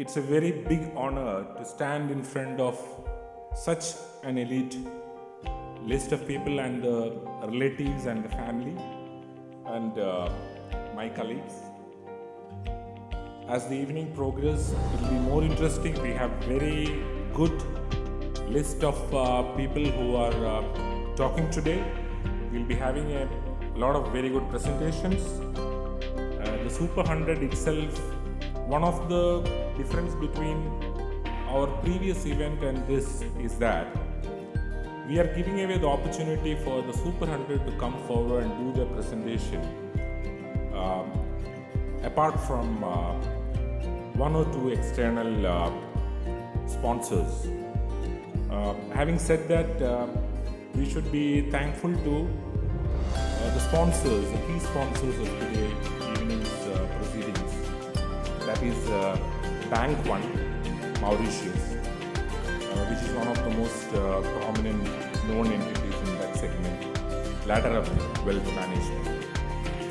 It's a very big honor to stand in front of such an elite list of people and the relatives and the family and my colleagues. As the evening progresses, it will be more interesting. We have very good list of people who are talking today. We'll be having a lot of very good presentations. The Super 100 itself, one of the difference between our previous event and this is that we are giving away the opportunity for the Super 100 to come forward and do their presentation apart from one or two external sponsors. Having said that, we should be thankful to the sponsors, the key sponsors of today evening's proceedings. That is Bank One, Mauritius, which is one of the most prominent known entities in that segment, ladder of wealth management,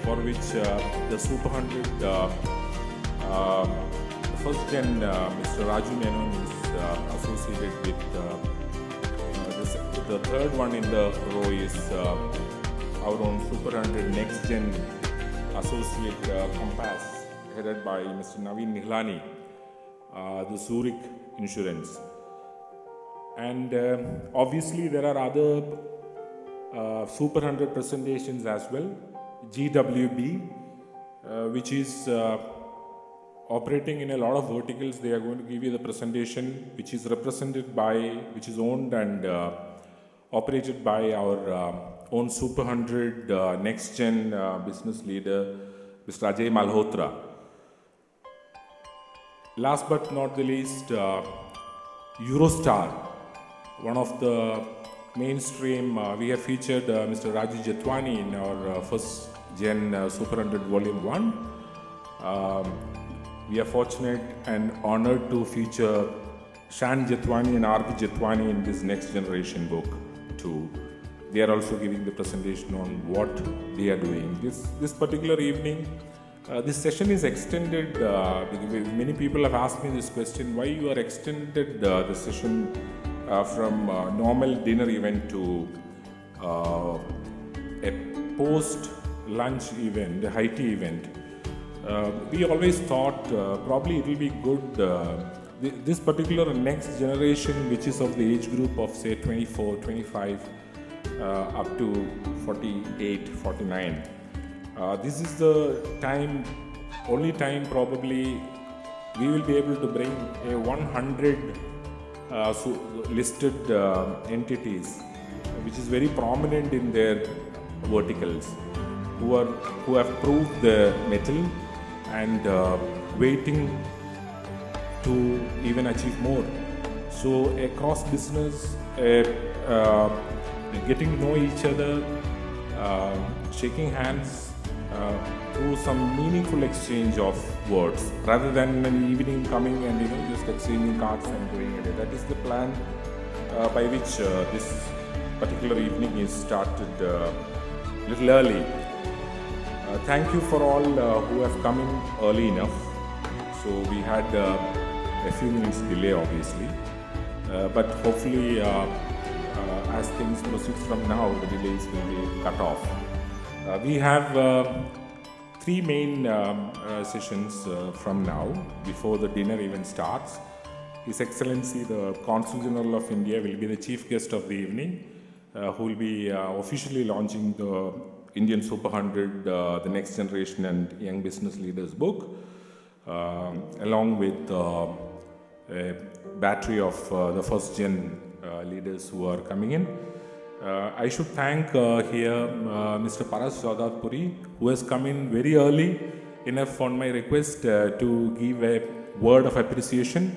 for which the Super 100, the first gen, Mr. Raju Menon is associated with the third one in the row is our own Super 100 next gen associate Compass, headed by Mr. Naveen Nihlani, the Zurich Insurance. And obviously there are other Super 100 presentations as well. GWB, which is operating in a lot of verticals. They are going to give you the presentation, which is which is owned and operated by our own Super 100 next gen business leader, Mr. Ajay Malhotra. Last but not the least, Eurostar, one of the mainstream, we have featured Mr. Raju Jethwani in our first gen Super 100 Volume 1. We are fortunate and honored to feature Shan Jethwani and RP Jethwani in this next generation book too. They are also giving the presentation on what they are doing. This particular evening, this session is extended. Many people have asked me this question: why you are extended the session from normal dinner event to a post-lunch event, a high tea event? We always thought probably it will be good. This particular next generation, which is of the age group of say 24, 25, up to 48, 49. This is the only time probably we will be able to bring a 100 listed entities, which is very prominent in their verticals, who have proved the mettle and waiting to even achieve more. So across business, getting to know each other, shaking hands through some meaningful exchange of words, rather than an evening coming and just exchanging cards and going away. That is the plan by which this particular evening is started a little early. Thank you for all who have come in early enough. So we had a few minutes delay obviously, but hopefully as things proceed from now, the delays will be cut off. We have three main sessions from now before the dinner even starts. His Excellency the Consul General of India will be the chief guest of the evening, who will be officially launching the Indian Super 100, the Next Generation and Young Business Leaders book, along with a battery of the first gen leaders who are coming in. I should thank here Mr. Paras Jadavpuri, who has come in very early enough on my request to give a word of appreciation.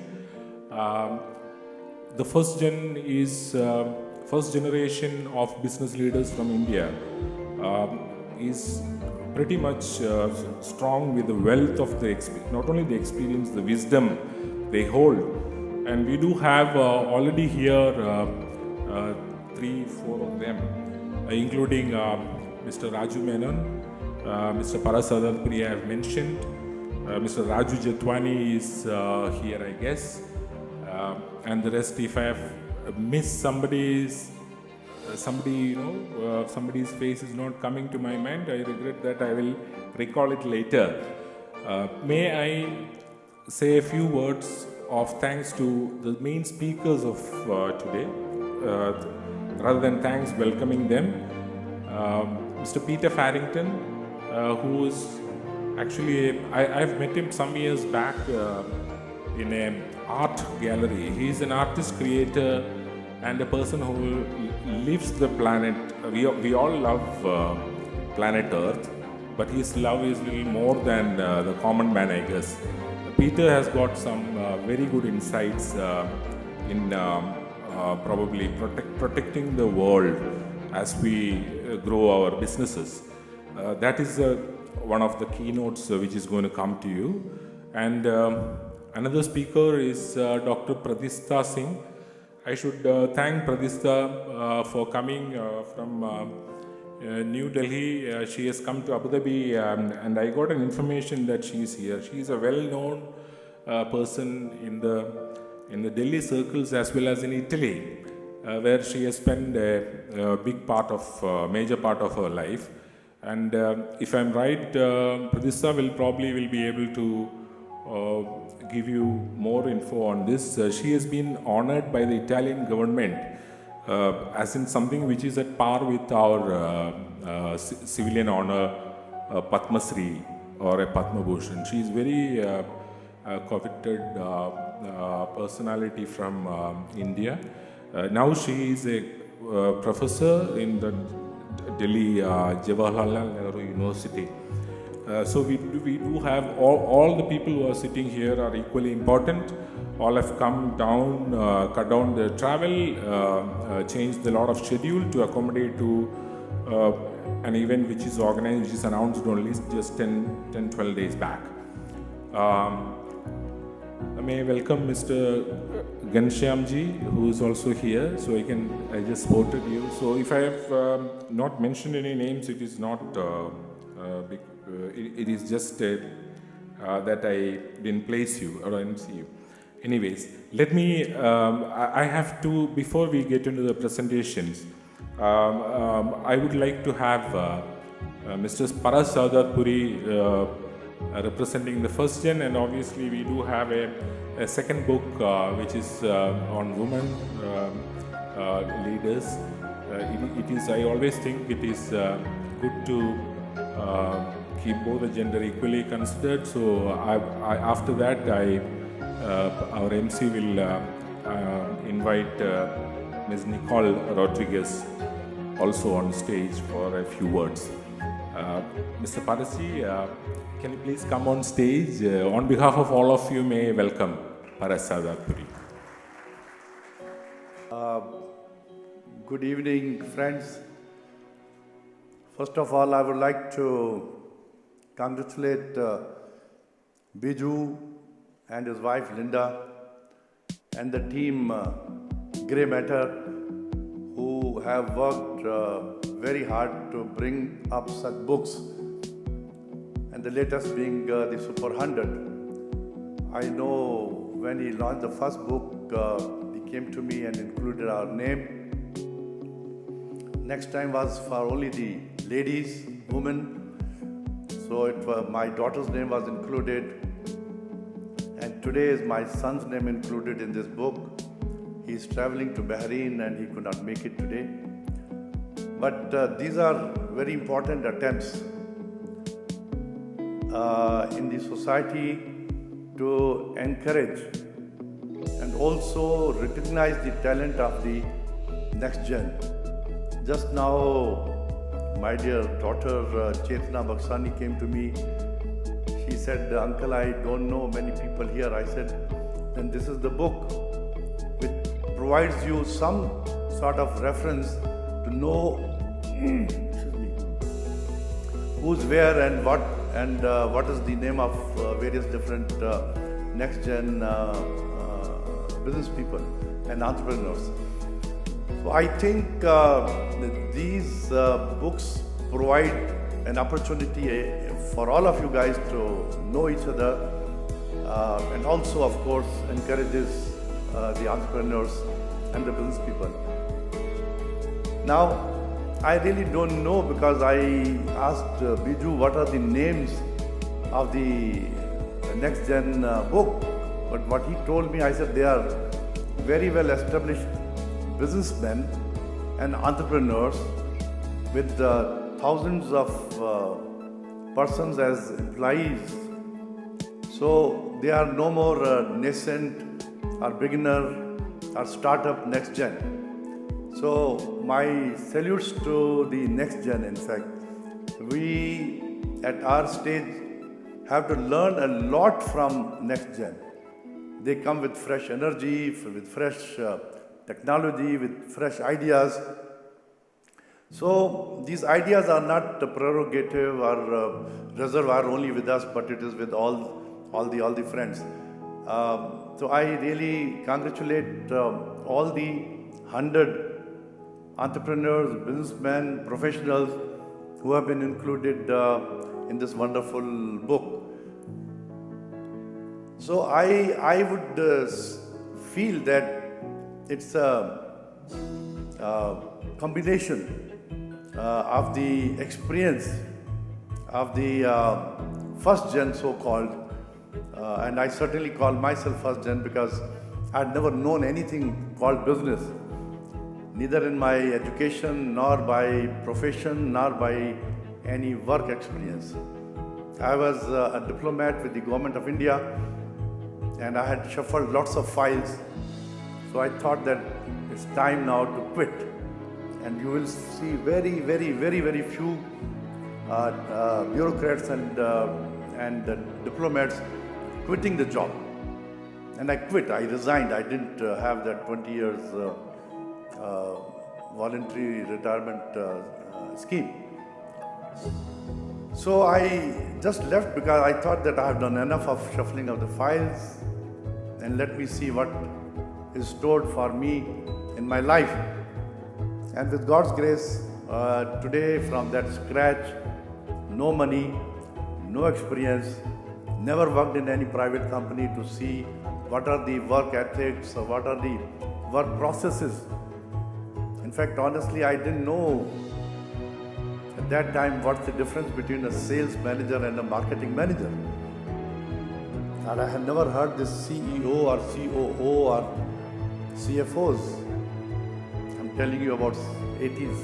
The first gen is first generation of business leaders from India is pretty much strong with the wealth of the not only the experience, the wisdom they hold. And we do have already here 3-4 of them, including Mr. Raju Menon, Mr. Paras Jadavpuri I have mentioned, Mr. Raju Jatwani is here, I guess. And the rest, if I have missed somebody's somebody's face is not coming to my mind, I regret that. I will recall it later. May I say a few words of thanks to the main speakers of today, rather than thanks welcoming them. Mr. Peter Farrington, who is actually, I've met him some years back in an art gallery. He's an artist, creator, and a person who lives the planet. We all love planet Earth, but his love is a little more than the common man, I guess. Peter has got some very good insights in probably protecting the world as we grow our businesses. That is one of the keynotes which is going to come to you. And another speaker is Dr. Pradista Singh. I should thank Pradista for coming from New Delhi. She has come to Abu Dhabi, and I got an information that she is here. She is a well-known person in the Delhi circles as well as in Italy, where she has spent a big part of, major part of her life. And if I'm right, Pradista will be able to give you more info on this. She has been honored by the Italian government as in something which is at par with our civilian honor, Padma Shri or a Padma Bhushan. She is very coveted personality from India. Now she is a professor in the Delhi Jawaharlal Nehru University. So we do have all the people who are sitting here are equally important. All have come down, cut down their travel, changed a lot of schedule to accommodate to an event which is organized, which is announced only just 10-12 days back. May I welcome Mr. Ghanshyamji, who is also here. So I just voted you. So if I have not mentioned any names, it is not it is just that I didn't place you or I didn't see you. Anyways, let me, I have to, before we get into the presentations, I would like to have Mr. Paras Sadatpuri representing the first gen, and obviously we do have a second book which is on women leaders. It is, I always think it is good to keep both the gender equally considered. So after that, our MC will invite Ms. Nicole Rodriguez also on stage for a few words. Mr. Parasi, can you please come on stage? On behalf of all of you, may I welcome Paras Sadatpuri. Good evening, friends. First of all, I would like to congratulate Biju and his wife Linda and the team Grey Matter, who have worked very hard to bring up such books, and the latest being the Super 100. I know when he launched the first book, he came to me and included our name. Next time was for only the ladies, women. So my daughter's name was included, and today is my son's name included in this book. He's traveling to Bahrain and he could not make it today. But these are very important attempts in the society to encourage and also recognize the talent of the next gen. Just now, my dear daughter Chetna Baksani came to me. She said, "Uncle, I don't know many people here." I said, "Then this is the book which provides you some sort of reference to know who's where and what is the name of various different next gen business people and entrepreneurs." So I think these books provide an opportunity for all of you guys to know each other, and also, of course, encourages the entrepreneurs and the business people. Now, I really don't know, because I asked Biju what are the names of the next gen book, but what he told me, I said they are very well established businessmen and entrepreneurs with thousands of persons as employees. So they are no more nascent or beginner or startup next gen. So my salutes to the next gen. In fact, we at our stage have to learn a lot from next gen. They come with fresh energy, with fresh technology, with fresh ideas. So these ideas are not a prerogative or reservoir only with us, but it is with all the friends. So I really congratulate all the 100 entrepreneurs, businessmen, professionals who have been included in this wonderful book. So I would feel that it's a combination of the experience of the first gen, so-called, and I certainly call myself first gen because I had never known anything called business, neither in my education, nor by profession, nor by any work experience. I was a diplomat with the government of India, and I had shuffled lots of files. So I thought that it's time now to quit. And you will see very few bureaucrats and diplomats quitting the job. And I quit, I resigned. I didn't have that 20 years voluntary retirement scheme. So I just left because I thought that I have done enough of shuffling of the files, and let me see what is stored for me in my life. And with God's grace, today from that scratch, no money, no experience, never worked in any private company to see what are the work ethics or what are the work processes. In fact, honestly, I didn't know at that time what's the difference between a sales manager and a marketing manager. And I had never heard this CEO or COO or CFOs. I'm telling you about 80s.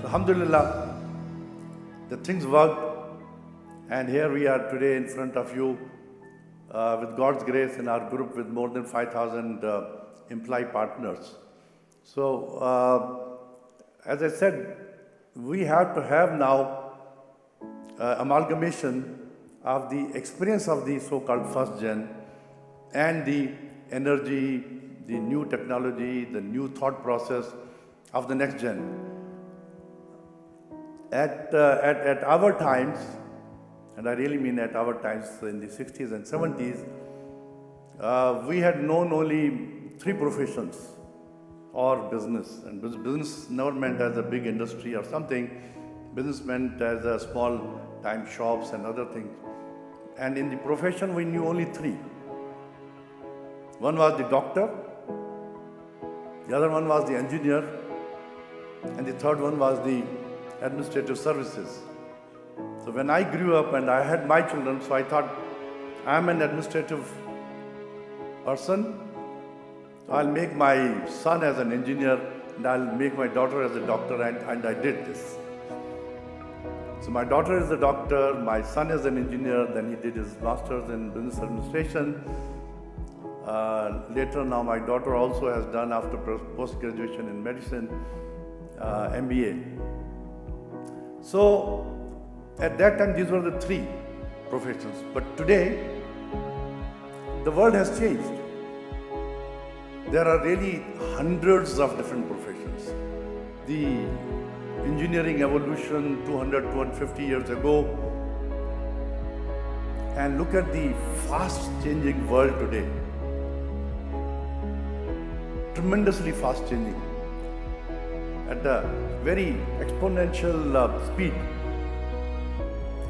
So, alhamdulillah, the things worked, and here we are today in front of you with God's grace in our group with more than 5,000 employee partners. So, as I said, we have to have now amalgamation of the experience of the so-called first gen and the energy, the new technology, the new thought process of the next gen. At our times, and I really mean at our times, in the 60s and 70s, we had known only 3 professions or business. And business never meant as a big industry or something. Business meant as a small time shops and other things. And in the profession, we knew only 3. One was the doctor, the other one was the engineer, and the third one was the administrative services. So when I grew up and I had my children, so I thought, I'm an administrative person, so I'll make my son as an engineer and I'll make my daughter as a doctor, and I did this. So my daughter is a doctor, my son is an engineer, then he did his master's in business administration. Later now my daughter also has done, after post-graduation in medicine, MBA. So at that time these were the 3 professions. But today the world has changed. There are really hundreds of different professions. The engineering evolution 200, 250 years ago, and look at the fast changing world today. Tremendously fast changing. at a very exponential speed.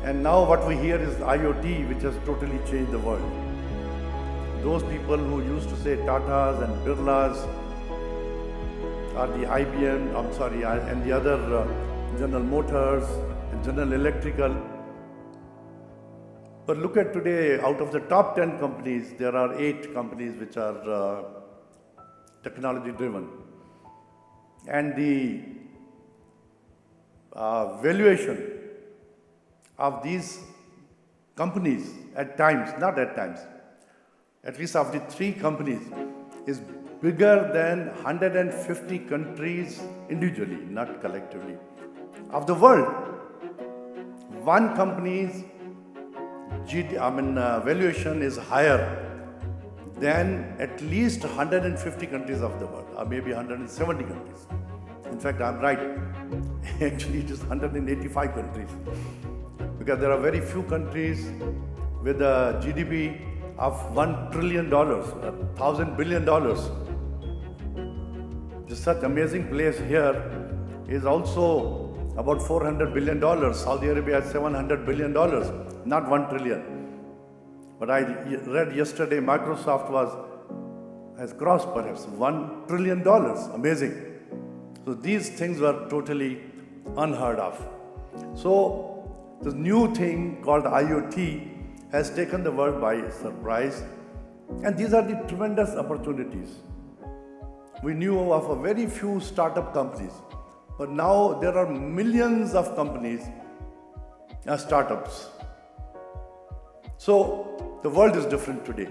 And now what we hear is IoT, which has totally changed the world. Those people who used to say Tatas and Birlas or the IBM, and the other General Motors and General Electrical. But look at today, out of the top 10 companies, there are 8 companies which are technology driven. And the valuation of these companies at times, not at times, at least of the 3 companies, is bigger than 150 countries individually, not collectively, of the world. One company's valuation is higher than at least 150 countries of the world, or maybe 170 countries. In fact, I'm right. Actually, it is 185 countries. Because there are very few countries with a GDP of $1 trillion, $1,000 billion. Such amazing place here is also about $400 billion. Saudi Arabia has $700 billion, not $1 trillion. But I read yesterday Microsoft has crossed perhaps $1 trillion. Amazing. So these things were totally unheard of. So this new thing called IoT has taken the world by surprise. And these are the tremendous opportunities. We knew of a very few startup companies, but now there are millions of companies as startups. So the world is different today.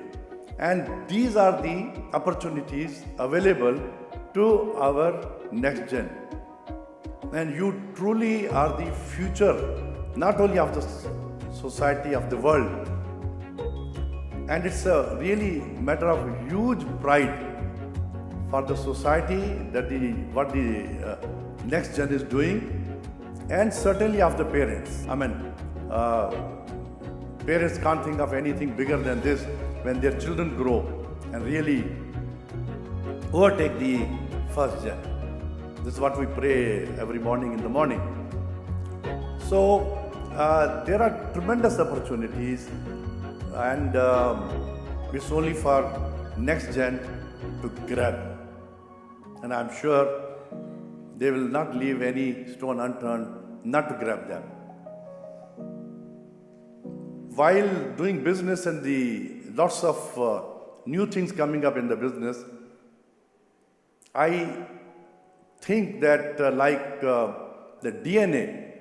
And these are the opportunities available to our next gen. And you truly are the future, not only of the society, of the world. And it's a really matter of huge pride for the society that what the next gen is doing, and certainly of the parents. Parents can't think of anything bigger than this when their children grow and really overtake the first gen. This is what we pray every morning in the morning. So there are tremendous opportunities, and it's only for next gen to grab. And I'm sure they will not leave any stone unturned not to grab them. While doing business and the lots of new things coming up in the business, I think that the DNA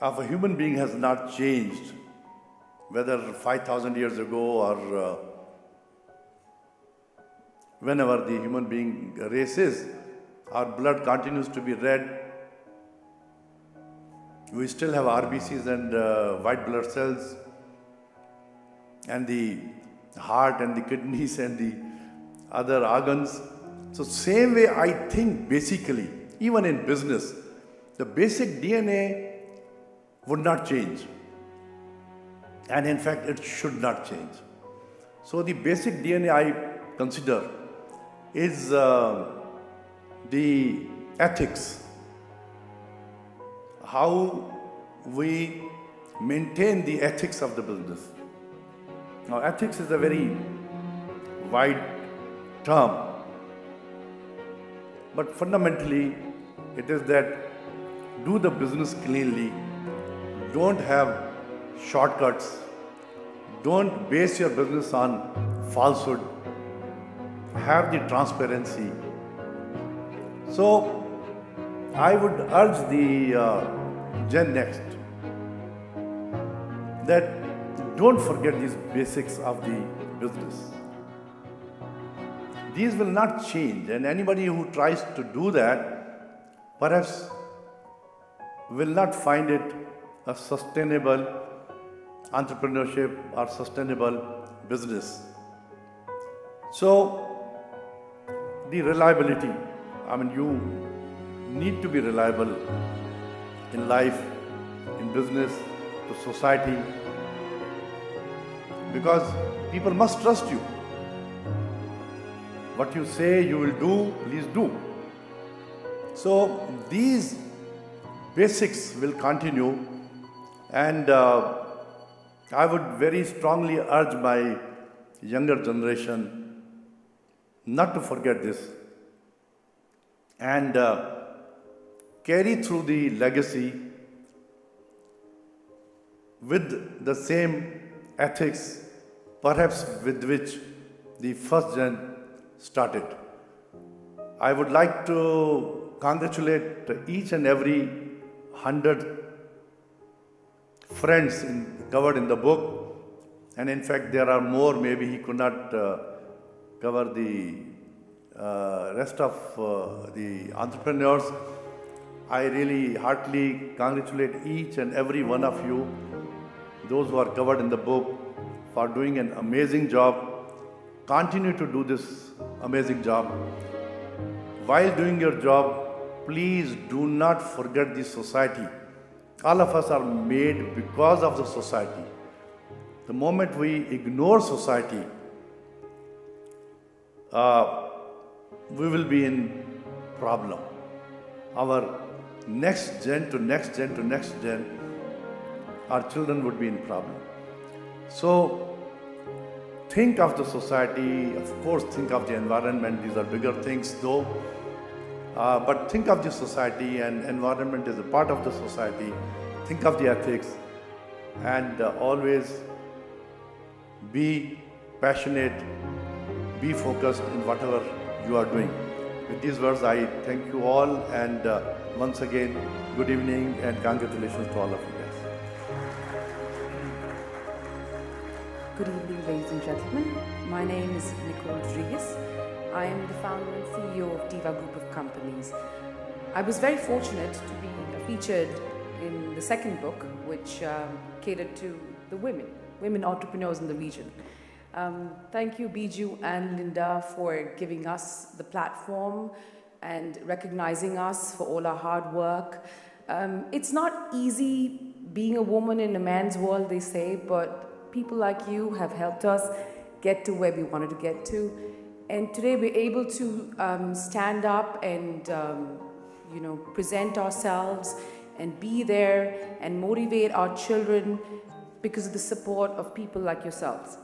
of a human being has not changed, whether 5,000 years ago or whenever the human being race is, our blood continues to be red. We still have RBCs and white blood cells, and the heart and the kidneys and the other organs. So same way, I think basically, even in business, the basic DNA would not change. And in fact, it should not change. So the basic DNA I consider is the ethics, how we maintain the ethics of the business. Now, ethics is a very wide term, but fundamentally, it is that do the business cleanly, don't have shortcuts, don't base your business on falsehood, have the transparency. So, I would urge the Gen Next that don't forget these basics of the business. These will not change, and anybody who tries to do that perhaps will not find it a sustainable entrepreneurship or sustainable business. So, the reliability, you need to be reliable in life, in business, to society, because people must trust you. What you say you will do, please do. So these basics will continue, and I would very strongly urge my younger generation not to forget this and carry through the legacy with the same ethics, perhaps with which the first gen started. I would like to congratulate each and every 100 friends covered in the book, and in fact there are more. Maybe he could not cover the rest of the entrepreneurs. I really heartily congratulate each and every one of you, those who are covered in the book, for doing an amazing job. Continue to do this amazing job. While doing your job, please do not forget the society. All of us are made because of the society. The moment we ignore society, we will be in problem. Our next gen to next gen to next gen, our children would be in problem. So think of the society, of course think of the environment. These are bigger things though, but think of the society, and environment is a part of the society. Think of the ethics, and always be passionate, be focused in whatever you are doing. With these words, I thank you all, and once again, good evening and congratulations to all of you guys. Good evening, ladies and gentlemen. My name is Nicole Rodriguez. I am the founder and CEO of Diva Group of Companies. I was very fortunate to be featured in the second book, which catered to the women entrepreneurs in the region. Thank you, Biju and Linda, for giving us the platform and recognizing us for all our hard work. It's not easy being a woman in a man's world, they say, but people like you have helped us get to where we wanted to get to. And today we're able to stand up and present ourselves and be there and motivate our children because of the support of people like yourselves.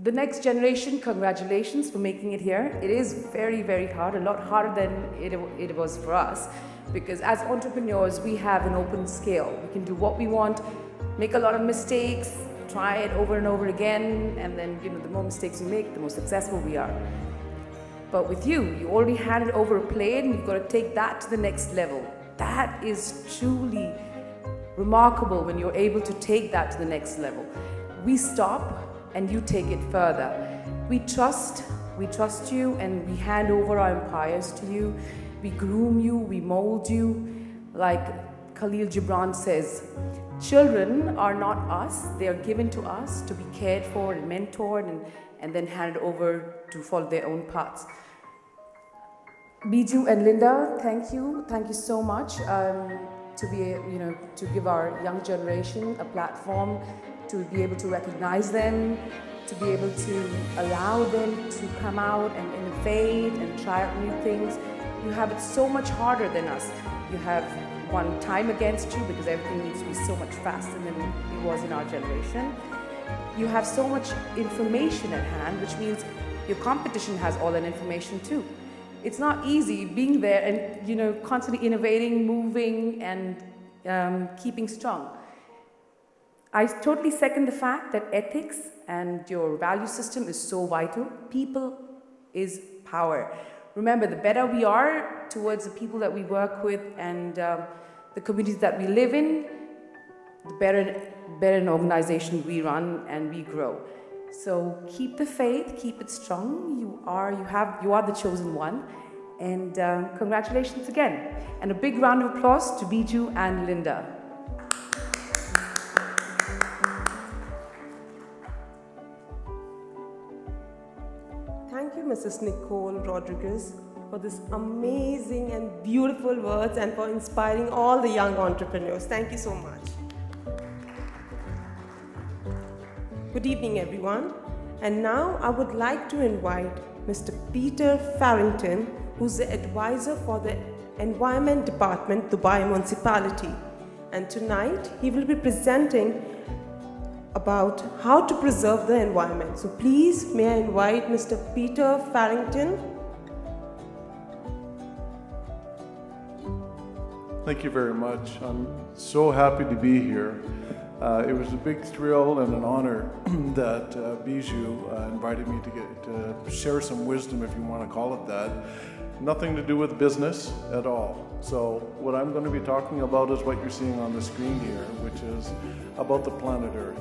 The next generation, congratulations for making it here. It is very, very hard, a lot harder than it was for us, because as entrepreneurs, we have an open scale. We can do what we want, make a lot of mistakes, try it over and over again, and then the more mistakes we make, the more successful we are. But with you already handed over a plate, and you've got to take that to the next level. That is truly remarkable when you're able to take that to the next level. We stop and you take it further. We trust you, and we hand over our empires to you. We groom you, we mold you. Like Khalil Gibran says, children are not us, they are given to us to be cared for and mentored and then handed over to follow their own paths. Biju and Linda, thank you so much to give our young generation a platform, to be able to recognize them, to be able to allow them to come out and innovate and try out new things. You have it so much harder than us. You have one time against you because everything needs to be so much faster than it was in our generation. You have so much information at hand, which means your competition has all that information too. It's not easy being there and constantly innovating, moving, and keeping strong. I totally second the fact that ethics and your value system is so vital. People is power. Remember, the better we are towards the people that we work with and the communities that we live in, the better an organization we run and we grow. So keep the faith, keep it strong. You are the chosen one. And congratulations again. And a big round of applause to Biju and Linda. Thank you, Mrs. Nicole Rodriguez, for this amazing and beautiful words and for inspiring all the young entrepreneurs. Thank you so much. Good evening, everyone. And now I would like to invite Mr. Peter Farrington, who's the advisor for the Environment Department, Dubai Municipality. And tonight he will be presenting about how to preserve the environment. So please, may I invite Mr. Peter Farrington. Thank you very much. I'm so happy to be here. It was a big thrill and an honor that Bijou invited me to share some wisdom, if you want to call it that. Nothing to do with business at all. So what I'm going to be talking about is what you're seeing on the screen here, which is about the planet Earth,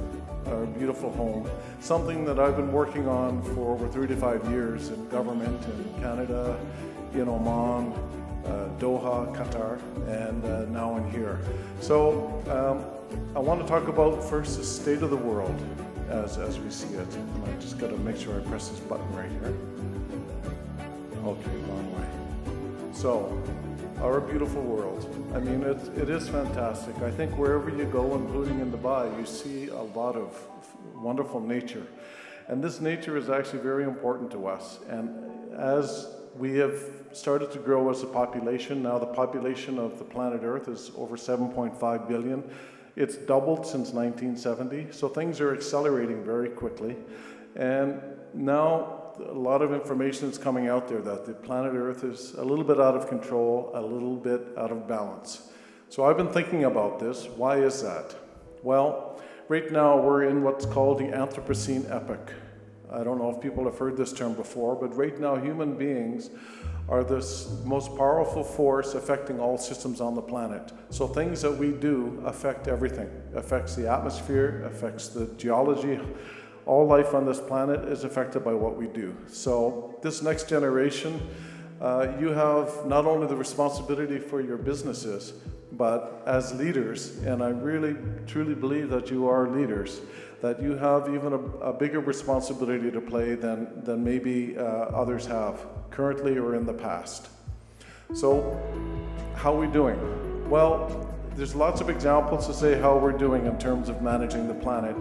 our beautiful home. Something that I've been working on for over 35 years in government in Canada, in Oman, Doha, Qatar, and now in here. So I want to talk about first the state of the world as we see it. And I just got to make sure I press this button right here. Okay, wrong way. So, our beautiful world. I mean, it is fantastic. I think wherever you go, including in Dubai, you see a lot of wonderful nature. And this nature is actually very important to us. And as we have started to grow as a population, now the population of the planet Earth is over 7.5 billion. It's doubled since 1970, so things are accelerating very quickly. And now a lot of information is coming out there that the planet Earth is a little bit out of control, a little bit out of balance. So I've been thinking about this. Why is that? Well, right now we're in what's called the Anthropocene epoch. I don't know if people have heard this term before, but right now human beings are the most powerful force affecting all systems on the planet. So things that we do affect everything. Affects the atmosphere, affects the geology. All life on this planet is affected by what we do. So this next generation, you have not only the responsibility for your businesses, but as leaders, and I really truly believe that you are leaders, that you have even a bigger responsibility to play than maybe others have currently or in the past. So how are we doing? Well, there's lots of examples to say how we're doing in terms of managing the planet.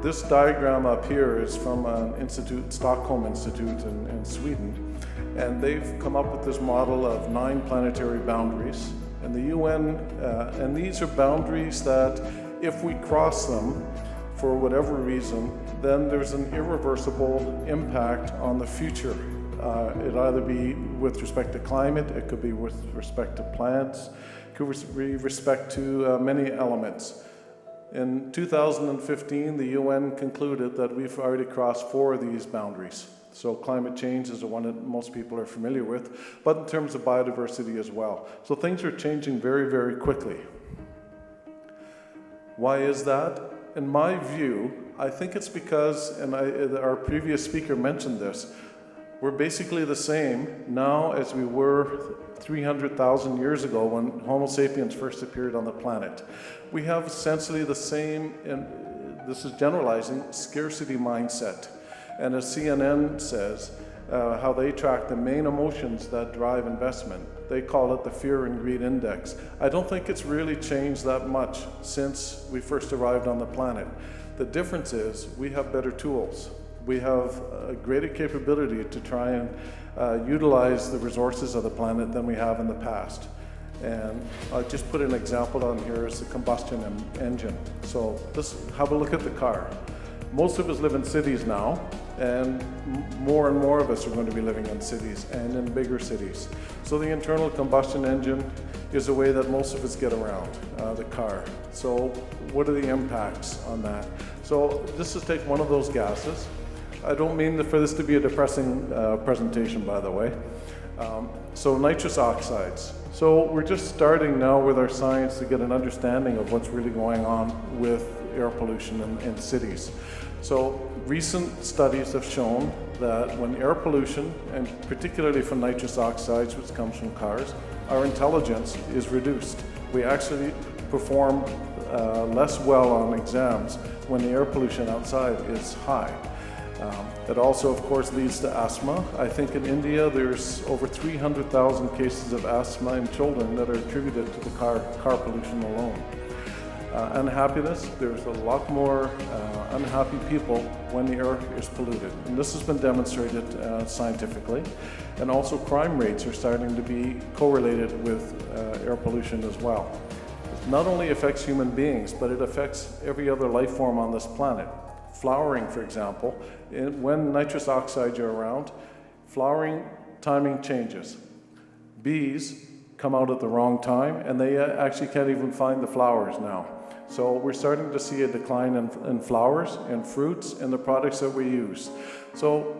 This diagram up here is from an institute, Stockholm Institute in Sweden, and they've come up with this model of 9 planetary boundaries. And the UN, and these are boundaries that if we cross them for whatever reason, then there's an irreversible impact on the future. It'd either be with respect to climate, it could be with respect to plants, it could be with respect to many elements. In 2015, the UN concluded that we've already crossed 4 of these boundaries. So climate change is the one that most people are familiar with, but in terms of biodiversity as well. So things are changing very, very quickly. Why is that? In my view, I think it's because, and our previous speaker mentioned this, we're basically the same now as we were 300,000 years ago when Homo sapiens first appeared on the planet. We have essentially the same, and this is generalizing, scarcity mindset. And as CNN says, how they track the main emotions that drive investment. They call it the fear and greed index. I don't think it's really changed that much since we first arrived on the planet. The difference is we have better tools. We have a greater capability to try and utilize the resources of the planet than we have in the past. And I'll just put an example on here is the combustion engine. So let's have a look at the car. Most of us live in cities now, and more and more of us are going to be living in cities and in bigger cities. So the internal combustion engine is a way that most of us get around, the car. So what are the impacts on that? So this is take one of those gases. I don't mean for this to be a depressing presentation, by the way. So nitrous oxides. So we're just starting now with our science to get an understanding of what's really going on with air pollution in cities. So recent studies have shown that when air pollution, and particularly from nitrous oxides, which comes from cars, our intelligence is reduced. We actually perform less well on exams when the air pollution outside is high. It also, of course, leads to asthma. I think in India there's over 300,000 cases of asthma in children that are attributed to the car pollution alone. unhappiness. There's a lot more unhappy people when the air is polluted. And this has been demonstrated scientifically. And also crime rates are starting to be correlated with air pollution as well. It not only affects human beings, but it affects every other life form on this planet. Flowering, for example, when nitrous oxides are around, flowering timing changes. Bees come out at the wrong time, and they actually can't even find the flowers now. So we're starting to see a decline in flowers and fruits and the products that we use. So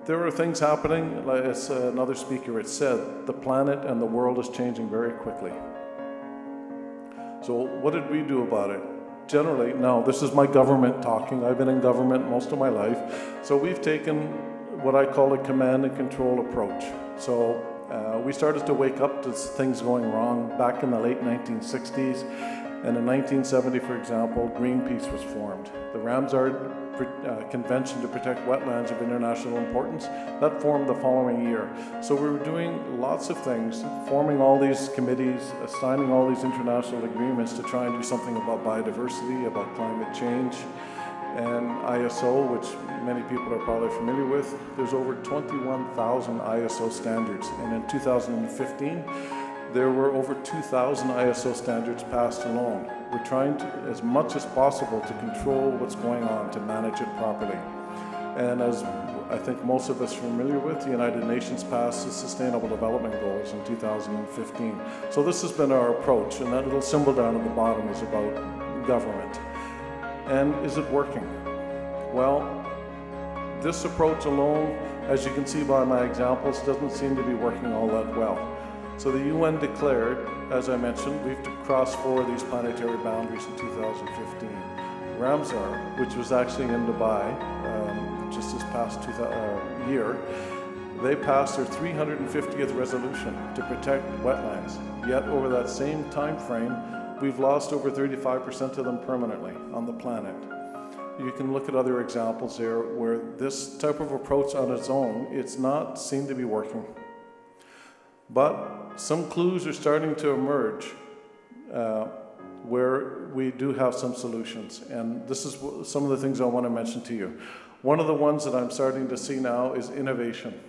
there are things happening, as another speaker had said, the planet and the world is changing very quickly. So what did we do about it? Generally, now this is my government talking. I've been in government most of my life. So we've taken what I call a command and control approach. So we started to wake up to things going wrong back in the late 1960s. And in 1970, for example, Greenpeace was formed. The Ramsar Convention to Protect Wetlands of International Importance, that formed the following year. So we were doing lots of things, forming all these committees, signing all these international agreements to try and do something about biodiversity, about climate change. And ISO, which many people are probably familiar with, there's over 21,000 ISO standards. And in 2015, there were over 2,000 ISO standards passed alone. We're trying to, as much as possible, to control what's going on, to manage it properly. And as I think most of us are familiar with, the United Nations passed the Sustainable Development Goals in 2015. So this has been our approach, and that little symbol down at the bottom is about government. And is it working? Well, this approach alone, as you can see by my examples, doesn't seem to be working all that well. So the UN declared, as I mentioned, we've crossed 4 of these planetary boundaries in 2015. Ramsar, which was actually in Dubai just this past year, they passed their 350th resolution to protect wetlands. Yet over that same time frame, we've lost over 35% of them permanently on the planet. You can look at other examples there where this type of approach on its own, it's not seemed to be working. But some clues are starting to emerge where we do have some solutions. And this is some of the things I want to mention to you. One of the ones that I'm starting to see now is innovation.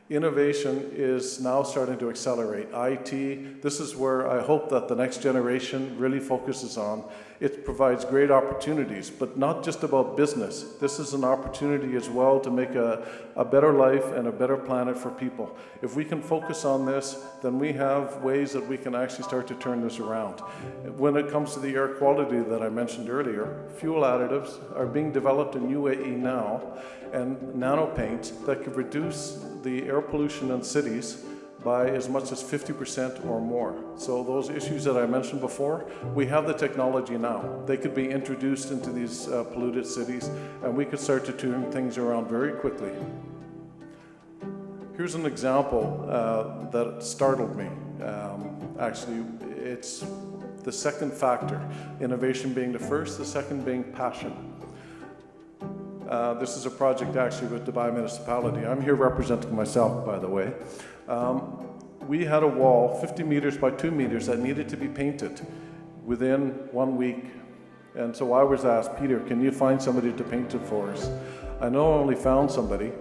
Innovation is now starting to accelerate. IT, this is where I hope that the next generation really focuses on. It provides great opportunities, but not just about business. This is an opportunity as well to make a better life and a better planet for people. If we can focus on this, then we have ways that we can actually start to turn this around. When it comes to the air quality that I mentioned earlier, fuel additives are being developed in UAE now, and nanopaints that could reduce the air pollution in cities by as much as 50% or more. So those issues that I mentioned before, we have the technology now. They could be introduced into these polluted cities, and we could start to turn things around very quickly. Here's an example that startled me. Actually, it's the second factor, innovation being the first, the second being passion. This is a project actually with Dubai Municipality. I'm here representing myself, by the way. We had a wall 50 meters by 2 meters that needed to be painted within 1 week. And so I was asked, Peter, can you find somebody to paint it for us? I not only found somebody,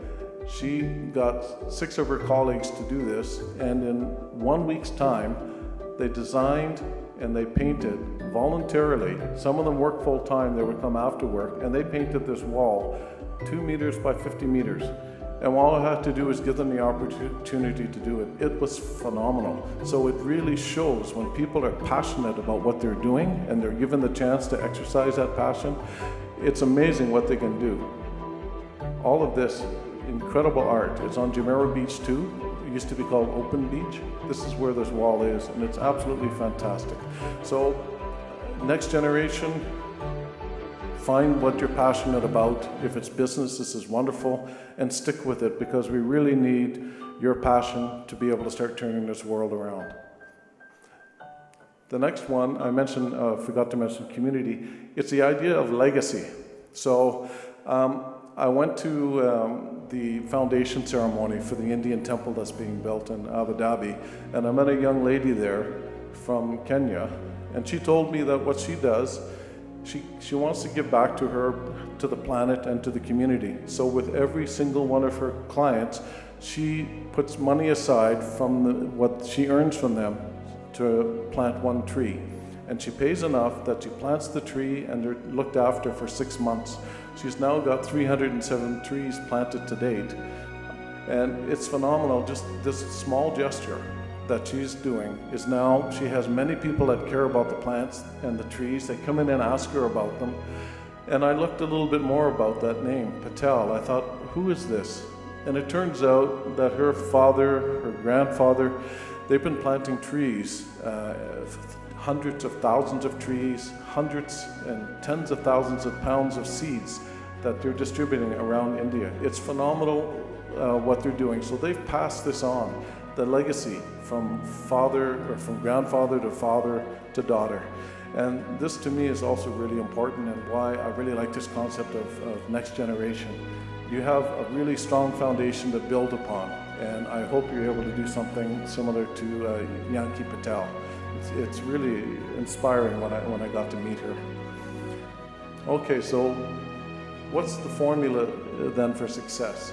she got 6 of her colleagues to do this, and in 1 week's time, they designed and they painted voluntarily. Some of them work full time, they would come after work, and they painted this wall 2 meters by 50 meters. And all I had to do is give them the opportunity to do it. It was phenomenal. So it really shows when people are passionate about what they're doing and they're given the chance to exercise that passion, it's amazing what they can do. All of this incredible art. It's on Jumeirah Beach too. It used to be called Open Beach. This is where this wall is, and it's absolutely fantastic. So next generation, find what you're passionate about. If it's business, this is wonderful, and stick with it, because we really need your passion to be able to start turning this world around. The next one, I mentioned, forgot to mention community. It's the idea of legacy. So I went to the foundation ceremony for the Indian temple that's being built in Abu Dhabi, and I met a young lady there from Kenya, and she told me that what she does, she wants to give back to the planet and to the community. So with every single one of her clients, she puts money aside from what she earns from them to plant one tree. And she pays enough that she plants the tree and they're looked after for 6 months. She's now got 307 trees planted to date. And it's phenomenal, just this small gesture that she's doing is now, she has many people that care about the plants and the trees. They come in and ask her about them. And I looked a little bit more about that name, Patel. I thought, who is this? And it turns out that her father, her grandfather, they've been planting trees, hundreds of thousands of trees, hundreds and tens of thousands of pounds of seeds that they're distributing around India. It's phenomenal what they're doing. So they've passed this on, the legacy from father or from grandfather to father to daughter. And this to me is also really important, and why I really like this concept of next generation. You have a really strong foundation to build upon, and I hope you're able to do something similar to Yankee Patel. It's really inspiring when I got to meet her. Okay, so what's the formula then for success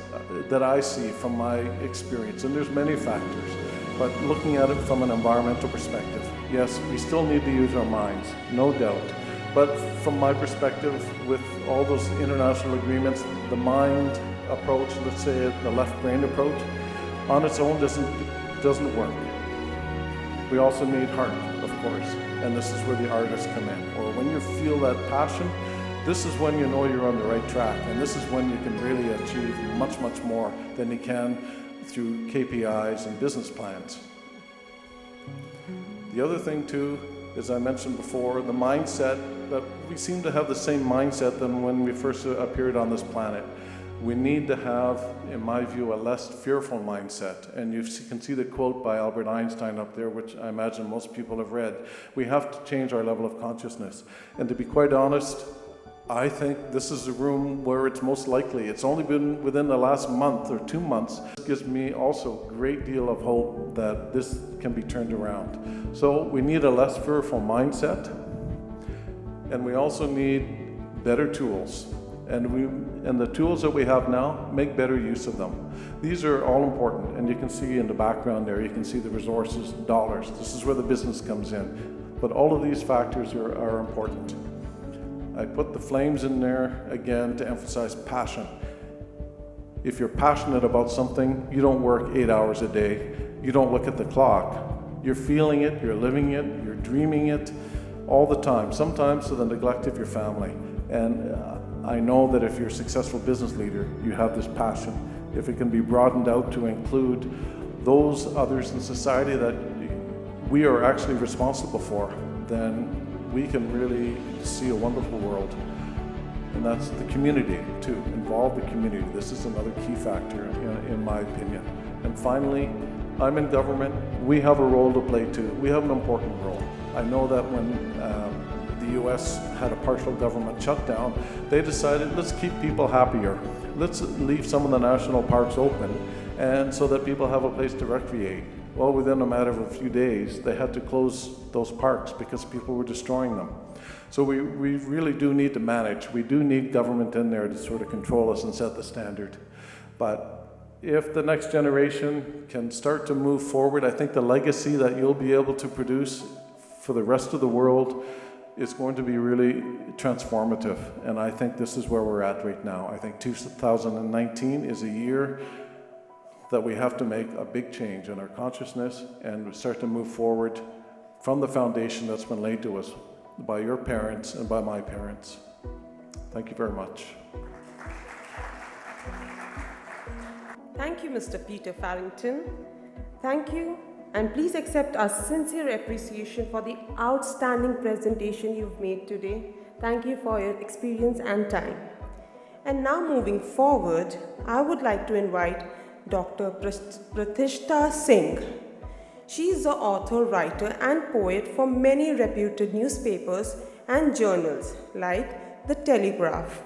that I see from my experience? And there's many factors, but looking at it from an environmental perspective, yes, we still need to use our minds, no doubt. But from my perspective, with all those international agreements, the mind approach, let's say the left brain approach, on its own doesn't work. We also need heart, of course, and this is where the artists come in. Or when you feel that passion, this is when you know you're on the right track, and this is when you can really achieve much, much more than you can through KPIs and business plans. The other thing too, as I mentioned before, the mindset, that we seem to have the same mindset than when we first appeared on this planet. We need to have, in my view, a less fearful mindset. And you can see the quote by Albert Einstein up there, which I imagine most people have read. We have to change our level of consciousness. And to be quite honest, I think this is a room where it's most likely. It's only been within the last month or 2 months. It gives me also a great deal of hope that this can be turned around. So we need a less fearful mindset, and we also need better tools. And the tools that we have now, make better use of them. These are all important, and you can see in the background there, you can see the resources, dollars. This is where the business comes in. But all of these factors are important. I put the flames in there again to emphasize passion. If you're passionate about something, you don't work 8 hours a day. You don't look at the clock. You're feeling it, you're living it, you're dreaming it all the time, sometimes to the neglect of your family. And I know that if you're a successful business leader, you have this passion. If it can be broadened out to include those others in society that we are actually responsible for, then we can really see a wonderful world. And that's the community too, involve the community. This is another key factor in my opinion. And finally, I'm in government. We have a role to play too. We have an important role. I know that when the US had a partial government shutdown, they decided, let's keep people happier. Let's leave some of the national parks open, and so that people have a place to recreate. Well, within a matter of a few days, they had to close those parks because people were destroying them. So we really do need to manage. We do need government in there to sort of control us and set the standard. But if the next generation can start to move forward, I think the legacy that you'll be able to produce for the rest of the world is going to be really transformative. And I think this is where we're at right now. I think 2019 is a year that we have to make a big change in our consciousness and start to move forward from the foundation that's been laid to us by your parents and by my parents. Thank you very much. Thank you, Mr. Peter Farrington. Thank you, and please accept our sincere appreciation for the outstanding presentation you've made today. Thank you for your experience and time. And now moving forward, I would like to invite Dr. Pratishtha Singh. She is the author, writer and poet for many reputed newspapers and journals like The Telegraph.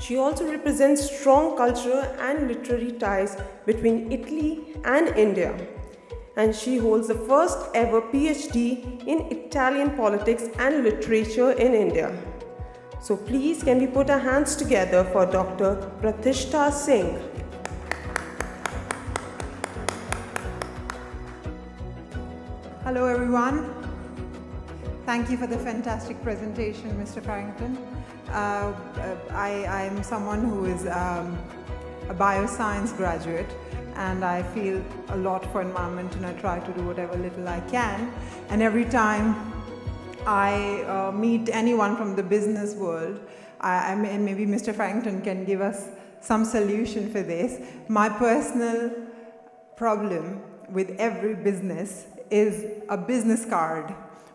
She also represents strong cultural and literary ties between Italy and India. and she holds the first ever PhD in Italian politics and literature in India. So please, can we put our hands together for Dr. Pratishta Singh. Hello everyone. Thank you for the fantastic presentation, Mr. Farrington. I am someone who is a bioscience graduate, and I feel a lot for environment, and I try to do whatever little I can. And every time I meet anyone from the business world, and maybe Mr. Farrington can give us some solution for this. My personal problem with every business is a business card,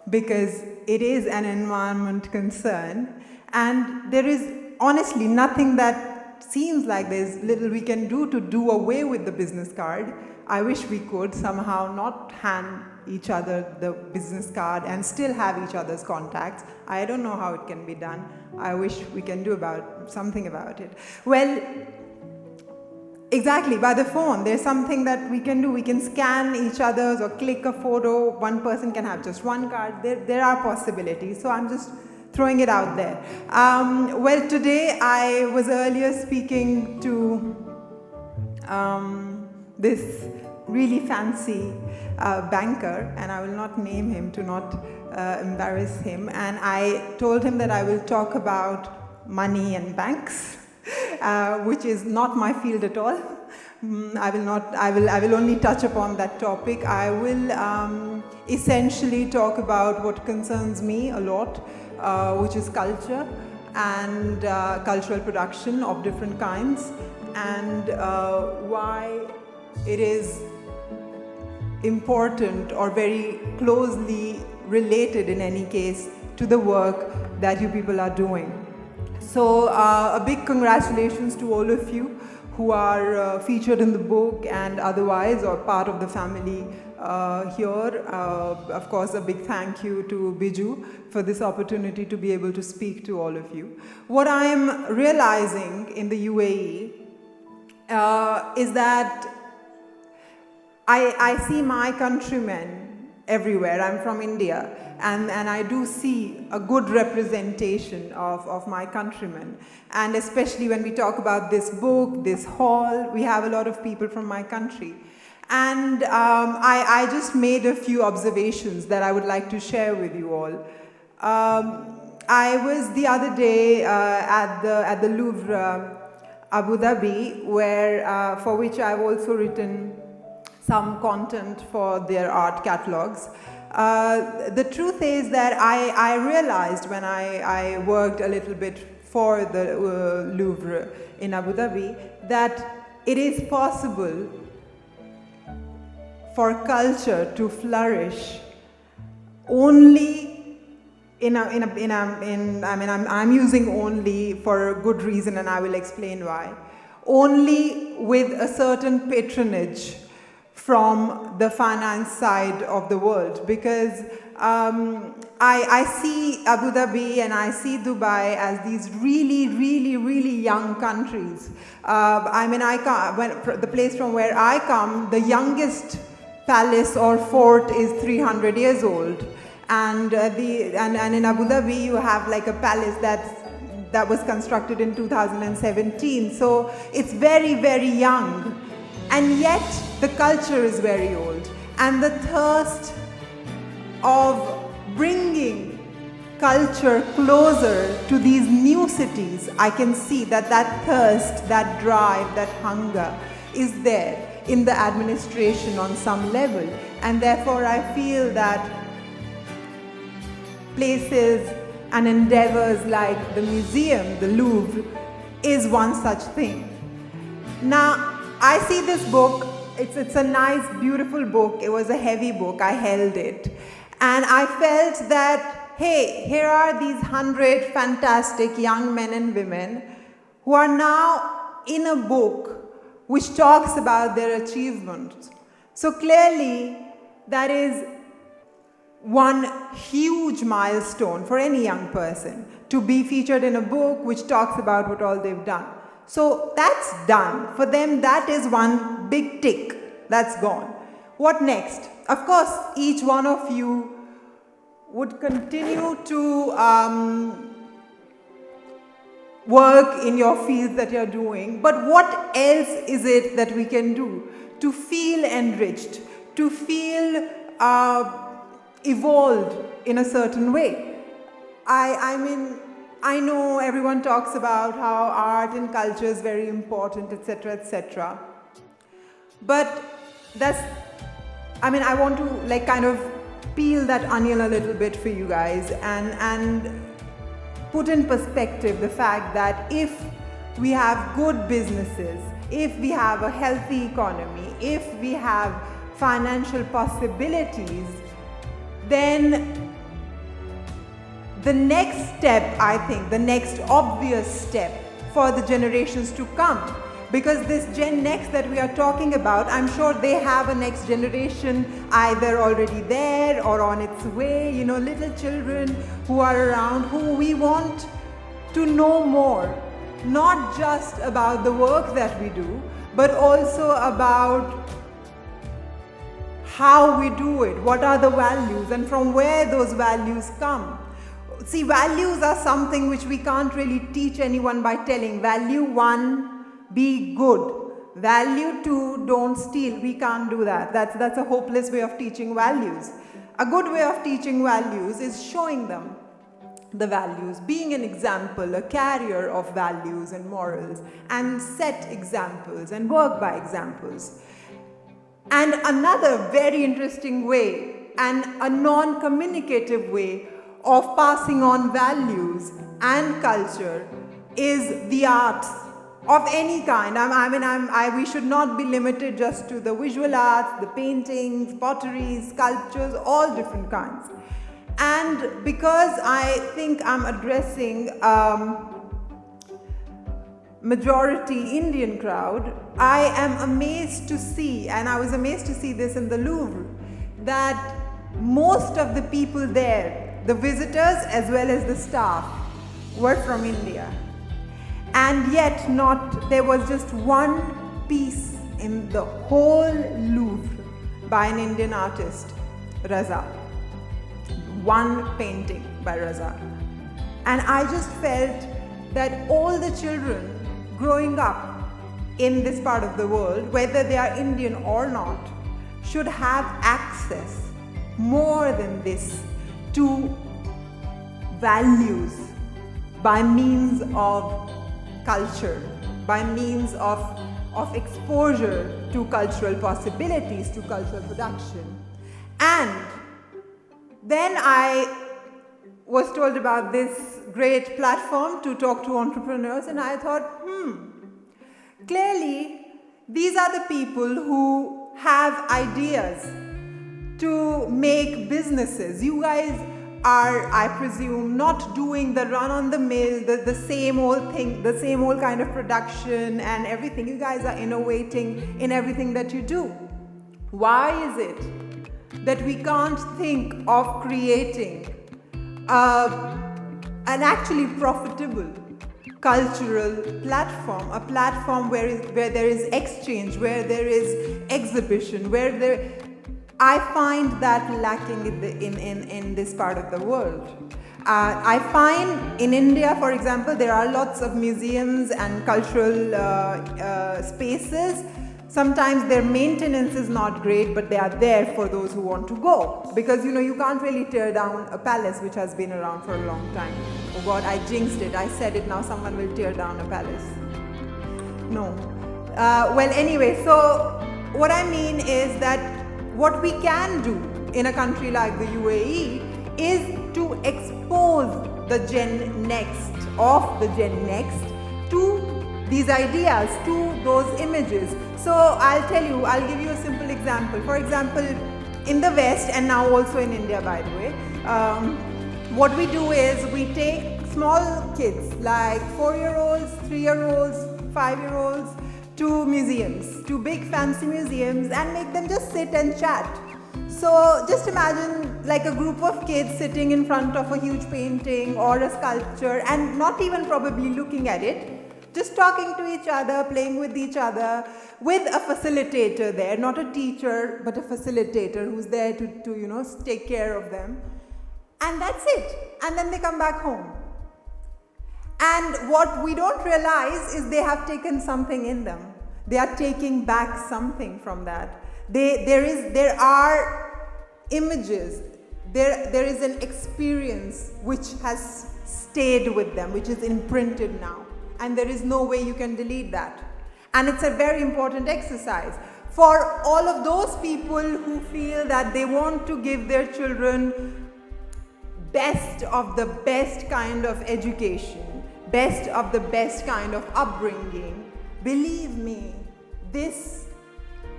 because it is an environment concern, and there is honestly nothing that seems like there's little we can do away with the business card. I wish we could somehow not hand each other the business card and still have each other's contacts. I don't know how it can be done. I wish we can do something about it. Well, exactly, by the phone, there's something that we can do. We can scan each other's or click a photo. One person can have just one card. There are possibilities. So I'm just throwing it out there. Well, today I was earlier speaking to this really fancy banker, and I will not name him to not embarrass him. And I told him that I will talk about money and banks. Which is not my field at all. I will only touch upon that topic. I will essentially talk about what concerns me a lot, which is culture and cultural production of different kinds, and why it is important or very closely related in any case to the work that you people are doing. So a big congratulations to all of you who are featured in the book and otherwise, or part of the family here. Of course, a big thank you to Biju for this opportunity to be able to speak to all of you. What I am realizing in the UAE is that I see my countrymen everywhere. I'm from India. And I do see a good representation of my countrymen. And especially when we talk about this book, this hall, we have a lot of people from my country. And I just made a few observations that I would like to share with you all. I was the other day at the Louvre, Abu Dhabi, where for which I've also written some content for their art catalogs. The truth is that I realized when I worked a little bit for the Louvre in Abu Dhabi that it is possible for culture to flourish only I'm using only for a good reason, and I will explain why. Only with a certain patronage from the finance side of the world, because I see Abu Dhabi and I see Dubai as these really young countries. The place from where I come, the youngest palace or fort is 300 years old, and in Abu Dhabi you have like a palace that was constructed in 2017. So it's very young. And yet, the culture is very old. And the thirst of bringing culture closer to these new cities, I can see that thirst, that drive, that hunger is there in the administration on some level. And therefore, I feel that places and endeavors like the museum, the Louvre, is one such thing. Now, I see this book, it's a nice, beautiful book. It was a heavy book, I held it. And I felt that, hey, here are these 100 fantastic young men and women who are now in a book which talks about their achievements. So clearly, that is one huge milestone for any young person, to be featured in a book which talks about what all they've done. So that's done. For them, that is one big tick. That's gone. what next? Of course, each one of you would continue to work in your fields that you're doing, but what else is it that we can do to feel enriched, to feel evolved in a certain way? I mean, I know everyone talks about how art and culture is very important, etc., etc. But I want to like kind of peel that onion a little bit for you guys and put in perspective the fact that if we have good businesses, if we have a healthy economy, if we have financial possibilities, then the next step, I think, the next obvious step for the generations to come, because this Gen Next that we are talking about, I'm sure they have a next generation either already there or on its way, you know, little children who are around who we want to know more, not just about the work that we do, but also about how we do it, what are the values and from where those values come. See, values are something which we can't really teach anyone by telling. Value 1, be good. Value 2, don't steal. We can't do that. That's a hopeless way of teaching values. A good way of teaching values is showing them the values, being an example, a carrier of values and morals, and set examples and work by examples. And another very interesting way and a non-communicative way of passing on values and culture is the arts of any kind. We should not be limited just to the visual arts, the paintings, pottery, sculptures, all different kinds. And because I think I'm addressing majority Indian crowd, I am amazed to see, and I was amazed to see this in the Louvre, that most of the people there, the visitors as well as the staff, were from India. And yet there was just one piece in the whole Louvre by an Indian artist, Raza. One painting by Raza. And I just felt that all the children growing up in this part of the world, whether they are Indian or not, should have access more than this to values by means of culture, by means of exposure to cultural possibilities, to cultural production. And then I was told about this great platform to talk to entrepreneurs, and I thought, clearly these are the people who have ideas to make businesses. You guys are, I presume, not doing the run-on-the-mill, the same old thing, the same old kind of production and everything. You guys are innovating in everything that you do. Why is it that we can't think of creating an actually profitable cultural platform, a platform where there is exchange, where there is exhibition, I find that lacking in this part of the world. I find in India, for example, there are lots of museums and cultural spaces. Sometimes their maintenance is not great, but they are there for those who want to go. Because you can't really tear down a palace which has been around for a long time. Oh God, I jinxed it. I said it, now someone will tear down a palace. No. Well, anyway, so what I mean is that what we can do in a country like the UAE is to expose the Gen Next to these ideas, to those images. So I'll give you a simple example. For example, in the West, and now also in India, by the way, what we do is we take small kids like 4-year-olds, 3-year-olds, 5-year-olds to museums, to big fancy museums, and make them just sit and chat. So just imagine like a group of kids sitting in front of a huge painting or a sculpture and not even probably looking at it, just talking to each other, playing with each other, with a facilitator there, not a teacher, but a facilitator who's there to take care of them. And that's it. And then they come back home. And what we don't realize is they have taken something in them. They are taking back something from that. There are images, there is an experience which has stayed with them, which is imprinted now. And there is no way you can delete that. And it's a very important exercise for all of those people who feel that they want to give their children best of the best kind of education, best of the best kind of upbringing. Believe me, this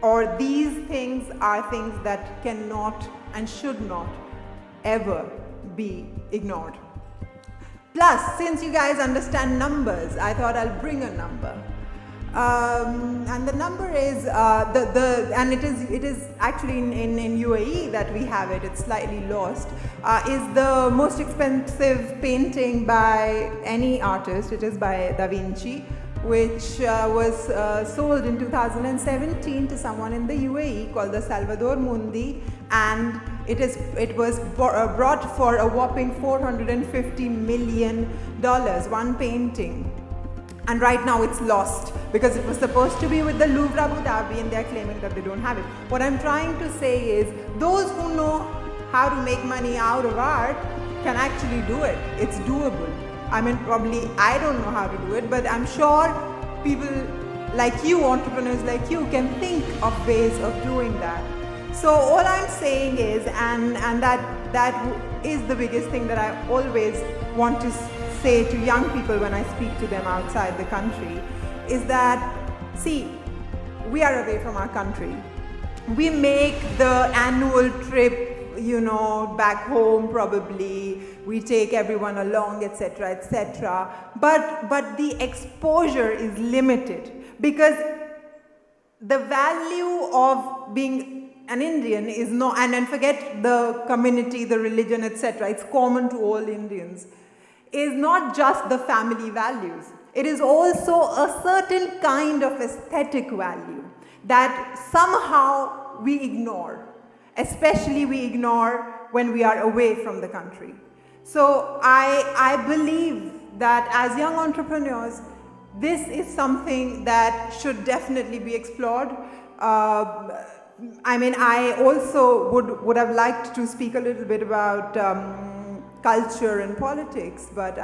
or these things are things that cannot and should not ever be ignored. Plus, since you guys understand numbers, I thought I'll bring a number. And the number is and it is actually in UAE that we have it. It's slightly lost. Is the most expensive painting by any artist. It is by Da Vinci, which was sold in 2017 to someone in the UAE called the Salvador Mundi, and it was brought for a whopping $450 million, one painting. And right now it's lost because it was supposed to be with the Louvre Abu Dhabi and they're claiming that they don't have it. What I'm trying to say is those who know how to make money out of art can actually do it. It's doable. I mean, probably I don't know how to do it, but I'm sure people like you, entrepreneurs like you, can think of ways of doing that. So all I'm saying is, and that is the biggest thing that I always want to say to young people when I speak to them outside the country, is that, see, we are away from our country. We make the annual trip, back home probably. We take everyone along, etc., etc. But the exposure is limited because the value of being an Indian is not, and forget the community, the religion, etc. It's common to all Indians. Is not just the family values. It is also a certain kind of aesthetic value that somehow we ignore. Especially we ignore when we are away from the country. So I believe that as young entrepreneurs, this is something that should definitely be explored. I also would have liked to speak a little bit about culture and politics, but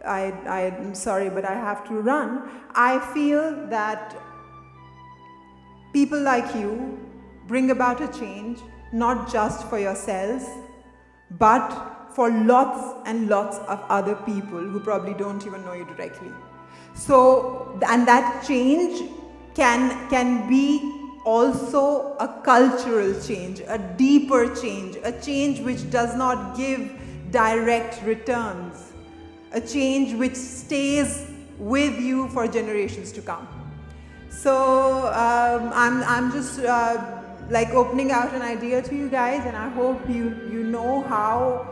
I'm sorry, but I have to run. I feel that people like you bring about a change, not just for yourselves, but for lots and lots of other people who probably don't even know you directly. So, and that change can be also a cultural change, a deeper change, a change which does not give direct returns, a change which stays with you for generations to come. So I'm just like opening out an idea to you guys, and I hope you know how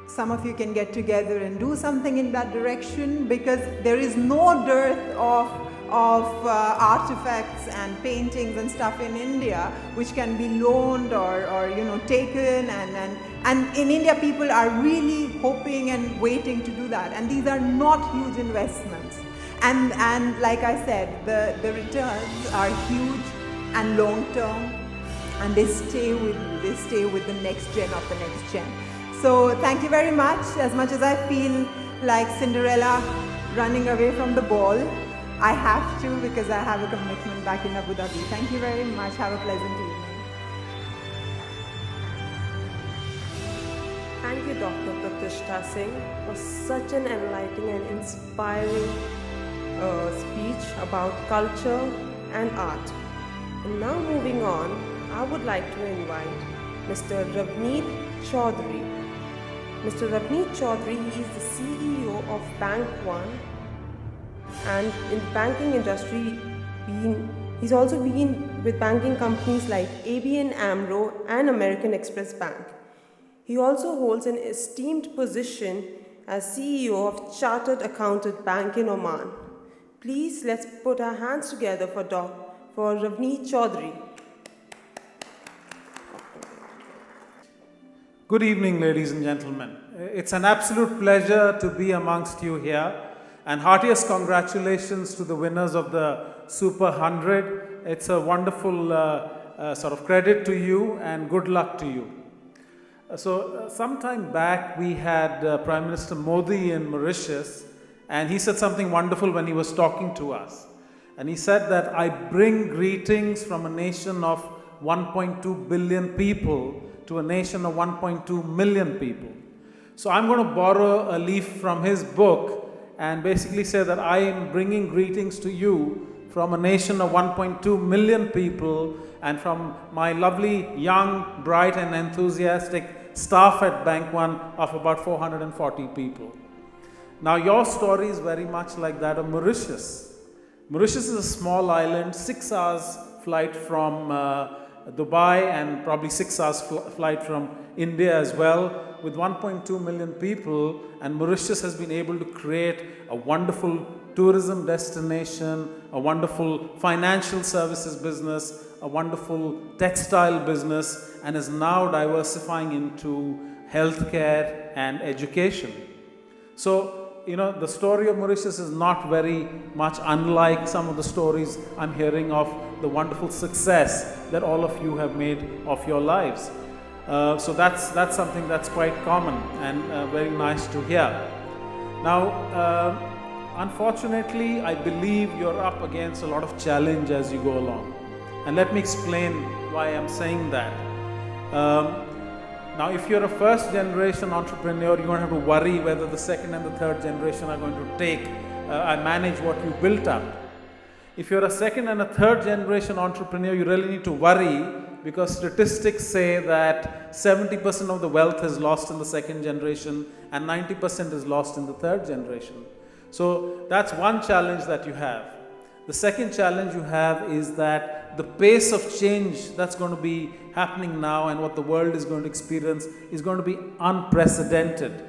some of you can get together and do something in that direction, because there is no dearth of artifacts and paintings and stuff in India which can be loaned or taken, and in India people are really hoping and waiting to do that, and these are not huge investments, and like I said, the returns are huge and long term, and they stay with you, they stay with the next gen of the next gen. So thank you very much. As much as I feel like Cinderella running away from the ball, I have to, because I have a commitment back in Abu Dhabi. Thank you very much. Have a pleasant evening. Thank you, Dr. Pratishta Singh, for such an enlightening and inspiring speech about culture and art. And now moving on, I would like to invite Mr. Ravneet Chaudhary. Mr. Ravneet Chaudhary, he is the CEO of Bank One, and in the banking industry, he's also been with banking companies like ABN AMRO and American Express Bank. He also holds an esteemed position as CEO of Chartered Accountant Bank in Oman. Please, let's put our hands together for Ravneet Chaudhary. Good evening, ladies and gentlemen. It's an absolute pleasure to be amongst you here, and heartiest congratulations to the winners of the Super 100. It's a wonderful sort of credit to you, and good luck to you. Some time back we had Prime Minister Modi in Mauritius, and he said something wonderful when he was talking to us. And he said that I bring greetings from a nation of 1.2 billion people to a nation of 1.2 million people. So I'm going to borrow a leaf from his book and basically say that I am bringing greetings to you from a nation of 1.2 million people and from my lovely, young, bright and enthusiastic staff at Bank One of about 440 people. Now your story is very much like that of Mauritius. Mauritius is a small island, 6 hours flight from Dubai and probably 6 hours flight from India as well, with 1.2 million people, and Mauritius has been able to create a wonderful tourism destination, a wonderful financial services business, a wonderful textile business, and is now diversifying into healthcare and education. So, the story of Mauritius is not very much unlike some of the stories I'm hearing of the wonderful success that all of you have made of your lives. So that's something that's quite common and very nice to hear. Now, unfortunately, I believe you're up against a lot of challenge as you go along. And let me explain why I'm saying that. Now, if you're a first generation entrepreneur, you don't have to worry whether the second and the third generation are going to take and manage what you built up. If you're a second and a third generation entrepreneur, you really need to worry, because statistics say that 70% of the wealth is lost in the second generation and 90% is lost in the third generation. So that's one challenge that you have. The second challenge you have is that the pace of change that's going to be happening now and what the world is going to experience is going to be unprecedented.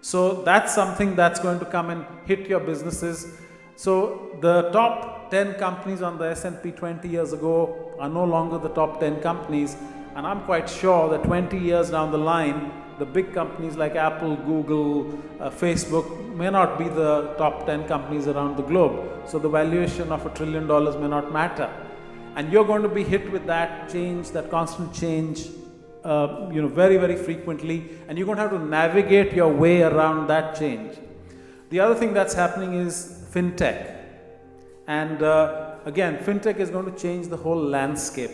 So that's something that's going to come and hit your businesses. So the top 10 companies on the S&P 20 years ago are no longer the top 10 companies, and I'm quite sure that 20 years down the line, the big companies like Apple, Google, Facebook may not be the top 10 companies around the globe. So the valuation of $1 trillion may not matter. And you're going to be hit with that change, that constant change, very, very frequently, and you're going to have to navigate your way around that change. The other thing that's happening is fintech. And again, fintech is going to change the whole landscape.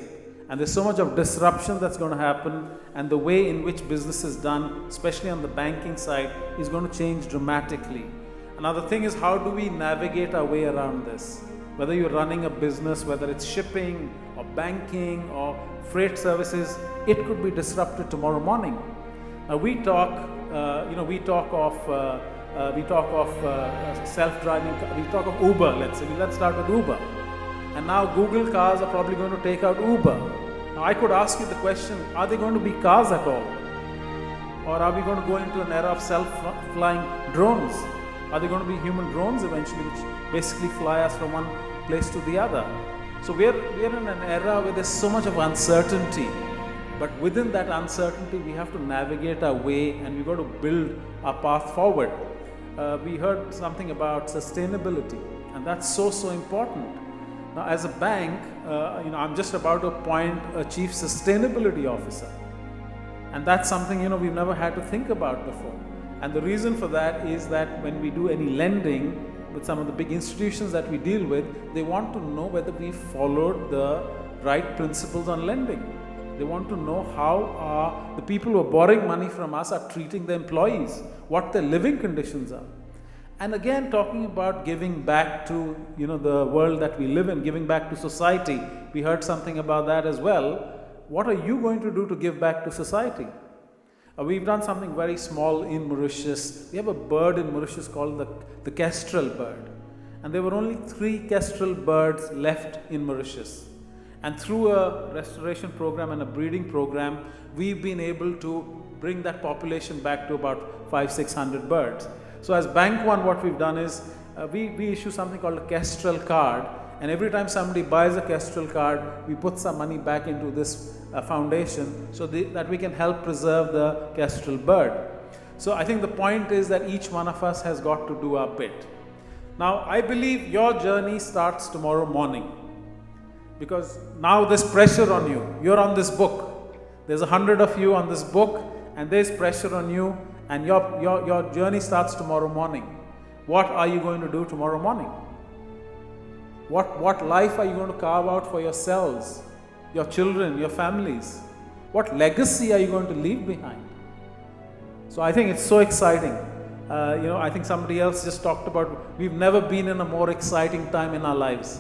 And there's so much of disruption that's going to happen, and the way in which business is done, especially on the banking side, is going to change dramatically. Another thing is, how do we navigate our way around this? Whether you're running a business, whether it's shipping or banking or freight services, it could be disrupted tomorrow morning. Now we talk of self-driving. We talk of Uber. Let's start with Uber. And now Google cars are probably going to take out Uber. Now I could ask you the question, are they going to be cars at all? Or are we going to go into an era of self-flying drones? Are they going to be human drones eventually, which basically fly us from one place to the other? So we're in an era where there's so much of uncertainty. But within that uncertainty, we have to navigate our way, and we've got to build our path forward. We heard something about sustainability, and that's so important. Now, as a bank, I'm just about to appoint a chief sustainability officer, and that's something we've never had to think about before. And the reason for that is that when we do any lending with some of the big institutions that we deal with, they want to know whether we followed the right principles on lending. They want to know how the people who are borrowing money from us are treating their employees, what their living conditions are. And again, talking about giving back to the world that we live in, giving back to society. We heard something about that as well. What are you going to do to give back to society? We've done something very small in Mauritius. We have a bird in Mauritius called the kestrel bird. And there were only 3 kestrel birds left in Mauritius. And through a restoration program and a breeding program, we've been able to bring that population back to about 500-600 birds. So as Bank One, what we've done is we issue something called a Kestrel card, and every time somebody buys a Kestrel card, we put some money back into this foundation so that we can help preserve the Kestrel bird. So I think the point is that each one of us has got to do our bit. Now I believe your journey starts tomorrow morning, because now there's pressure on you. You're on this book. There's 100 of you on this book, and there's pressure on you, and your journey starts tomorrow morning. What are you going to do tomorrow morning? What life are you going to carve out for yourselves, your children, your families? What legacy are you going to leave behind? So I think it's so exciting. I think somebody else just talked about, we've never been in a more exciting time in our lives.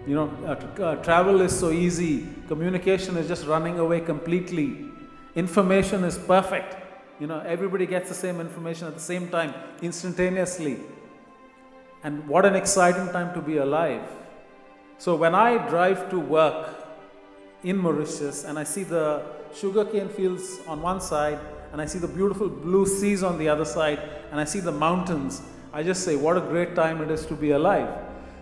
Travel is so easy. Communication is just running away completely. Information is perfect. Everybody gets the same information at the same time, instantaneously. And what an exciting time to be alive. So when I drive to work in Mauritius and I see the sugarcane fields on one side and I see the beautiful blue seas on the other side and I see the mountains, I just say, what a great time it is to be alive.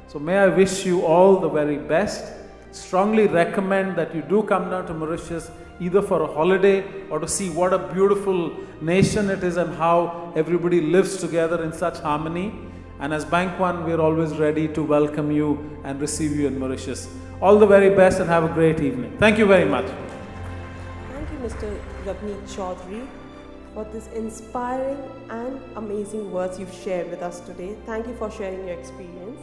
So may I wish you all the very best. Strongly recommend that you do come down to Mauritius either for a holiday or to see what a beautiful nation it is and how everybody lives together in such harmony. And as Bank One, we are always ready to welcome you and receive you in Mauritius. All the very best and have a great evening. Thank you very much. Thank you, Mr. Ravneet Chaudhary, for this inspiring and amazing words you've shared with us today. Thank you for sharing your experience.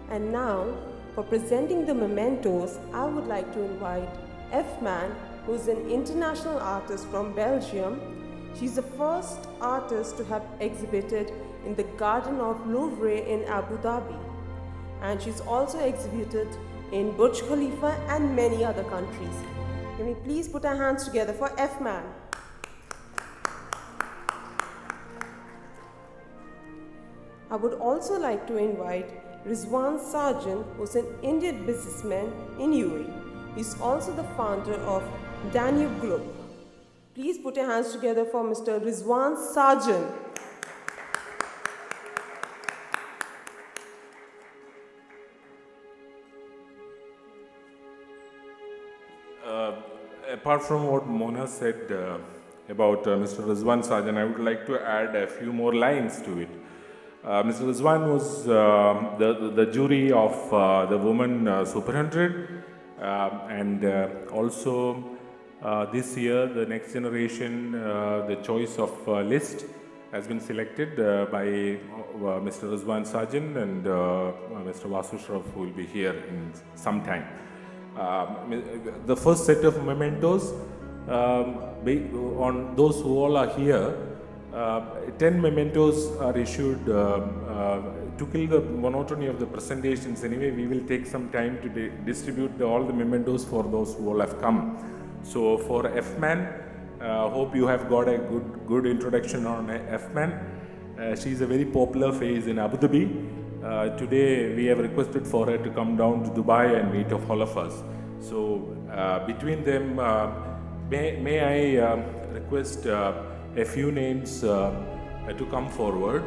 And now, for presenting the mementos, I would like to invite F-Man, who's an international artist from Belgium. She's the first artist to have exhibited in the Garden of Louvre in Abu Dhabi. And she's also exhibited in Burj Khalifa and many other countries. Can we please put our hands together for F-Man? I would also like to invite Rizwan Sarjan, who's an Indian businessman in UAE. He's also the founder of Danube Group. Please put your hands together for Mr. Rizwan Sarjan. Apart from what Mona said about Mr. Rizwan Sarjan, I would like to add a few more lines to it. Mr. Rizwan was the jury of the Women Super 100, and also this year the next generation, the choice of list has been selected by Mr. Rizwan Sarjan and Mr. Vasu Shraf, who will be here in some time. The first set of mementos, on those who all are here, 10 mementos are issued to kill the monotony of the presentations. Anyway, we will take some time to distribute all the mementos for those who all have come. So for F-Man, hope you have got a good introduction on F-Man. She is a very popular face in Abu Dhabi. Today we have requested for her to come down to Dubai and meet all of us. So between them, may I request a few names to come forward.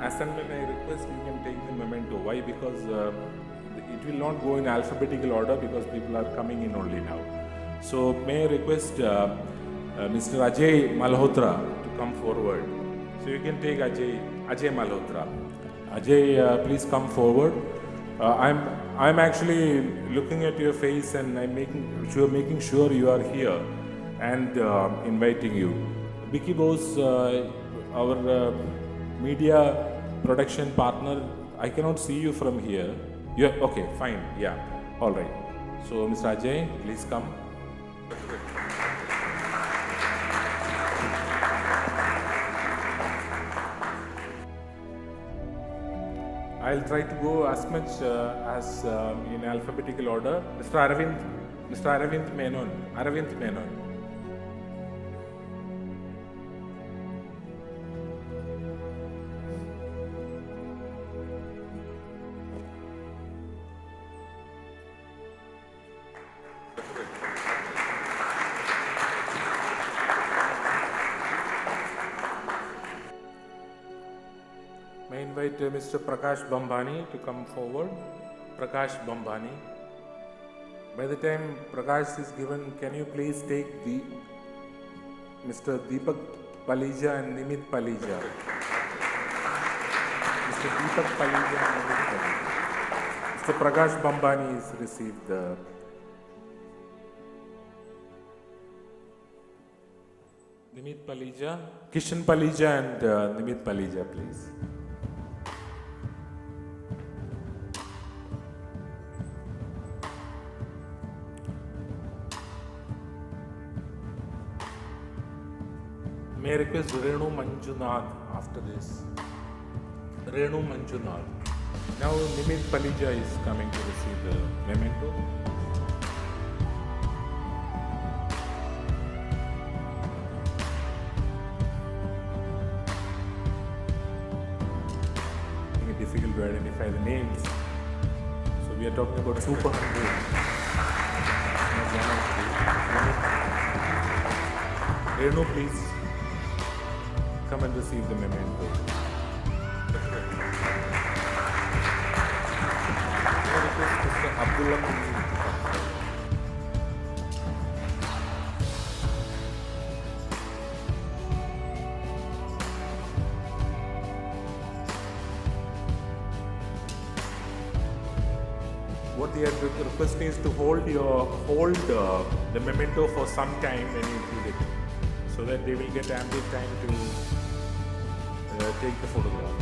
As and when I request, you can take the memento. Why? Because it will not go in alphabetical order because people are coming in only now. So may I request Mr. Ajay Malhotra to come forward. So you can take Ajay Malhotra. Ajay, please come forward. I'm actually looking at your face and I'm making sure you are here and inviting you. Vicky Bose, our media production partner, I cannot see you from here. Okay, fine, yeah, all right. So Mr. Ajay, please come. I'll try to go as much as in alphabetical order. Mr. Aravind Menon. invite Mr. Prakash Bambani to come forward. Prakash Bambani. By the time Prakash is given, can you please take the Mr. Deepak Palija and Nimit Palija. Mr. Deepak Palija and Nimit Palija. Mr. Prakash Bambani has received the Nimit Palija, Kishan Palija and Nimit Palija, please. May I request Renu Manjunath after this? Renu Manjunath. Now Nimit Palija is coming to receive the memento. It's difficult to identify the names. So we are talking about Super 100. Renu, please come and receive the memento. Mr. Abdullah Kunji. What they are requesting is to hold the memento for some time when you feel it, so that they will get ample time to take the photograph.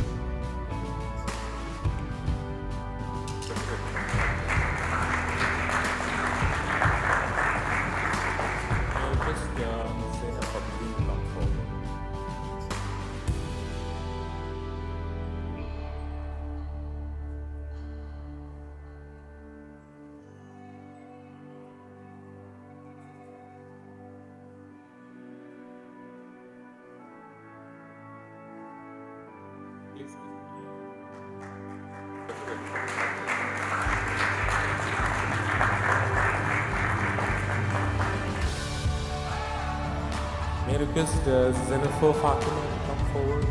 Please. May I request Jennifer Fatima to come forward?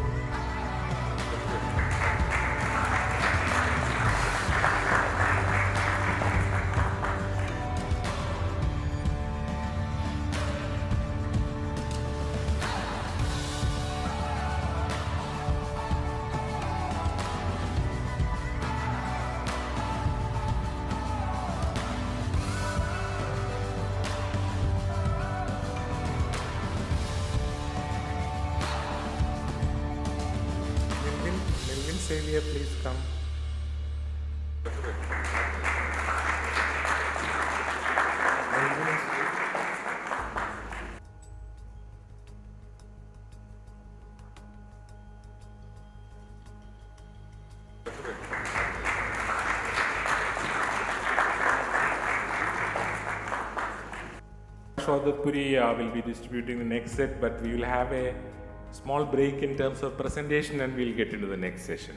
Melvin Xavier, please come. Puri will be distributing the next set, but we will have a small break in terms of presentation and we'll get into the next session.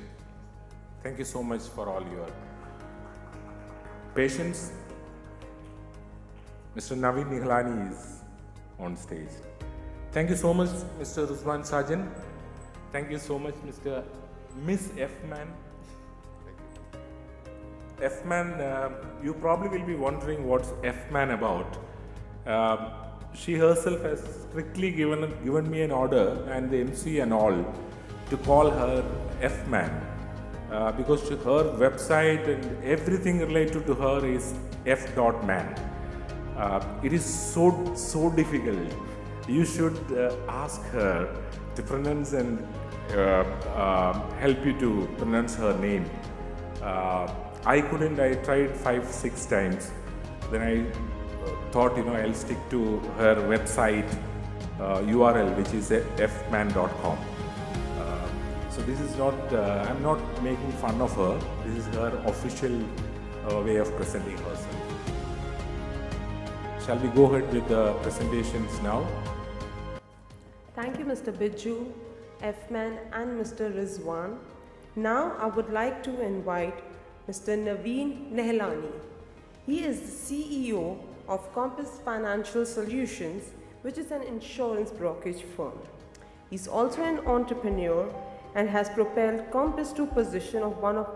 Thank you so much for all your patience. Mr. Naveen Nihalani is on stage. Thank you so much, Mr. Ruswan Sajan. Thank you so much, Miss F-Man. F-Man, you probably will be wondering what's F-Man about. She herself has strictly given me an order, and the MC and all, to call her F-Man because her website and everything related to her is F.man. It is so difficult. You should ask her to pronounce and help you to pronounce her name. I couldn't. I tried 5-6 times. Then I thought, I'll stick to her website URL, which is fman.com. So this is not, I'm not making fun of her. This is her official way of presenting herself. Shall we go ahead with the presentations now? Thank you, Mr. Biju, F-Man and Mr. Rizwan. Now I would like to invite Mr. Naveen Nihalani. He is the CEO of Compass Financial Solutions, which is an insurance brokerage firm. He's also an entrepreneur and has propelled Compass to position of one of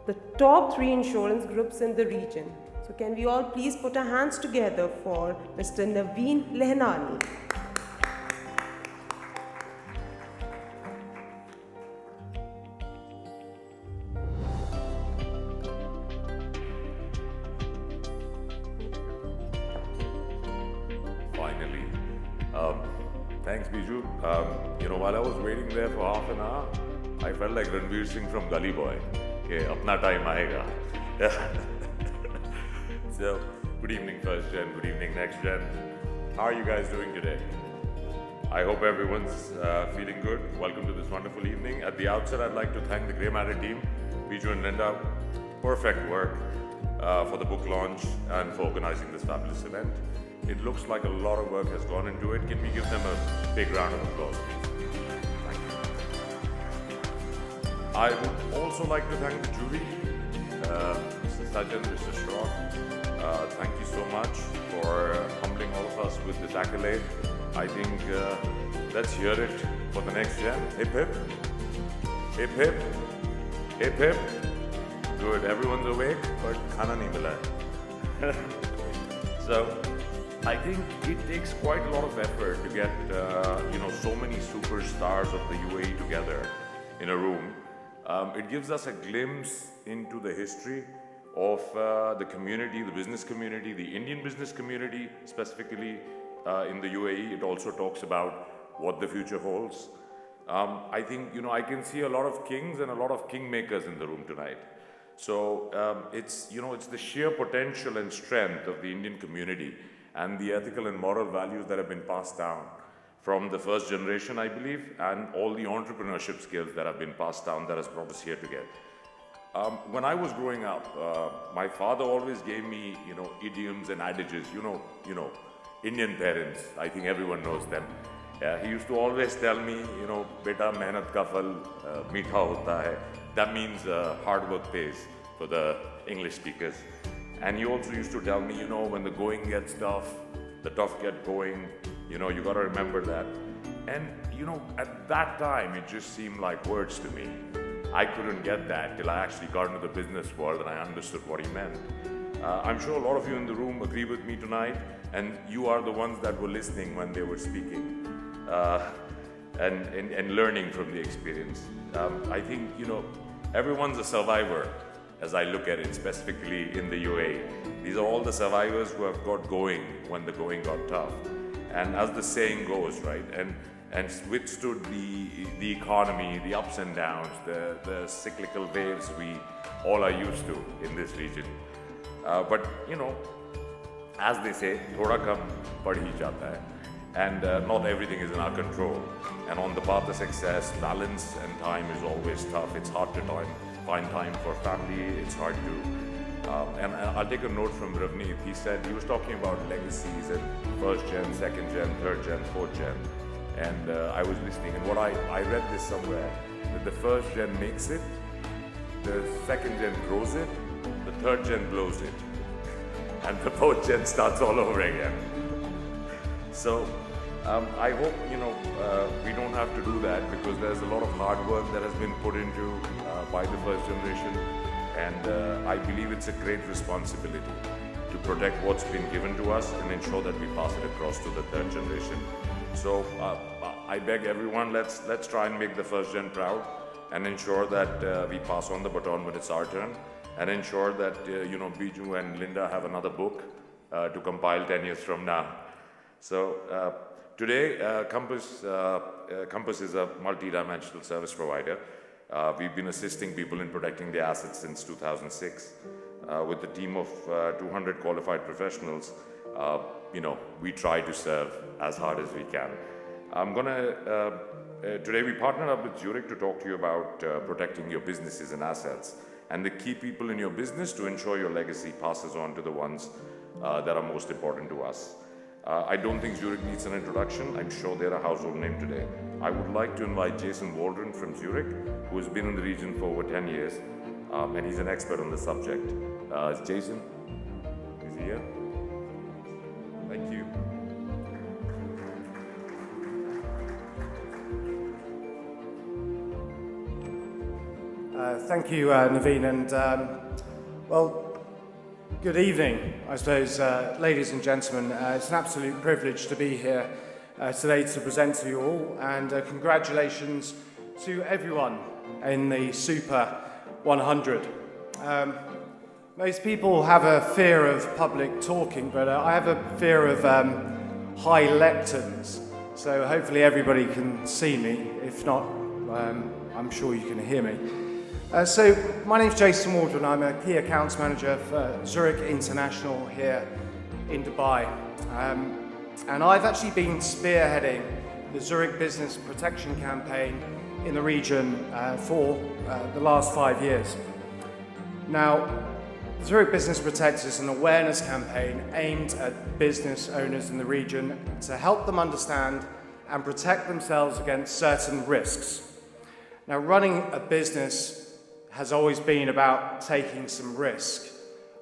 the top 3 insurance groups in the region. So can we all please put our hands together for Mr. Naveen Lehnani. Finally. Thanks, Biju. While I was waiting there for half an hour, I felt like Ranveer Singh from Gully Boy. Okay, apna time aayega. So, good evening, first gen. Good evening, next gen. How are you guys doing today? I hope everyone's feeling good. Welcome to this wonderful evening. At the outset, I'd like to thank the Grey Matter team, Biju and Linda. Perfect work for the book launch and for organizing this fabulous event. It looks like a lot of work has gone into it. Can we give them a big round of applause, please? Thank you. I would also like to thank the jury, Mr. Sajan, Mr. Shroff. Thank you so much for humbling all of us with this accolade. I think let's hear it for the next gen. Hip hip. Hip hip. Hip hip. Good. Everyone's awake, but khana nahi mila hai. So, I think it takes quite a lot of effort to get so many superstars of the UAE together in a room. It gives us a glimpse into the history of the community, the business community, the Indian business community, specifically in the UAE. It also talks about what the future holds. I think I can see a lot of kings and a lot of kingmakers in the room tonight. So it's the sheer potential and strength of the Indian community and the ethical and moral values that have been passed down from the first generation, I believe, and all the entrepreneurship skills that have been passed down that has brought us here together. When I was growing up, my father always gave me, idioms and adages. Indian parents. I think everyone knows them. He used to always tell me, "Beta, mehnat ka phal meetha hota hai." That means hard work pays for the English speakers. And he also used to tell me, when the going gets tough, the tough get going, you got to remember that. And, at that time, it just seemed like words to me. I couldn't get that till I actually got into the business world and I understood what he meant. I'm sure a lot of you in the room agree with me tonight, and you are the ones that were listening when they were speaking and learning from the experience. I think, everyone's a survivor. As I look at it, specifically in the UAE. These are all the survivors who have got going when the going got tough. And as the saying goes, right, and withstood the economy, the ups and downs, the cyclical waves we all are used to in this region. But, as they say, thoda kam pad hi jata hai. And not everything is in our control. And on the path of success, balance and time is always tough. It's hard to find time for family. It's hard to, and I'll take a note from Ravneet. He was talking about legacies and first gen, second gen, third gen, fourth gen. And I was listening, and I read this somewhere, that the first gen makes it, the second gen grows it, the third gen blows it, and the fourth gen starts all over again. So I hope we don't have to do that, because there's a lot of hard work that has been put into by the first generation, and I believe it's a great responsibility to protect what's been given to us and ensure that we pass it across to the third generation. So I beg everyone, let's try and make the first gen proud and ensure that we pass on the baton when it's our turn, and ensure that Biju and Linda have another book to compile 10 years from now. So today, Compass is a multi-dimensional service provider. We've been assisting people in protecting their assets since 2006. With a team of 200 qualified professionals, we try to serve as hard as we can. Today we partnered up with Zurich to talk to you about protecting your businesses and assets, and the key people in your business to ensure your legacy passes on to the ones that are most important to us. I don't think Zurich needs an introduction. I'm sure they're a household name today. I would like to invite Jason Waldron from Zurich, who has been in the region for over 10 years, and he's an expert on the subject. Jason, is he here? Thank you. Thank you, Naveen, and well, good evening, I suppose, ladies and gentlemen. It's an absolute privilege to be here today to present to you all, and congratulations to everyone in the Super 100. Most people have a fear of public talking, but I have a fear of high lecterns, so hopefully everybody can see me. If not, I'm sure you can hear me. So my name's Jason Waldron. I'm a key accounts manager for Zurich International here in Dubai. And I've actually been spearheading the Zurich Business Protection campaign in the region for the last 5 years. Now, Zurich Business Protect is an awareness campaign aimed at business owners in the region to help them understand and protect themselves against certain risks. Now, running a business has always been about taking some risk,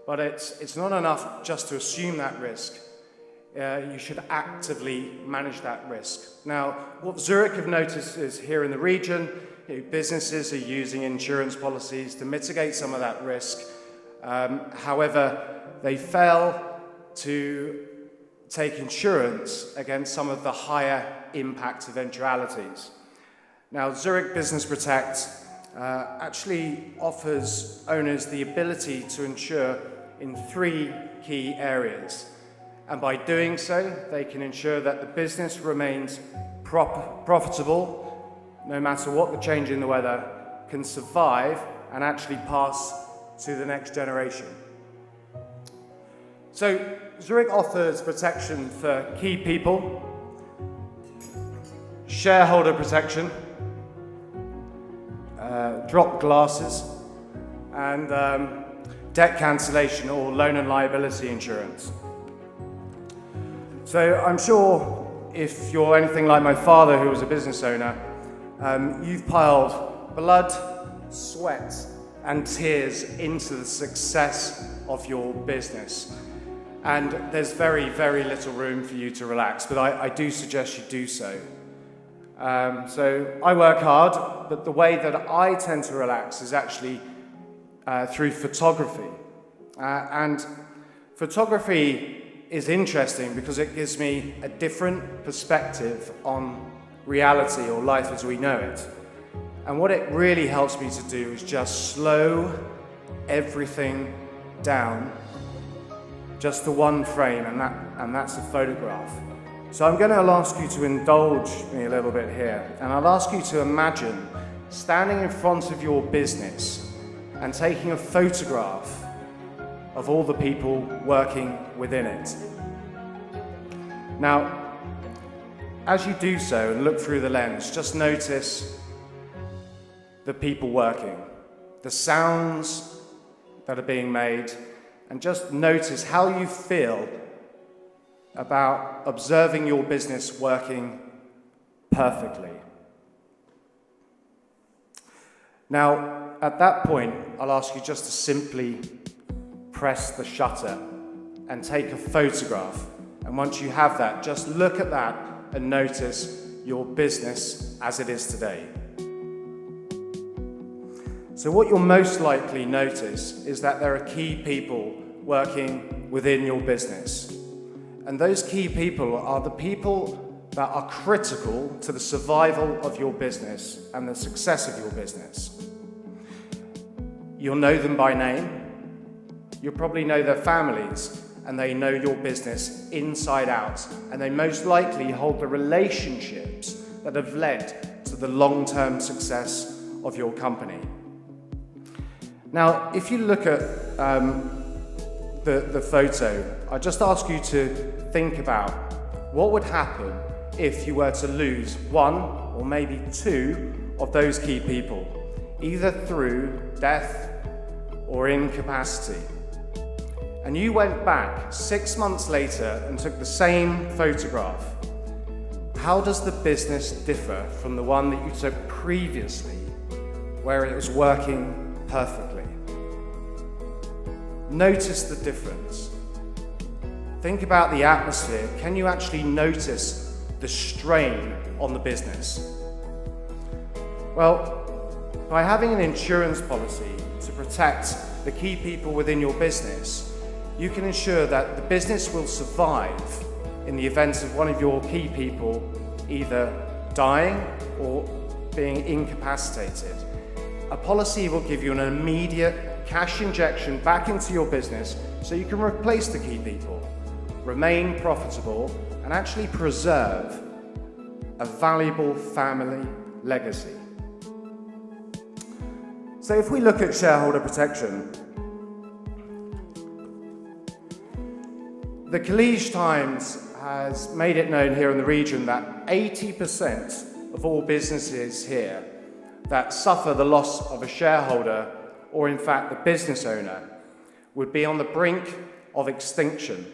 but it's not enough just to assume that risk. You should actively manage that risk. Now, what Zurich have noticed is here in the region, businesses are using insurance policies to mitigate some of that risk. However, they fail to take insurance against some of the higher impact eventualities. Now, Zurich Business Protect actually offers owners the ability to insure in 3 key areas. And by doing so, they can ensure that the business remains profitable, no matter what the change in the weather, can survive and actually pass to the next generation. So Zurich offers protection for key people, shareholder protection, drop glasses, and debt cancellation or loan and liability insurance. So I'm sure if you're anything like my father, who was a business owner, you've piled blood, sweat, and tears into the success of your business. And there's very, very little room for you to relax, but I do suggest you do so. So I work hard, but the way that I tend to relax is actually through photography. And photography is interesting because it gives me a different perspective on reality or life as we know it. And what it really helps me to do is just slow everything down, just to one frame, and that's a photograph. So I'm going to ask you to indulge me a little bit here, and I'll ask you to imagine standing in front of your business and taking a photograph of all the people working within it. Now, as you do so and look through the lens, just notice the people working, the sounds that are being made, and just notice how you feel about observing your business working perfectly. Now, at that point, I'll ask you just to simply press the shutter and take a photograph. And once you have that, just look at that and notice your business as it is today. So what you'll most likely notice is that there are key people working within your business. And those key people are the people that are critical to the survival of your business and the success of your business. You'll know them by name. You'll probably know their families, and they know your business inside out. And they most likely hold the relationships that have led to the long-term success of your company. Now, if you look at the photo, I just ask you to think about what would happen if you were to lose one or maybe two of those key people, either through death or incapacity. And you went back 6 months later and took the same photograph. How does the business differ from the one that you took previously, where it was working perfectly? Notice the difference. Think about the atmosphere. Can you actually notice the strain on the business? Well, By having an insurance policy to protect the key people within your business, you can ensure that the business will survive in the event of one of your key people either dying or being incapacitated. A policy will give you an immediate cash injection back into your business so you can replace the key people, remain profitable, and actually preserve a valuable family legacy. So if we look at shareholder protection, the Khaleej Times has made it known here in the region that 80% of all businesses here that suffer the loss of a shareholder, or in fact the business owner, would be on the brink of extinction.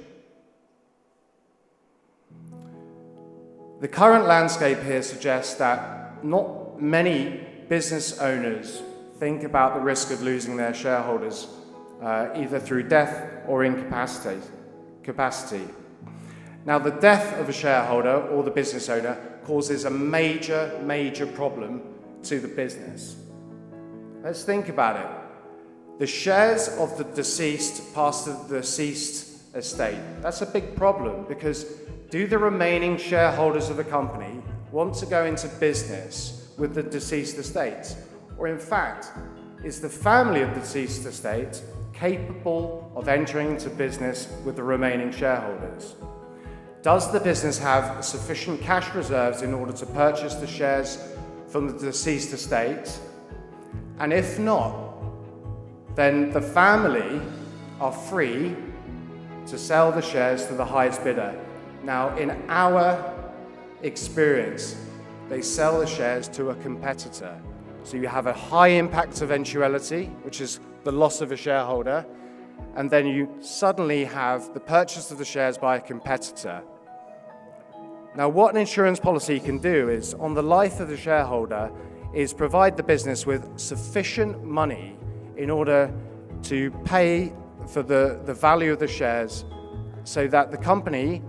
The current landscape here suggests that not many business owners think about the risk of losing their shareholders, either through death or incapacity. Now, the death of a shareholder or the business owner causes a major problem to the business. Let's think about it. The shares of the deceased pass to the deceased estate. That's a big problem, because do the remaining shareholders of the company want to go into business with the deceased estate? Or in fact, is the family of the deceased estate capable of entering into business with the remaining shareholders? Does the business have sufficient cash reserves in order to purchase the shares from the deceased estate? And if not, then the family are free to sell the shares to the highest bidder. Now, in our experience, they sell the shares to a competitor. So you have a high impact eventuality, which is the loss of a shareholder, and then you suddenly have the purchase of the shares by a competitor. Now, what an insurance policy can do is, on the life of the shareholder, is provide the business with sufficient money in order to pay for the value of the shares, so that the company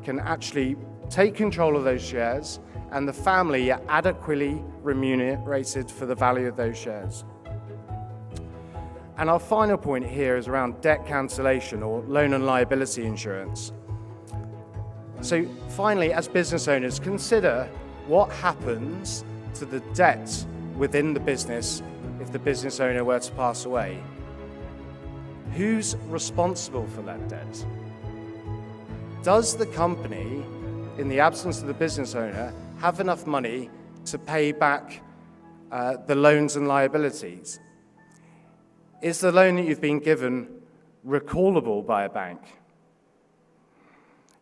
can actually take control of those shares and the family are adequately remunerated for the value of those shares. And our final point here is around debt cancellation, or loan and liability insurance. So finally, as business owners, consider what happens to the debt within the business if the business owner were to pass away. Who's responsible for that debt? Does the company, in the absence of the business owner, have enough money to pay back the loans and liabilities? Is the loan that you've been given recallable by a bank?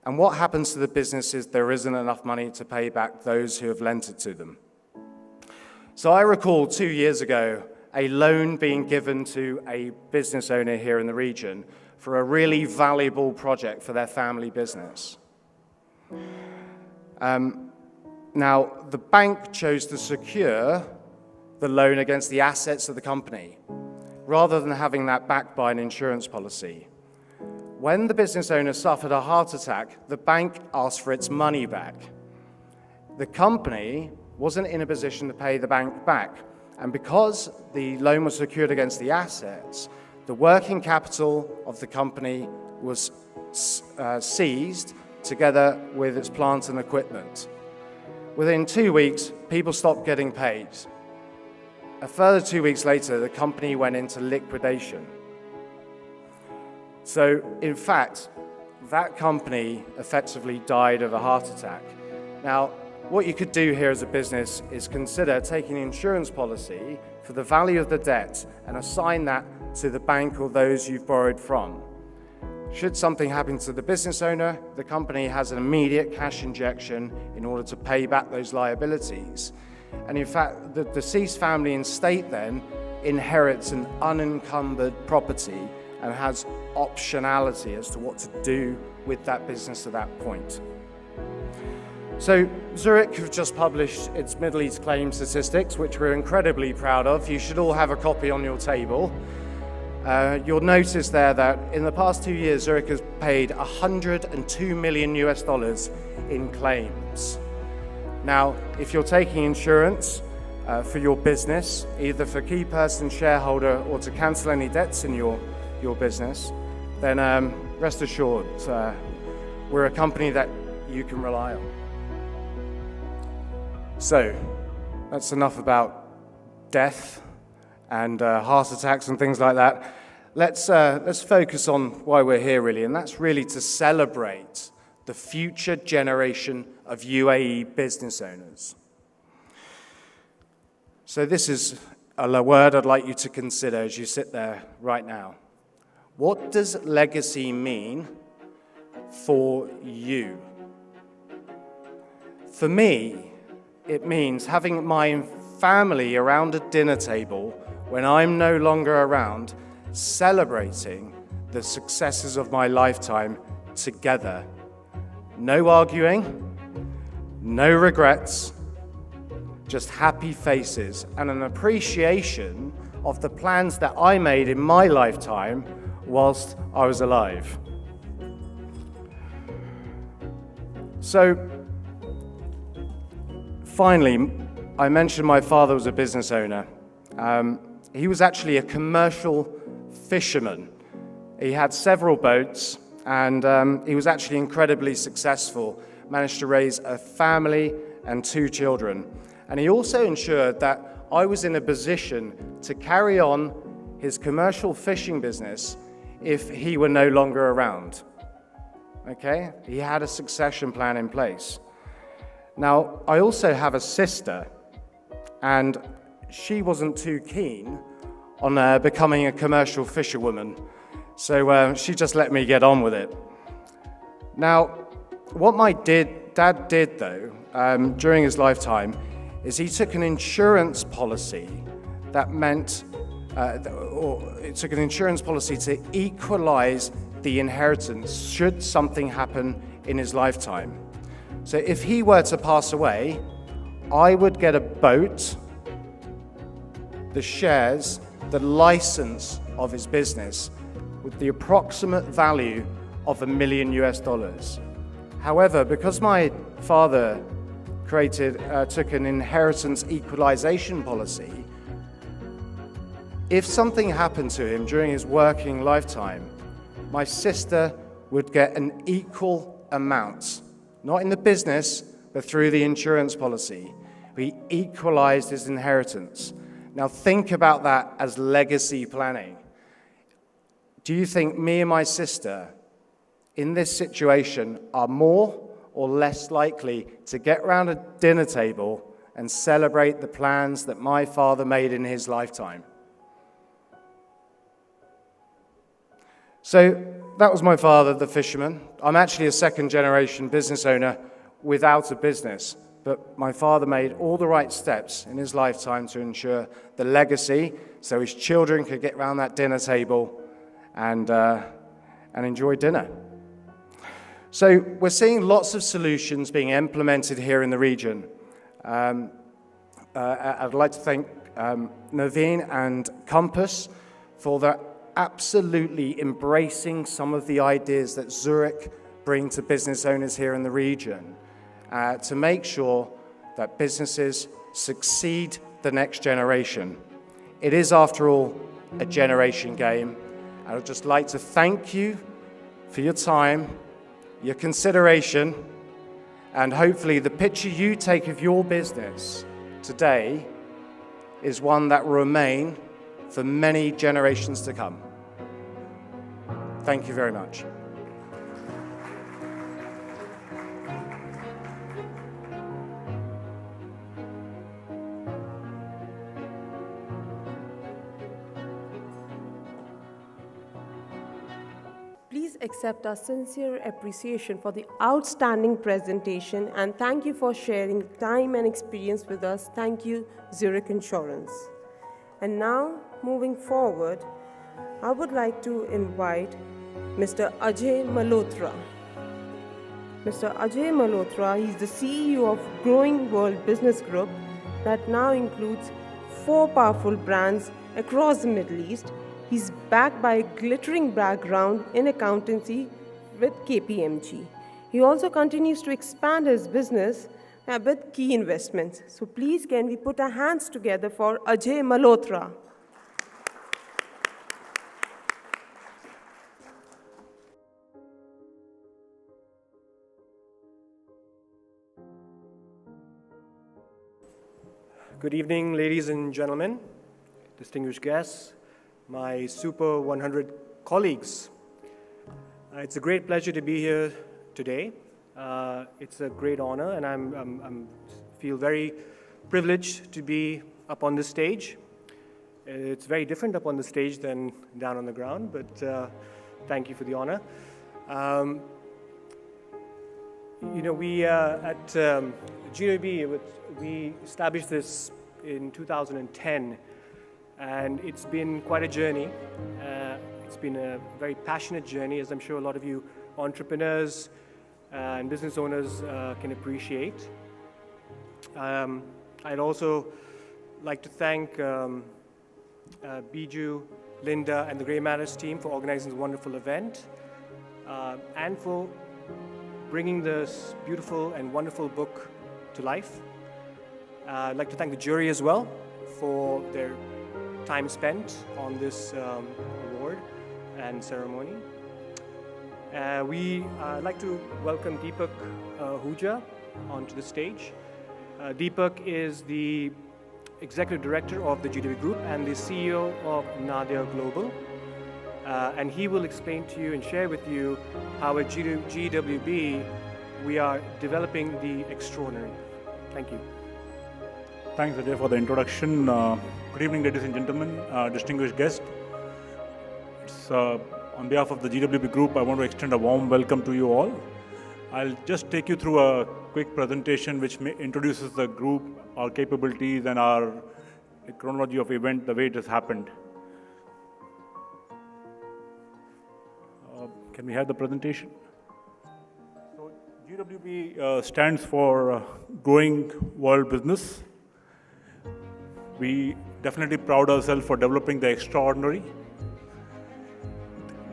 And what happens to the business if there isn't enough money to pay back those who have lent it to them? So I recall 2 years ago a loan being given to a business owner here in the region for a really valuable project for their family business. Now, the bank chose to secure the loan against the assets of the company, rather than having that backed by an insurance policy. When the business owner suffered a heart attack, the bank asked for its money back. The company wasn't in a position to pay the bank back, and because the loan was secured against the assets, the working capital of the company was seized together with its plant and equipment. Within 2 weeks, people stopped getting paid. A further 2 weeks later, the company went into liquidation. So, in fact, that company effectively died of a heart attack. Now, what you could do here as a business is consider taking an insurance policy for the value of the debt and assign that to the bank or those you've borrowed from. Should something happen to the business owner, the company has an immediate cash injection in order to pay back those liabilities. And in fact, the deceased family and estate then inherits an unencumbered property and has optionality as to what to do with that business at that point. So Zurich have just published its Middle East claim statistics, which we're incredibly proud of. You should all have a copy on your table. You'll notice there that in the past 2 years, Zurich has paid $102 million in claims. Now, if you're taking insurance, for your business, either for key person shareholder or to cancel any debts in your business, then rest assured, we're a company that you can rely on. So, that's enough about death and heart attacks and things like that. Let's focus on why we're here, really, and that's really to celebrate the future generation of UAE business owners. So this is a word I'd like you to consider as you sit there right now. What does legacy mean for you? For me, it means having my family around a dinner table when I'm no longer around, celebrating the successes of my lifetime together. No arguing, no regrets, just happy faces and an appreciation of the plans that I made in my lifetime whilst I was alive. So, finally, I mentioned my father was a business owner. He was actually a commercial fisherman. He had several boats, and he was actually incredibly successful, managed to raise a family and 2 children. And he also ensured that I was in a position to carry on his commercial fishing business if he were no longer around. Okay? He had a succession plan in place. Now, I also have a sister, and she wasn't too keen on becoming a commercial fisherwoman, so she just let me get on with it. Now, what my dad did, though, during his lifetime, is he took an insurance policy that meant, it took an insurance policy to equalize the inheritance should something happen in his lifetime. So if he were to pass away, I would get a boat, the shares, the license of his business with the approximate value of $1 million US. However, because my father took an inheritance equalization policy, if something happened to him during his working lifetime, my sister would get an equal amount, not in the business, but through the insurance policy. We equalized his inheritance. Now think about that as legacy planning. Do you think me and my sister in this situation are more or less likely to get around a dinner table and celebrate the plans that my father made in his lifetime? So that was my father, the fisherman. I'm actually a second-generation business owner without a business, but my father made all the right steps in his lifetime to ensure the legacy so his children could get around that dinner table and enjoy dinner. So we're seeing lots of solutions being implemented here in the region. I'd like to thank Naveen and Compass for their absolutely embracing some of the ideas that Zurich bring to business owners here in the region to make sure that businesses succeed the next generation. It is, after all, a generation game. I would just like to thank you for your time, your consideration, and hopefully the picture you take of your business today is one that will remain for many generations to come. Thank you very much. Please accept our sincere appreciation for the outstanding presentation, and thank you for sharing time and experience with us. Thank you, Zurich Insurance. And now, moving forward, I would like to invite Mr. Ajay Malhotra. Mr. Ajay Malhotra, he's the CEO of Growing World Business Group that now includes 4 powerful brands across the Middle East. He's backed by a glittering background in accountancy with KPMG. He also continues to expand his business with key investments. So please can we put our hands together for Ajay Malhotra. Good evening, ladies and gentlemen, distinguished guests, my Super 100 colleagues. It's a great pleasure to be here today. It's a great honor, and I feel very privileged to be up on this stage. It's very different up on the stage than down on the ground, but thank you for the honor. We at GWB, we established this in 2010, and it's been quite a journey. It's been a very passionate journey, as I'm sure a lot of you entrepreneurs and business owners can appreciate. I'd also like to thank Biju, Linda, and the Grey Matters team for organizing this wonderful event and for bringing this beautiful and wonderful book to life. I'd like to thank the jury as well for their time spent on this award and ceremony. We like to welcome Deepak Ahuja onto the stage. Deepak is the Executive Director of the GWB Group and the CEO of Nadia Global. And he will explain to you and share with you how at GWB we are developing the extraordinary. Thank you. Thanks, Ajay, for the introduction. Good evening, ladies and gentlemen, distinguished guests. On behalf of the GWB Group, I want to extend a warm welcome to you all. I'll just take you through a quick presentation which introduces the group, our capabilities, and our chronology of event, the way it has happened. Can we have the presentation? So GWB stands for Growing World Business. We definitely proud ourselves for developing the extraordinary.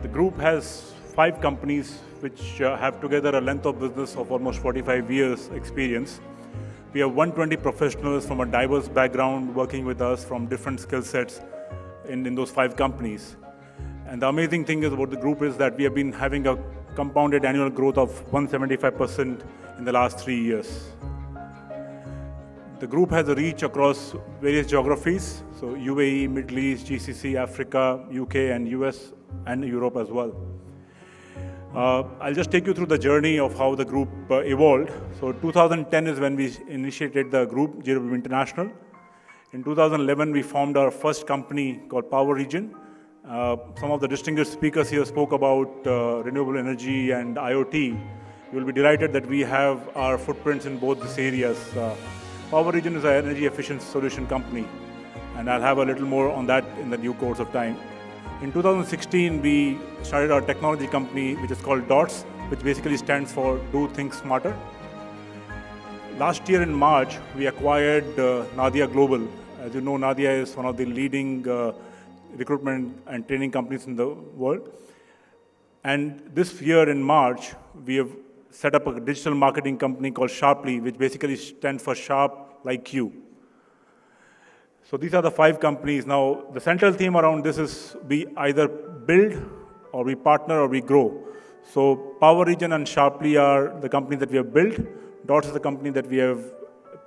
The group has 5 companies which have together a length of business of almost 45 years experience. We have 120 professionals from a diverse background working with us from different skill sets in those 5 companies. And the amazing thing about the group is that we have been having a compounded annual growth of 175% in the last 3 years. The group has a reach across various geographies, so UAE, Middle East, GCC, Africa, UK, and US, and Europe as well. I'll just take you through the journey of how the group evolved. So 2010 is when we initiated the group, GWB International. In 2011, we formed our first company called Power Region. Some of the distinguished speakers here spoke about renewable energy and IoT. You will be delighted that we have our footprints in both these areas. Power Region is an energy efficient solution company, and I'll have a little more on that in the due course of time. In 2016, we started our technology company, which is called DOTS, which basically stands for Do Things Smarter. Last year in March, we acquired Nadia Global. As you know, Nadia is one of the leading recruitment and training companies in the world. And this year in March, we have set up a digital marketing company called Sharply, which basically stands for Sharp Like You. So these are the 5 companies. Now, the central theme around this is we either build or we partner or we grow. So Power Region and Sharply are the companies that we have built. DOTS is the company that we have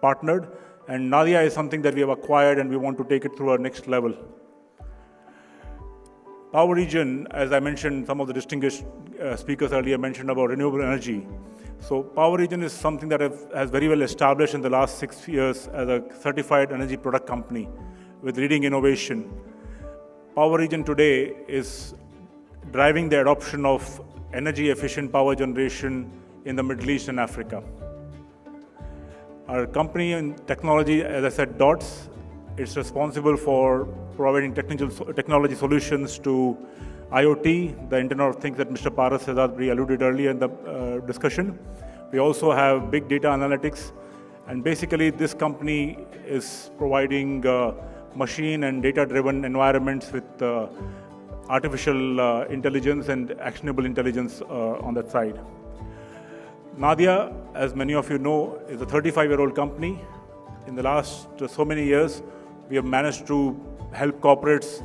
partnered. And Nadia is something that we have acquired and we want to take it through our next level. Power Region, as I mentioned, some of the distinguished speakers earlier mentioned about renewable energy. So Power Region is something that has very well established in the last 6 years as a certified energy product company with leading innovation. Power Region today is driving the adoption of energy efficient power generation in the Middle East and Africa. Our company in technology, as I said, DOTS, is responsible for providing technology solutions to IoT, the Internet of Things that Mr. Paras has already alluded earlier in the discussion. We also have big data analytics, and basically this company is providing machine and data-driven environments with artificial intelligence and actionable intelligence on that side. Nadia, as many of you know, is a 35-year-old company. In the last so many years, we have managed to help corporates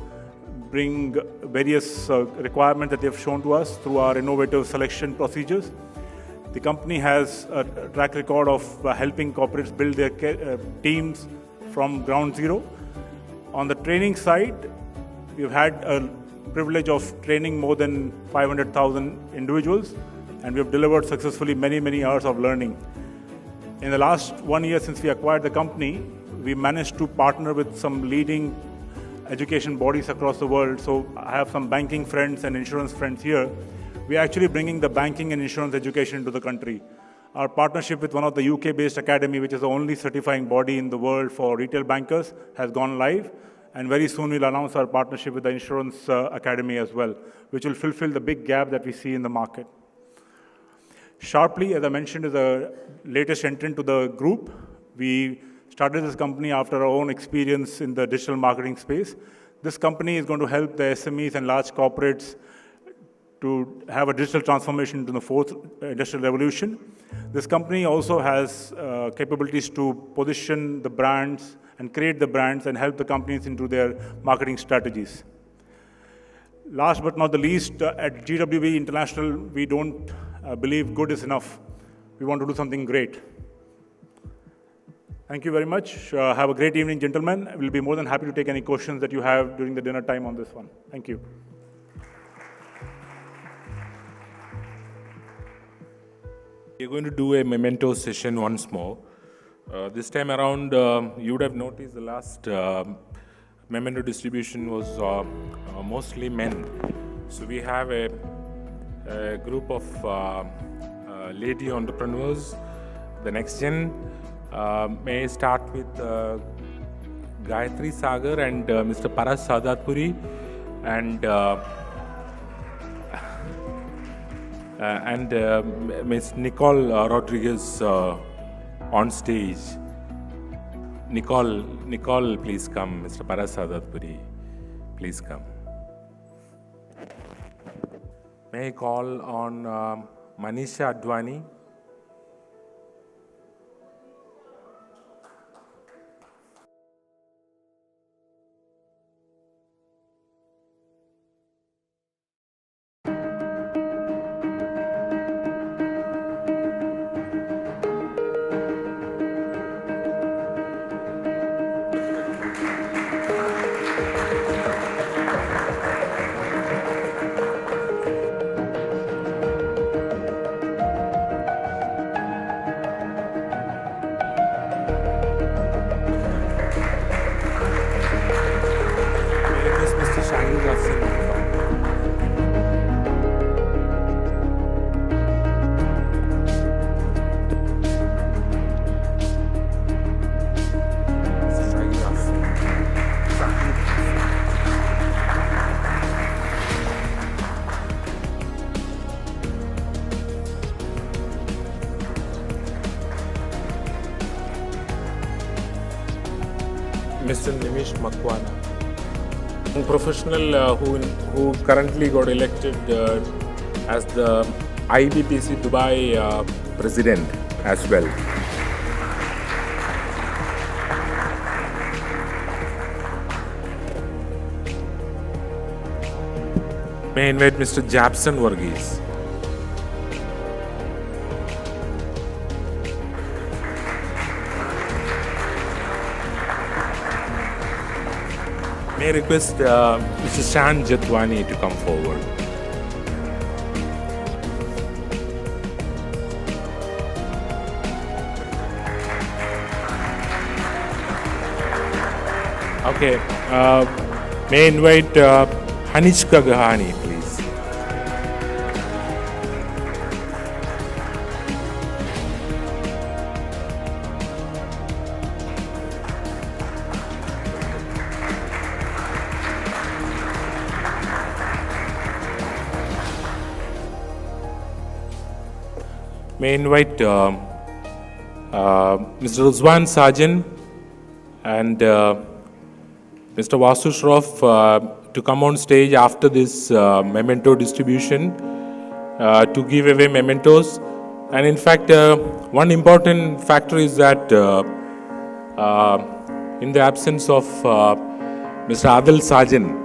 bring various requirements that they have shown to us through our innovative selection procedures. The company has a track record of helping corporates build their teams from ground zero. On the training side, we've had a privilege of training more than 500,000 individuals, and we have delivered successfully many hours of learning. In the last 1 year since we acquired the company, we managed to partner with some leading education bodies across the world. So I have some banking friends and insurance friends here. We are actually bringing the banking and insurance education into the country. Our partnership with one of the UK-based academy, which is the only certifying body in the world for retail bankers, has gone live. And very soon we'll announce our partnership with the Insurance Academy as well, which will fulfill the big gap that we see in the market. Sharply, as I mentioned, is the latest entrant to the group. We started this company after our own experience in the digital marketing space. This company is going to help the SMEs and large corporates to have a digital transformation into the fourth industrial revolution. This company also has capabilities to position the brands and create the brands and help the companies into their marketing strategies. Last but not the least, at GWB International, we don't believe good is enough. We want to do something great. Thank you very much. Have a great evening, gentlemen. We'll be more than happy to take any questions that you have during the dinner time on this one. Thank you. We're going to do a memento session once more. This time around, you would have noticed the last memento distribution was mostly men. So we have a group of lady entrepreneurs, the next gen. May I start with Gayatri Sagar and Mr. Paras Sadatpuri and Ms. Nicole Rodriguez on stage. Nicole, please come. Mr. Paras Sadatpuri, please come. May I call on Manisha Advani? Mr. Nimish Makwana, a professional who currently got elected as the IBPC Dubai president as well. May I invite Mr. Japson Varghese. May I request Mr. Shan Jatwani to come forward. Okay, may I invite Hanishka Gahani, please. May I invite Mr. Ruzwan Sajan and Mr. Vasu Shroff to come on stage after this memento distribution to give away mementos. And in fact, one important factor is that in the absence of Mr. Adil Sajan,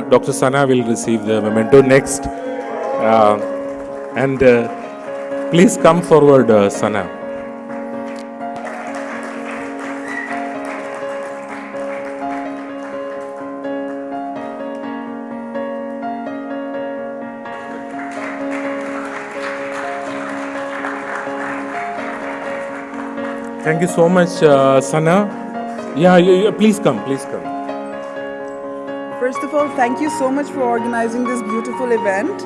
Dr. Sana will receive the memento next. And please come forward, Sana. Thank you so much, Sana. Yeah, please come, please come. First of all, thank you so much for organizing this beautiful event.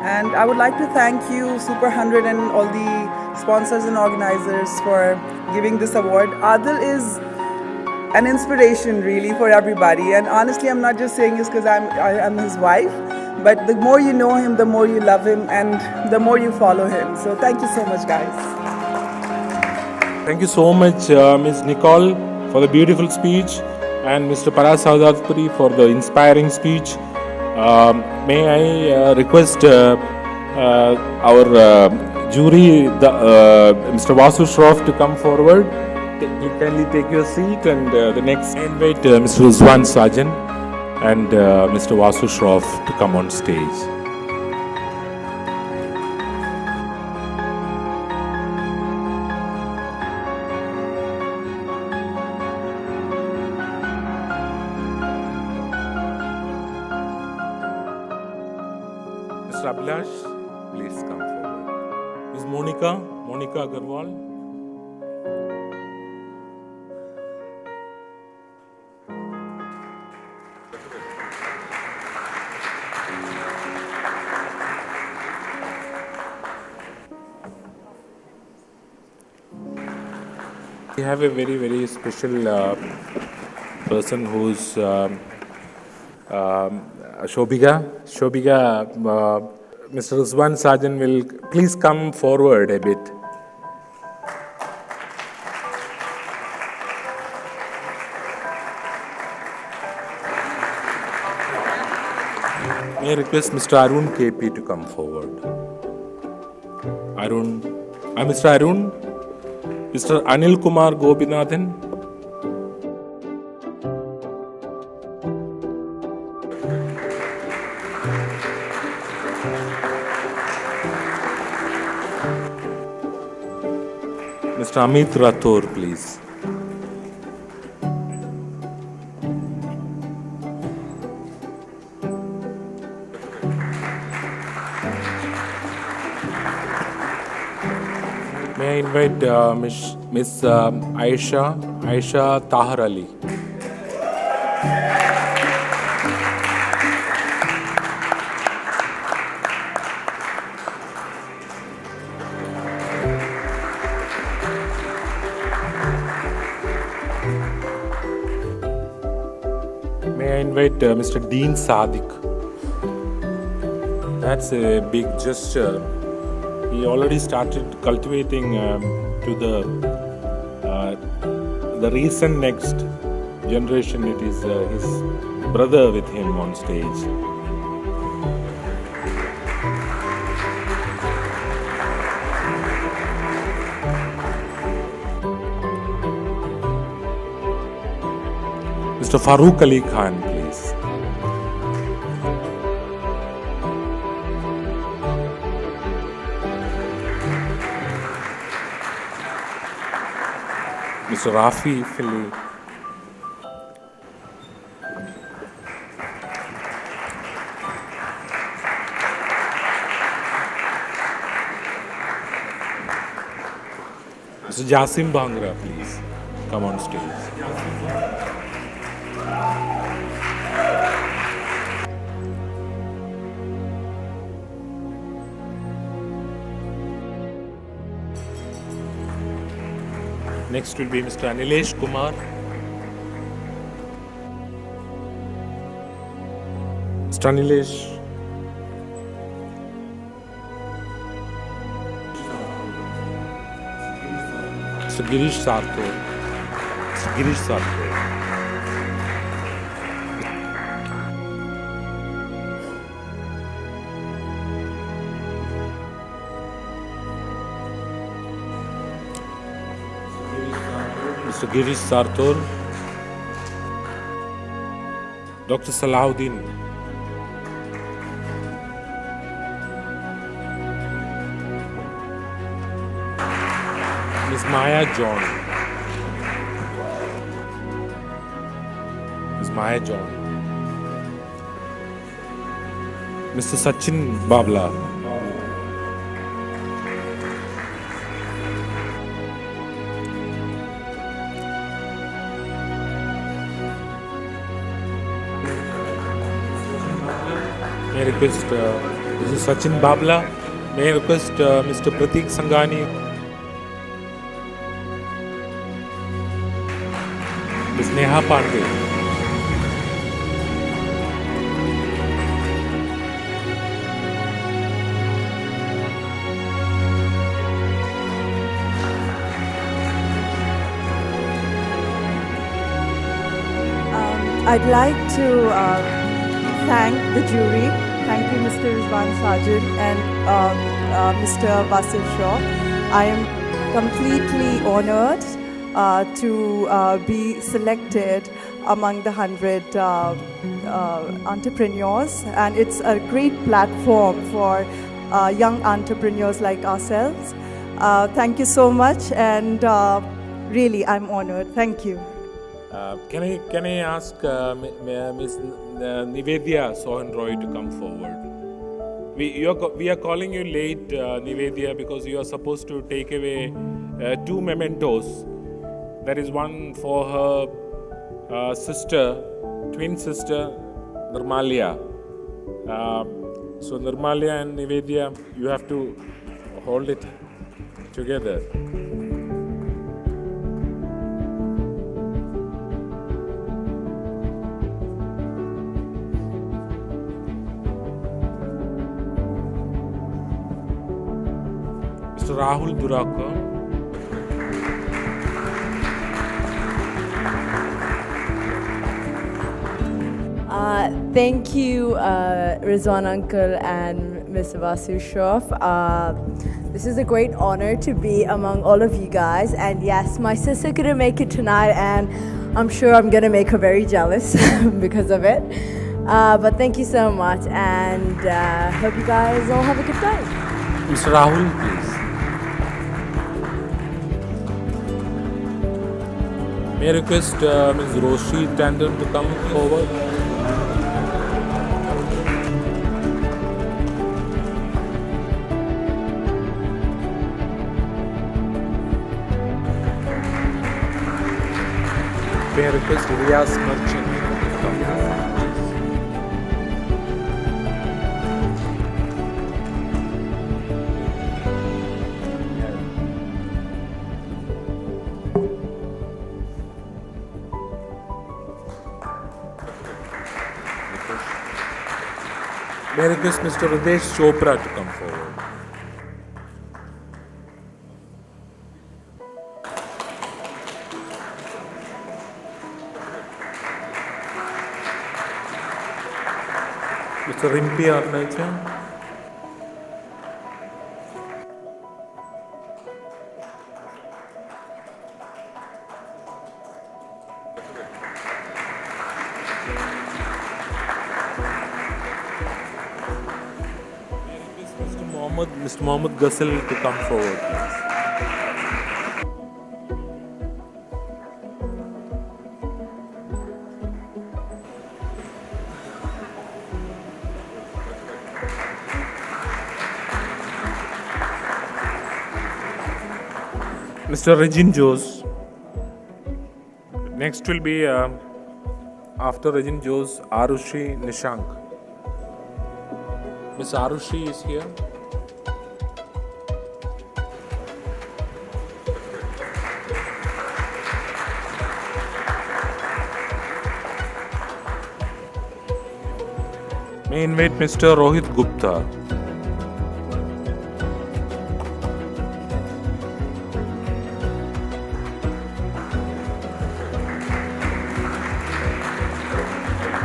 And I would like to thank you, Super 100, and all the sponsors and organizers for giving this award. Adil is an inspiration, really, for everybody. And honestly, I'm not just saying this because I'm his wife, but the more you know him, the more you love him, and the more you follow him. So thank you so much, guys. Thank you so much, Ms. Nicole, for the beautiful speech, and Mr. Paras Saudadpuri for the inspiring speech. May I request our jury, Mr. Vasu Shroff, to come forward. Kindly take your seat, and the next I invite Mr. Uzwan Sajan and Mr. Vasu Shroff to come on stage. Mr. Abhilash, please come forward. Ms. Monica Agarwal. We have a very, very special person who's Shobhika. Mr. Uzwan Sajan will please come forward a bit. May I request Mr. Arun KP to come forward? Mr. Arun? Mr. Anil Kumar Gopinathan? Mr. Amit Rathore, please. May I invite Miss Aisha Tahar Ali. May I invite Mr. Dean Sadiq. That's a big gesture. He already started cultivating to the recent next generation. It is his brother with him on stage. Mr. Farooq Ali Khan, please. Mr. Rafi Philly. Mr. Jasim Bhangra, please come on stage. Next will be Mr. Anilesh Kumar. Mr. Anilesh. Mr. Girish Sarkar. Mr. Girish Sarkar. Mr. Girish Sartor, Dr. Salahuddin, Ms. Maya John, Ms. Maya John, Mr. Sachin Babla, may I request Mr. Sachin Babla, may I request Mr. Pratik Sangani, Ms. Neha Pandey, I'd like to thank the jury. Thank you, Mr. Rizwan Sajid and Mr. Basil Shaw. I am completely honored to be selected among the 100 entrepreneurs, and it's a great platform for young entrepreneurs like ourselves. Thank you so much, and really, I'm honored. Thank you. Can I ask Ms. Nivedya Sohan Roy to come forward? We are calling you late, Nivedya, because you are supposed to take away 2 mementos. There is one for her sister, twin sister, Nirmalia. So Nirmalia and Nivedya, you have to hold it together. Mr. Rahul Durakar. Thank you, Rizwan Uncle and Mr. Vasu Shroff. This is a great honor to be among all of you guys. And yes, my sister couldn't make it tonight, and I'm sure I'm going to make her very jealous because of it. But thank you so much, and hope you guys all have a good day. Mr. Rahul, please. May I request Ms. Roshi Tandon to come forward? May I request Riaz Merchant to come forward? May I request Mr. Radesh Chopra to come forward? Mr. Rimpi Arnachan? Mr. Mohammed Ghasal to come forward, please. Mr. Regin Jose. Next will be, after Regin Jose, Arushi Nishank. Miss Arushi is here. May I invite Mr. Rohit Gupta.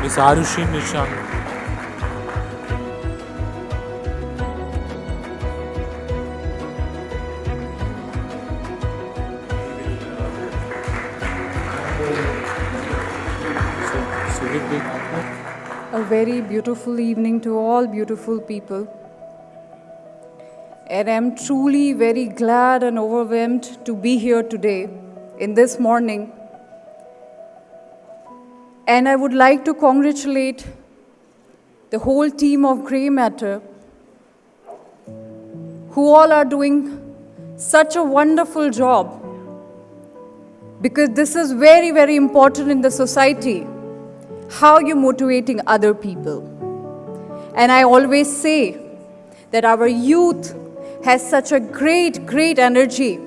Miss Arushi Nishank. A very beautiful evening to all beautiful people. And I'm truly very glad and overwhelmed to be here today, in this morning. And I would like to congratulate the whole team of Grey Matter, who all are doing such a wonderful job, because this is very, very important in the society, how you're motivating other people. And I always say that our youth has such a great, great energy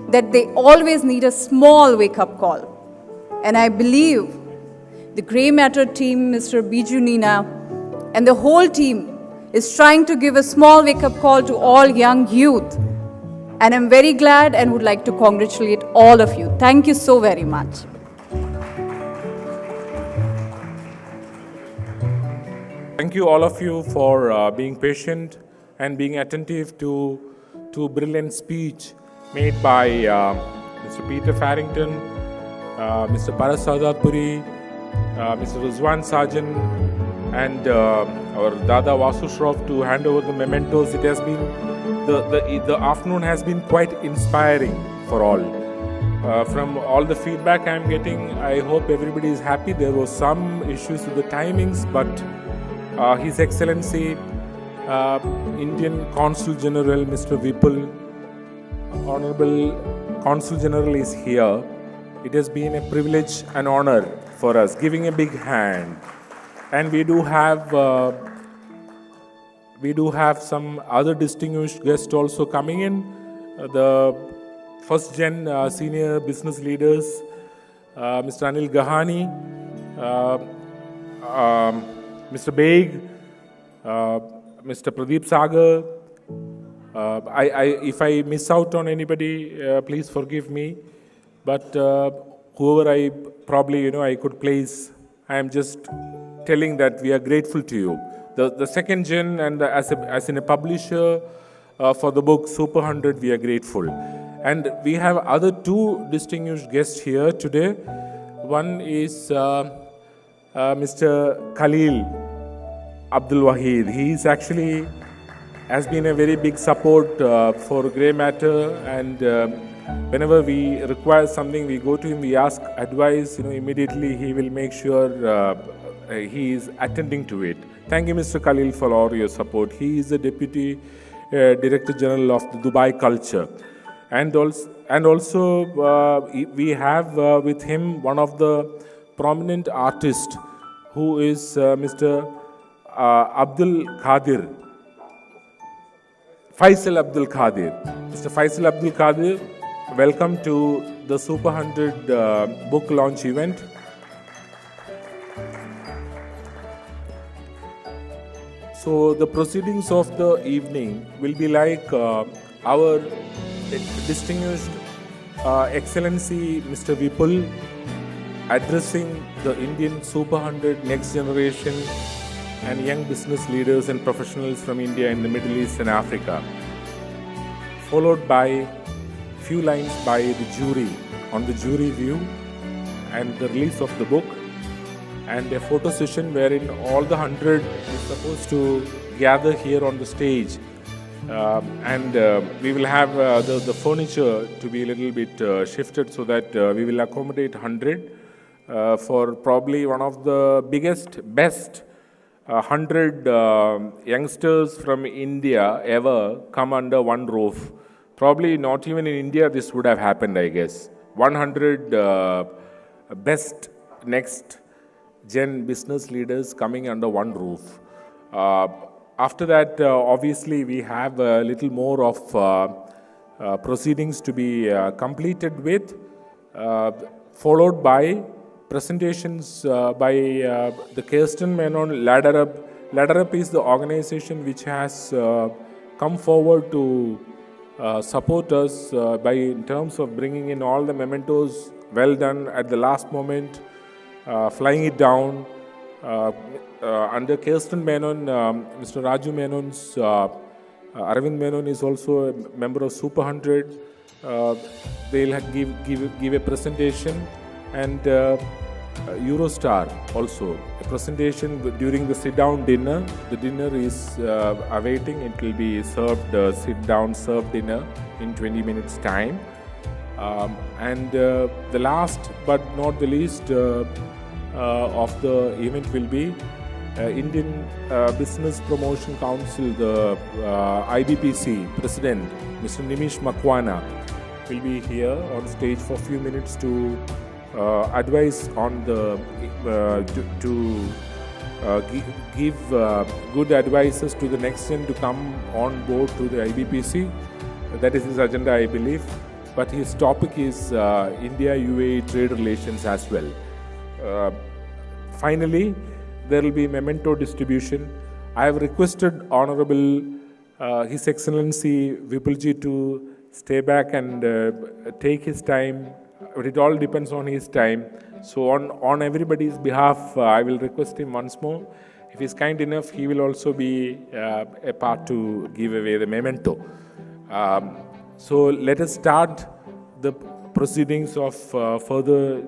that they always need a small wake-up call. And I believe the Grey Matter team, Mr. Biju Nina, and the whole team is trying to give a small wake-up call to all young youth. And I'm very glad and would like to congratulate all of you. Thank you so very much. Thank you all of you for being patient and being attentive to brilliant speech made by Mr. Peter Farrington, Mr. Paras Sadatpuri, Mr. Rizwan Sajan, and our Dada Vasu Shroff to hand over the mementos. It has been the afternoon has been quite inspiring for all. From all the feedback I'm getting, I hope everybody is happy. There were some issues with the timings, but His Excellency Indian Consul General Mr. Vipul, Honorable Consul General is here. It has been a privilege and honor for us, giving a big hand. And we do have some other distinguished guests also coming in. The first gen senior business leaders, Mr. Anil Gahani, Mr. Beg, Mr. Pradeep Sagar. If I miss out on anybody, please forgive me. But whoever I probably I could place, I am just telling that we are grateful to you. The second gen and as in a publisher for the book Super 100, we are grateful. And we have other two distinguished guests here today. One is Mr. Khalil Abdul Wahid. He is actually has been a very big support for Grey Matter, and whenever we require something, we go to him, we ask advice, immediately he will make sure he is attending to it. Thank you, Mr. Khalil, for all your support. He is the Deputy Director General of the Dubai Culture. And also we have with him one of the prominent artists who is Mr. Abdul Qadir, Faisal Abdul Qadir. Mr. Faisal Abdul Qadir, welcome to the Super 100 book launch event. So the proceedings of the evening will be like our distinguished Excellency Mr. Vipul addressing the Indian Super 100 next generation and young business leaders and professionals from India and the Middle East and Africa, followed by few lines by the jury on the jury view and the release of the book, and a photo session wherein all the 100 is supposed to gather here on the stage. We will have the furniture to be a little bit shifted so that we will accommodate 100 for probably one of the biggest, best 100 youngsters from India ever come under one roof. Probably not even in India this would have happened, I guess. 100 best next gen business leaders coming under one roof. After that, obviously, we have a little more of proceedings to be completed with, followed by presentations by the Kirsten Menon Ladder Up. Ladder Up is the organization which has come forward to support us by in terms of bringing in all the mementos, well done at the last moment, flying it down. Under Kirsten Menon, Mr. Raju Menon's Arvind Menon is also a member of Super 100. They'll give a presentation, and Eurostar also. A presentation during the sit-down dinner. The dinner is awaiting. It will be served, sit-down served dinner in 20 minutes time. And the last but not the least of the event will be Indian Business Promotion Council, the IBPC President, Mr. Nimish Makwana, will be here on stage for a few minutes to advise on the give good advices to the next gen to come on board to the IBPC. That is his agenda, I believe. But his topic is India-UAE trade relations as well. Finally, there will be memento distribution. I have requested Honorable His Excellency Vipulji to stay back and take his time. But it all depends on his time. So on everybody's behalf, I will request him once more. If he's kind enough, he will also be a part to give away the memento. So let us start the proceedings of further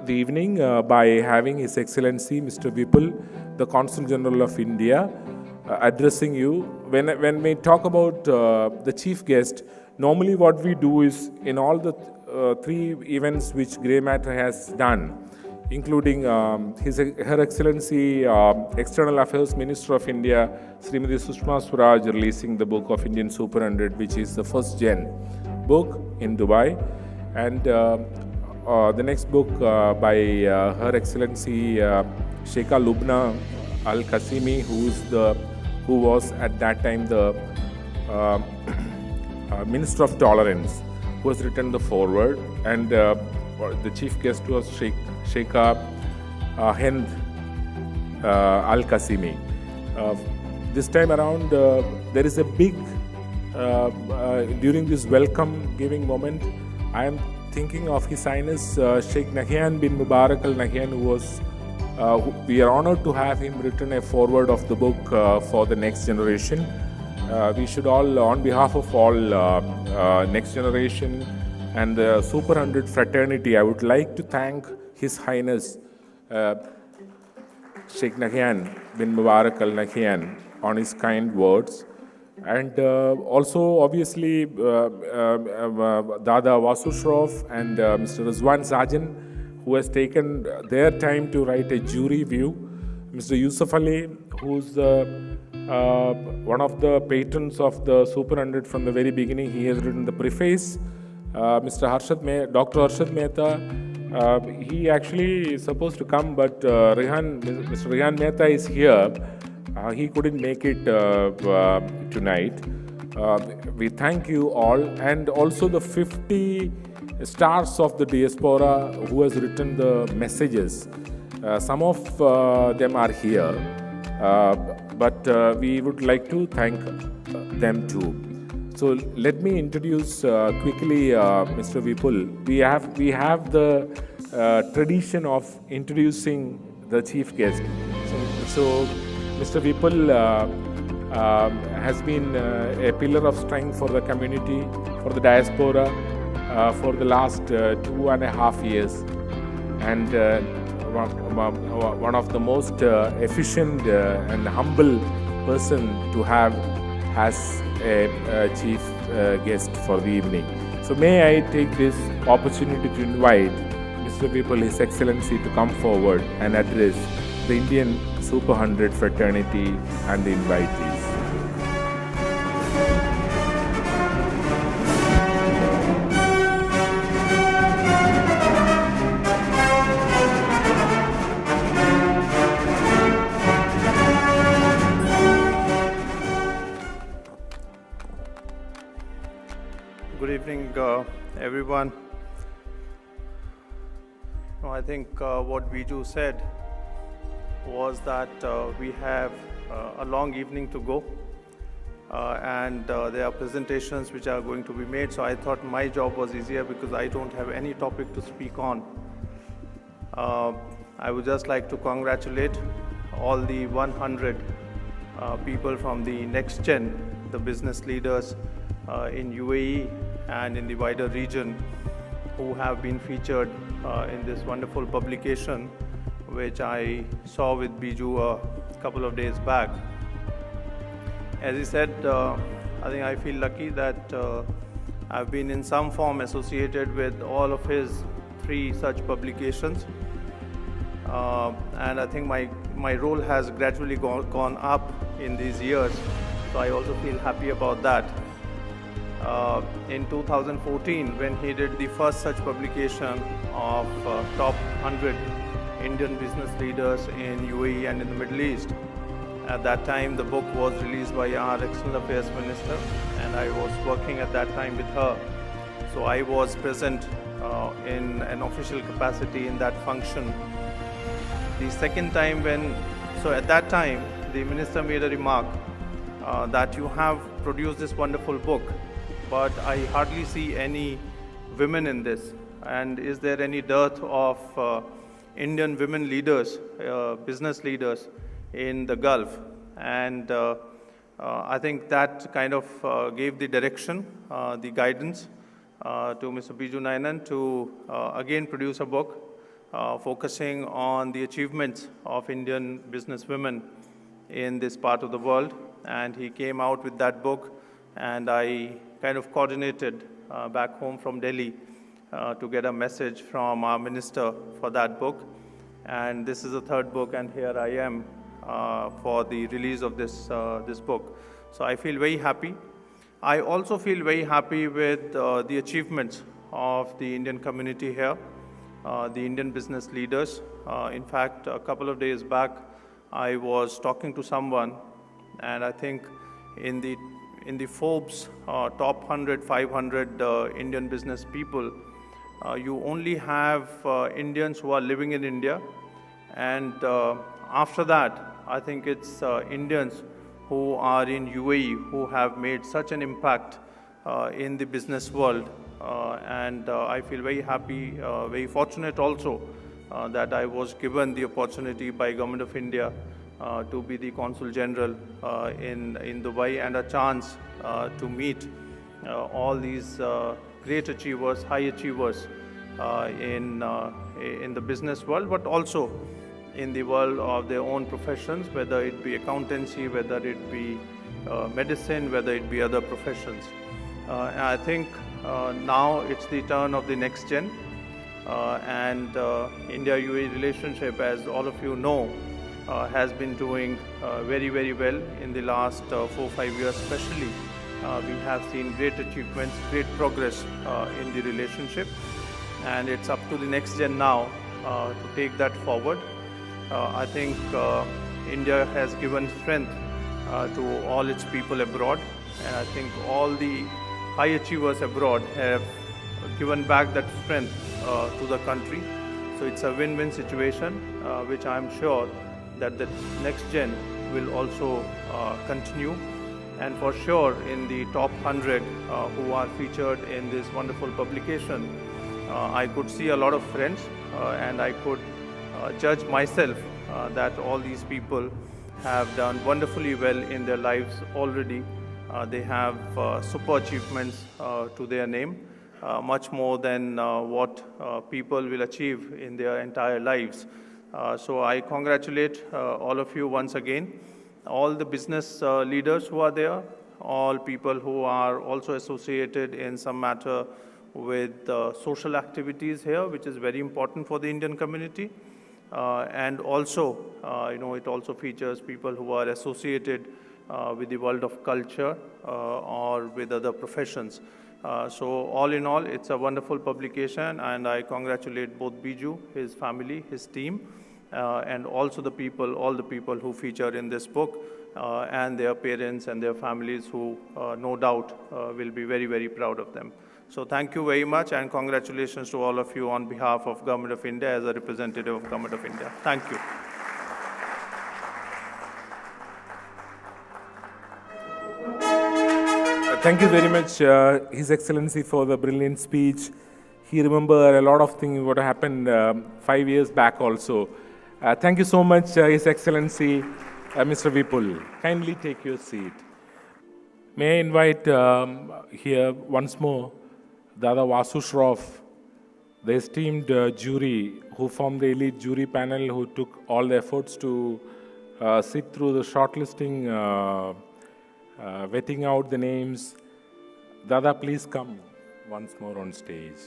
the evening by having His Excellency Mr. Vipul, the Consul General of India, addressing you. When we talk about the chief guest, normally what we do is in all the three events which Grey Matter has done, including Her Excellency External Affairs Minister of India, Srimati Sushma Swaraj, releasing the book of Indian Super 100, which is the first gen book in Dubai, and the next book by Her Excellency Sheikha Lubna Al Qasimi, who was at that time the Minister of Tolerance, who has written the foreword, and the chief guest was Sheikha Hind Al Qasimi. This time around, there is a big, during this welcome giving moment, I am thinking of His Highness Sheikh Nahyan bin Mubarak Al Nahyan, who was, we are honored to have him written a foreword of the book for the next generation. We should all, on behalf of all next generation and the Super 100 fraternity, I would like to thank His Highness Sheikh Nahyan bin Mubarak Al Nahyan on his kind words. And also, obviously, Dada Vasu Shroff and Mr. Rizwan Sajan, who has taken their time to write a jury view. Mr. Yusuf Ali, who's one of the patrons of the Super 100 from the very beginning. He has written the preface. Dr. Harshad Mehta, he actually is supposed to come, but Mr. Rehan Mehta is here. He couldn't make it tonight. We thank you all, and also the 50 stars of the diaspora who has written the messages. Some of them are here, but we would like to thank them too. So let me introduce quickly Mr. Vipul. We have the tradition of introducing the chief guest. So Mr. Vipul has been a pillar of strength for the community, for the diaspora, for the last 2.5 years, and one of the most efficient and humble person to have as a chief guest for the evening. So may I take this opportunity to invite Mr. Vipul, His Excellency, to come forward and address the Indian Super 100 fraternity and the invitees. Good evening, everyone. I think what Viju said was that we have a long evening to go, and there are presentations which are going to be made, so I thought my job was easier because I don't have any topic to speak on. I would just like to congratulate all the 100 people from the next gen, the business leaders in UAE and in the wider region who have been featured in this wonderful publication which I saw with Biju a couple of days back. As he said, I think I feel lucky that I've been in some form associated with all of his 3 such publications. And I think my role has gradually gone up in these years, so I also feel happy about that. In 2014, when he did the first such publication of top 100 Indian business leaders in UAE and in the Middle East, at that time the book was released by our External Affairs Minister, and I was working at that time with her. So I was present in an official capacity in that function. The second time so at that time the minister made a remark that you have produced this wonderful book, but I hardly see any women in this. And is there any dearth of Indian women leaders, business leaders in the Gulf? And I think that kind of gave the direction, the guidance to Mr. Biju Nainan to again produce a book focusing on the achievements of Indian business women in this part of the world. And he came out with that book, and I kind of coordinated back home from Delhi to get a message from our minister for that book. And this is the 3rd book, and here I am for the release of this book. So I feel very happy. I also feel very happy with the achievements of the Indian community here, the Indian business leaders. In fact, a couple of days back, I was talking to someone, and I think in the Forbes top 100, 500 Indian business people, you only have Indians who are living in India, and after that, I think it's Indians who are in UAE who have made such an impact in the business world. And I feel very happy, very fortunate also that I was given the opportunity by Government of India to be the Consul General in Dubai, and a chance to meet all these great achievers, high achievers in the business world, but also in the world of their own professions, whether it be accountancy, whether it be medicine, whether it be other professions. And I think now it's the turn of the next gen, and India-UAE relationship, as all of you know, has been doing very, very well in the last 4-5 years especially. We have seen great achievements, great progress in the relationship, and it's up to the next gen now to take that forward. I think India has given strength to all its people abroad, and I think all the high achievers abroad have given back that strength to the country. So it's a win-win situation, which I'm sure that the next gen will also continue. And for sure, in the top 100 who are featured in this wonderful publication, I could see a lot of friends, and I could judge myself that all these people have done wonderfully well in their lives already. They have super achievements to their name, much more than what people will achieve in their entire lives. So I congratulate all of you once again, all the business leaders who are there, all people who are also associated in some matter with social activities here, which is very important for the Indian community. And also, it also features people who are associated with the world of culture or with other professions. So all in all, it's a wonderful publication, and I congratulate both Biju, his family, his team, and also the people, all the people who feature in this book, and their parents and their families who no doubt will be very, very proud of them. So thank you very much, and congratulations to all of you on behalf of Government of India as a representative of Government of India. Thank you. Thank you very much, His Excellency, for the brilliant speech. He remembered a lot of things what happened 5 years back also. Thank you so much, His Excellency, Mr. Vipul. Kindly take your seat. May I invite here once more Dada Vasu Shroff, the esteemed jury who formed the elite jury panel, who took all the efforts to sit through the shortlisting, vetting out the names. Dada, please come once more on stage.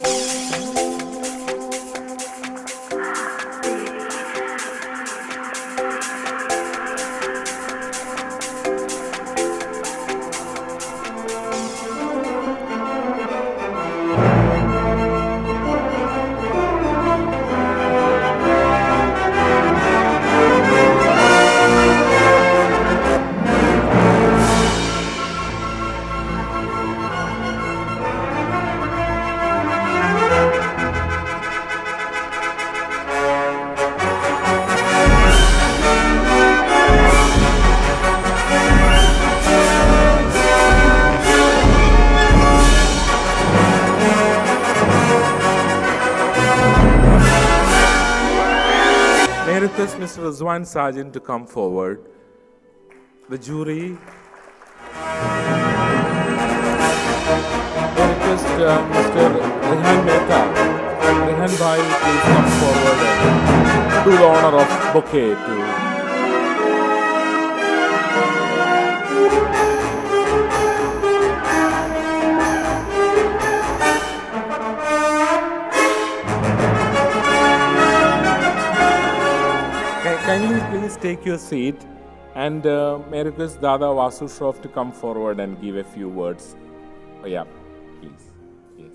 May I request Mr. Rizwan Sargent to come forward. The jury. May I request Mr. Rehan Mehta. Rehan Bhai, please come forward and do the honor of bouquet to. Kindly please take your seat, and may I request Dada Vasu Shroff to come forward and give a few words. Oh yeah, please. Yes.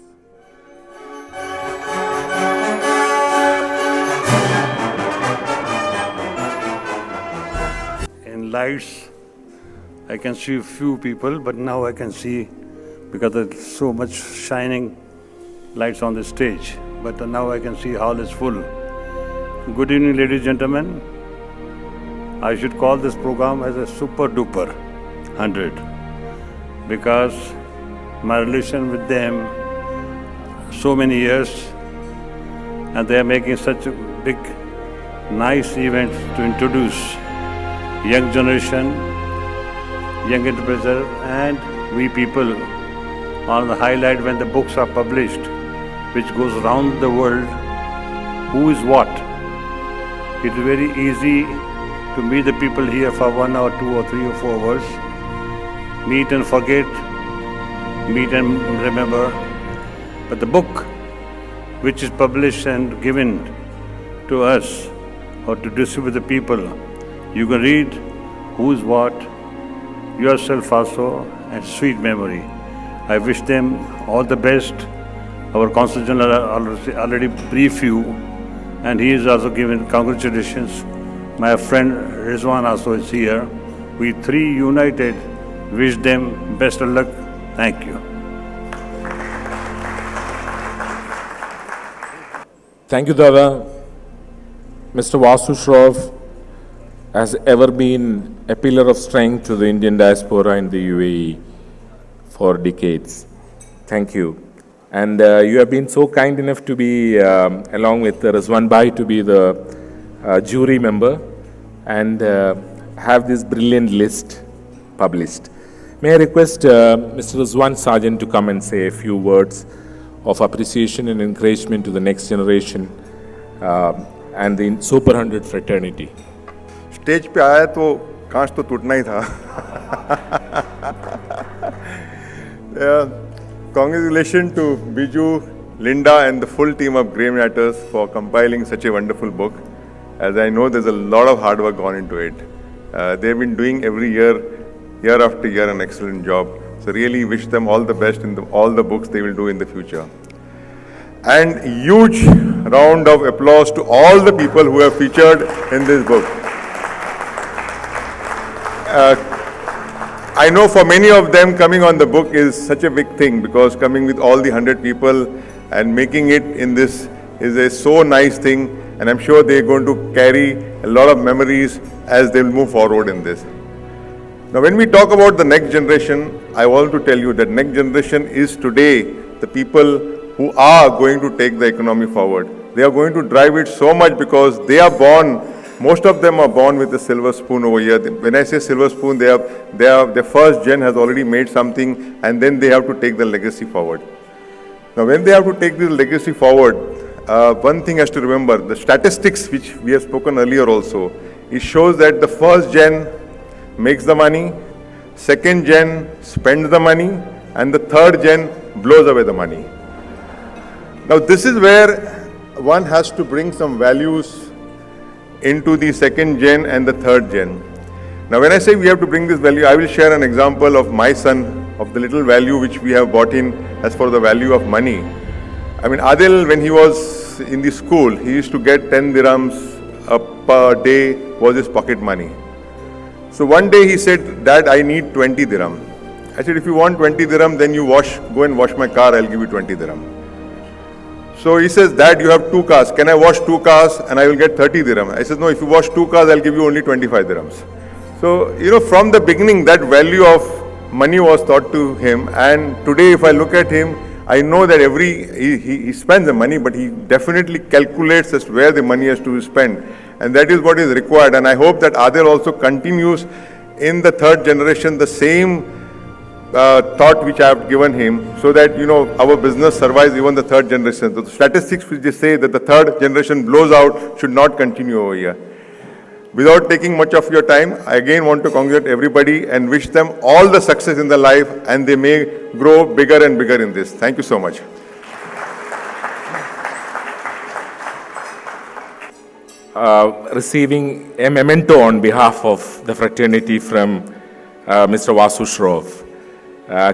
In lights, I can see few people, but now I can see, because there's so much shining lights on the stage. But now I can see hall is full. Good evening, ladies and gentlemen. I should call this program as a super duper 100, because my relation with them so many years, and they are making such a big, nice event to introduce young generation, young entrepreneur, and we people on the highlight when the books are published, which goes around the world, who is what. It's very easy to meet the people here for 1 hour, 2 or 3 or 4 hours, meet and forget, meet and remember. But the book which is published and given to us or to distribute the people, you can read who's what, yourself also, and sweet memory. I wish them all the best. Our Consul General already briefed you, and he is also given congratulations. My friend Rizwan also is here. We three united wish them best of luck. Thank you. Thank you, Dada. Mr. Vasu Shroff has ever been a pillar of strength to the Indian diaspora in the UAE for decades. Thank you. And you have been so kind enough to be, along with Rizwan Bhai, to be the jury member and have this brilliant list published. May I request Mr. Rizwan Sargent to come and say a few words of appreciation and encouragement to the next generation and the Super 100 fraternity. Stage पे आया तो कांच तो टूटना ही था. Congratulations to Biju, Linda and the full team of Grey Matters for compiling such a wonderful book. As I know, there's a lot of hard work gone into it. They've been doing every year, year after year, an excellent job. So really wish them all the best in all the books they will do in the future. And huge round of applause to all the people who have featured in this book. I know for many of them coming on the book is such a big thing, because coming with all the 100 people and making it in this is a so nice thing, and I'm sure they're going to carry a lot of memories as they'll move forward in this. Now when we talk about the next generation, I want to tell you that next generation is today the people who are going to take the economy forward. They are going to drive it so much because they are born, most of them are born with a silver spoon over here. When I say silver spoon, their first gen has already made something, and then they have to take the legacy forward. Now when they have to take this legacy forward, one thing has to remember, the statistics which we have spoken earlier also, it shows that the first gen makes the money, second gen spends the money, and the third gen blows away the money. Now this is where one has to bring some values into the second gen and the third gen. Now when I say we have to bring this value, I will share an example of my son, of the little value which we have brought in as for the value of money. I mean, Adil, when he was in the school, he used to get 10 dirhams per day was his pocket money. So one day he said, Dad, I need 20 dirham. I said, if you want 20 dirham, then you go and wash my car, I'll give you 20 dirham. So he says, Dad, you have 2 cars. Can I wash 2 cars and I will get 30 dirham? I said, no, if you wash 2 cars, I'll give you only 25 dirhams. So, from the beginning, that value of money was taught to him. And today, if I look at him, I know that he spends the money, but he definitely calculates as to where the money has to be spent. And that is what is required. And I hope that Adil also continues in the third generation the same thought which I have given him, so that, our business survives even the third generation. So the statistics which they say that the third generation blows out should not continue over here. Without taking much of your time, I again want to congratulate everybody and wish them all the success in their life, and they may grow bigger and bigger in this. Thank you so much. Receiving a memento on behalf of the fraternity from Mr. Vasu Shroff.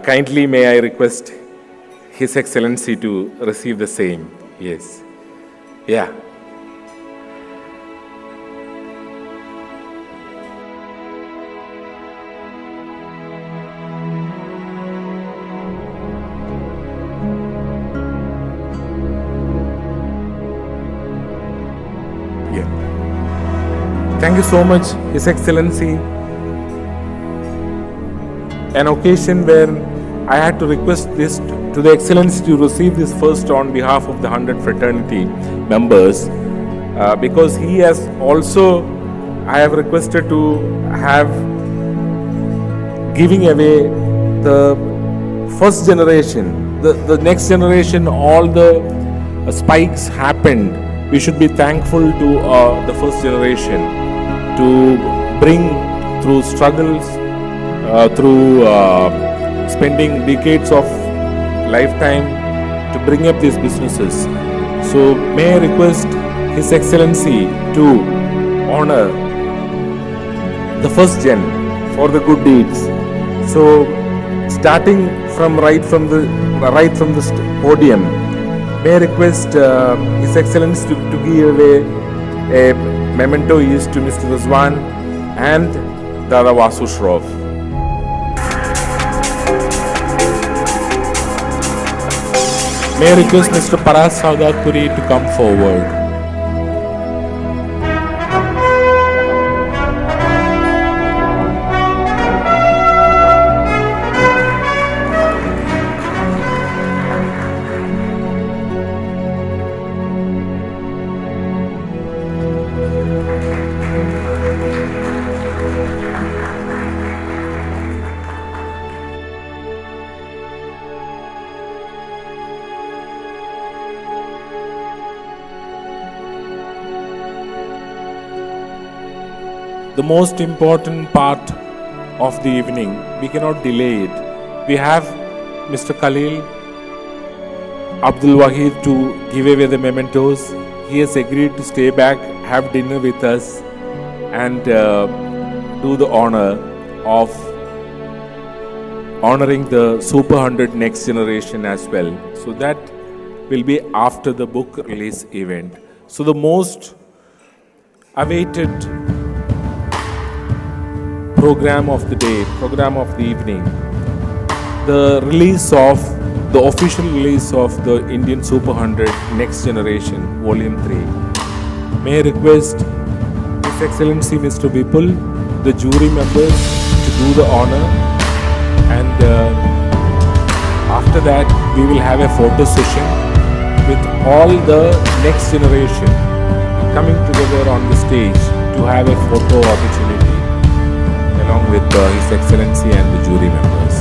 Kindly may I request His Excellency to receive the same. Yes. Yeah. Thank you so much, His Excellency. An occasion where I had to request this to the Excellency to receive this first on behalf of the 100 fraternity members, because he has also, I have requested to have giving away the first generation, the next generation, all the spikes happened. We should be thankful to the first generation to bring through struggles, through spending decades of lifetime to bring up these businesses. So may I request His Excellency to honor the first gen for the good deeds. So starting from right from the podium, may I request His Excellency to give away a memento is to Mr. Rizwan and Dada Vasu Shroff. May I request Mr. Paras Saudatpuri to come forward. The most important part of the evening, we cannot delay it. We have Mr. Khalil Abdul Wahid to give away the mementos. He has agreed to stay back, have dinner with us, and do the honor of honoring the Super 100 next generation as well. So that will be after the book release event. So the most awaited program of the day, program of the evening, the official release of the Indian Super 100 Next Generation, Volume 3. May I request His Excellency Mr. Vipul, the jury members, to do the honor, and after that we will have a photo session with all the next generation coming together on the stage to have a photo opportunity along with His Excellency and the jury members.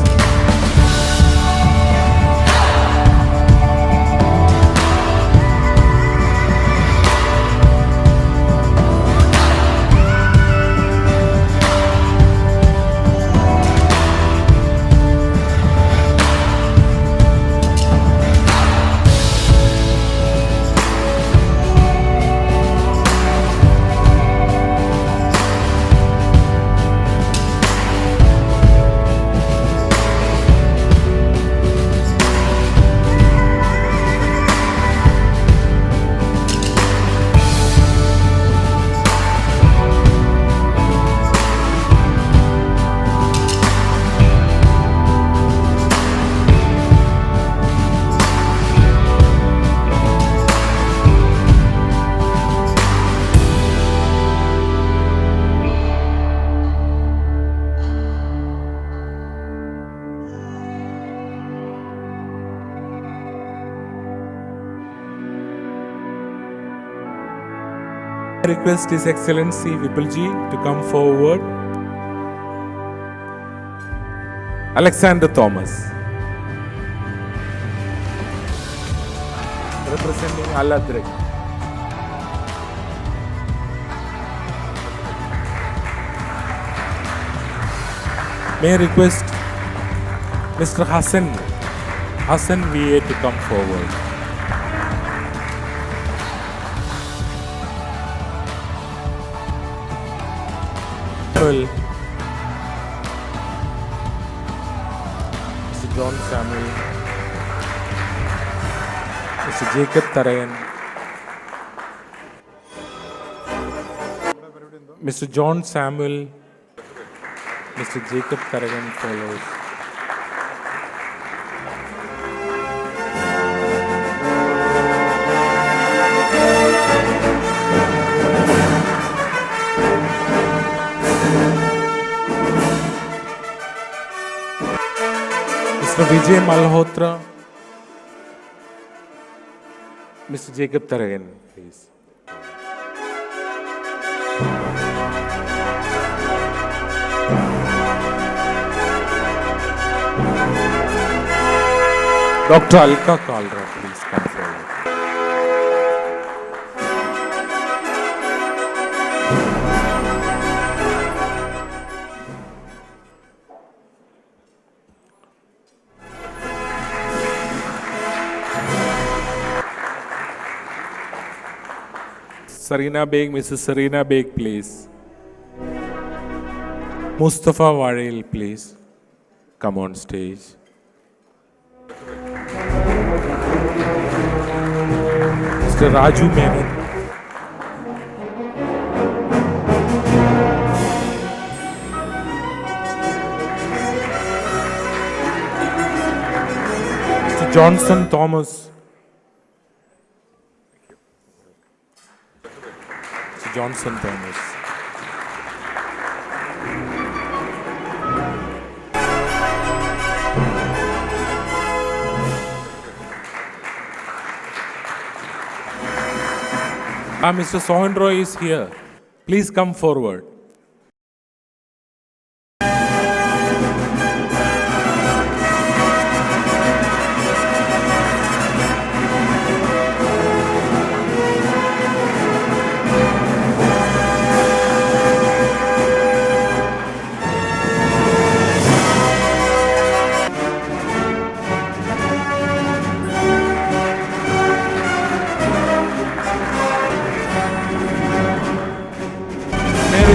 I request His Excellency Vipulji to come forward. Alexander Thomas, representing Aladrek. May I request Mr. Hassan VA to come forward. Mr. John Samuel, Mr. Jacob Tarayan, Mr. John Samuel, Mr. Jacob Tarayan follows. Mr. Vijay Malhotra, Mr. Jacob Tarayan, please. Dr. Alka Kalra, please come forward. Sarina Beg, Mrs. Sarina Beg, please. Mustafa Warel, please come on stage. Mr. Raju Menon. Mr. Johnson Thomas. Mr. Johnson Thomas. Mr. Sohan Roy is here. Please come forward.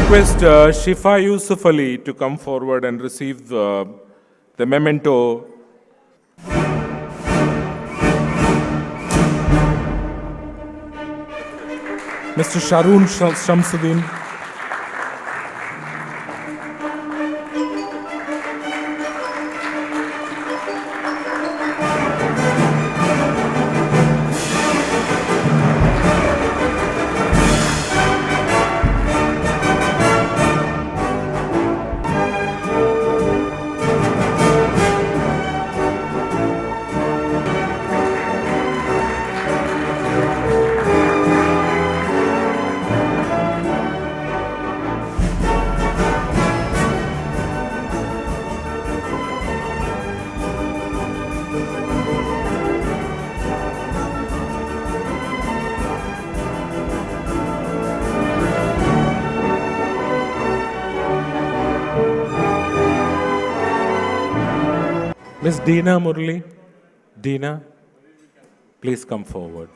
Request Shifa Yusuf Ali to come forward and receive the memento. Mr. Sharoon Shamsuddin. Miss Deena Murli. Deena, please come forward.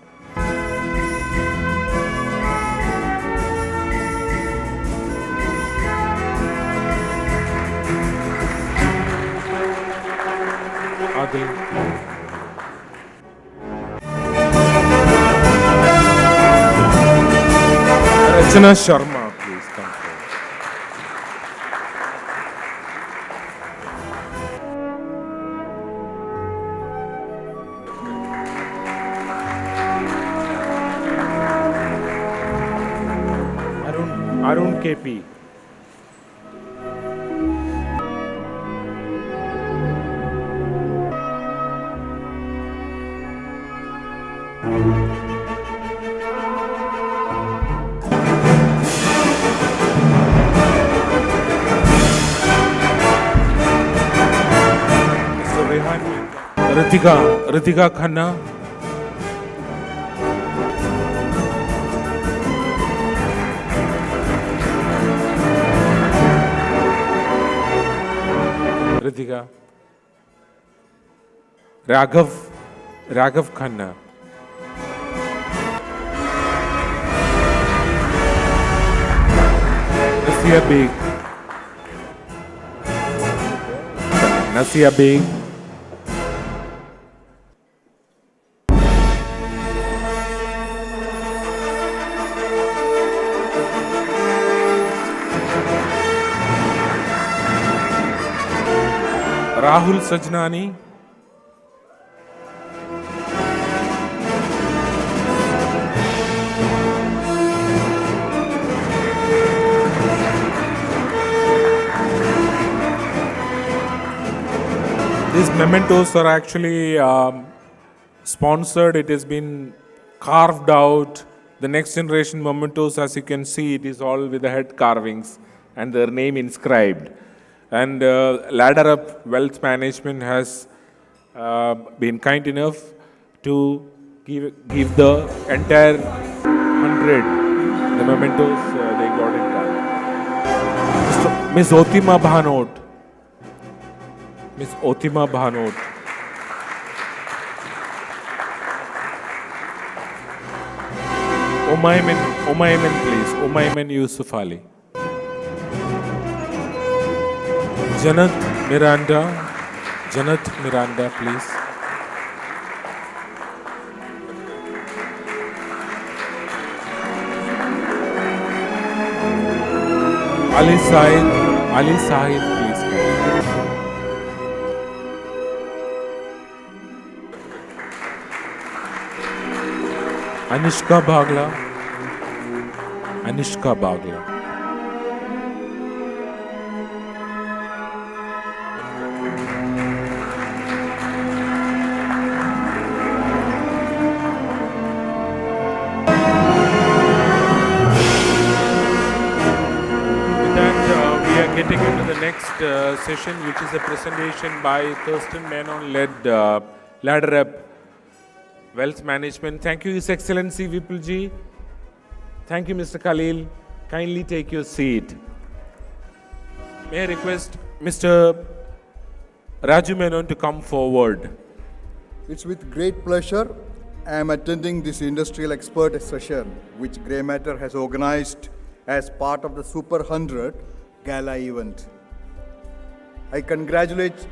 Adil. Rachana Sharma, please come forward. Arun KP. Ritika Khanna. Ritika. Raghav Khanna. Nasia Beg. Rahul Sajnani. These mementos are actually sponsored. It has been carved out. The next generation mementos, as you can see, it is all with the head carvings and their name inscribed. And Ladder Up Wealth Management has been kind enough to give the entire 100 the mementos they got it done. Miss Otima Bhanot. Miss Otima Bhanot. Umayman, please. Umayman Yusuf Ali. Janat Miranda, please. Ali Sahid, please. Anishka Bagla. Getting into the next session, which is a presentation by Thurston Menon-led Ladder Up Wealth Management. Thank you, His Excellency Vipulji. Thank you, Mr. Khalil. Kindly take your seat. May I request Mr. Raju Menon to come forward. It's with great pleasure I am attending this industrial expert session, which Grey Matter has organized as part of the Super 100 Gala event. I congratulate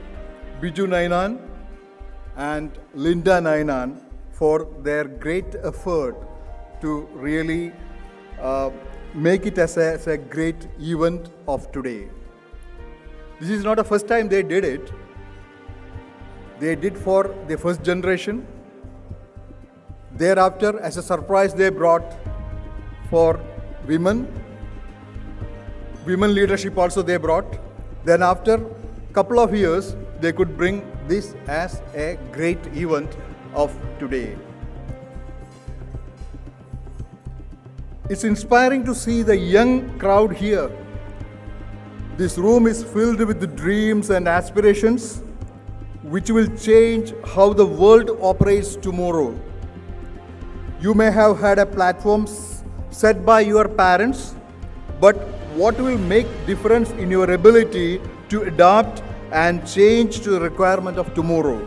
Biju Nainan and Linda Nainan for their great effort to really make it as a great event of today. This is not the first time they did it. They did for the first generation. Thereafter, as a surprise, they brought for women leadership also they brought. Then after a couple of years, they could bring this as a great event of today. It's inspiring to see the young crowd here. This room is filled with the dreams and aspirations which will change how the world operates tomorrow. You may have had a platform set by your parents, but what will make difference in your ability to adapt and change to the requirement of tomorrow?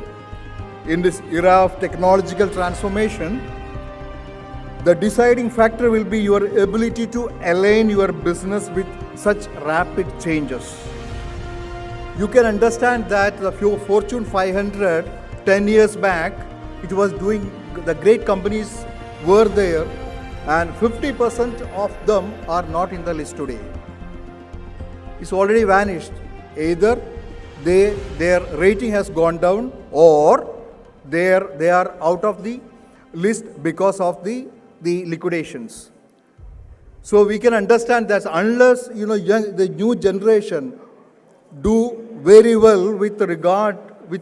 In this era of technological transformation, the deciding factor will be your ability to align your business with such rapid changes. You can understand that the Fortune 500 10 years back, it was doing, the great companies were there, and 50% of them are not in the list today. It's already vanished. Either their rating has gone down, or they are out of the list because of the liquidations. So we can understand that unless the new generation do very well with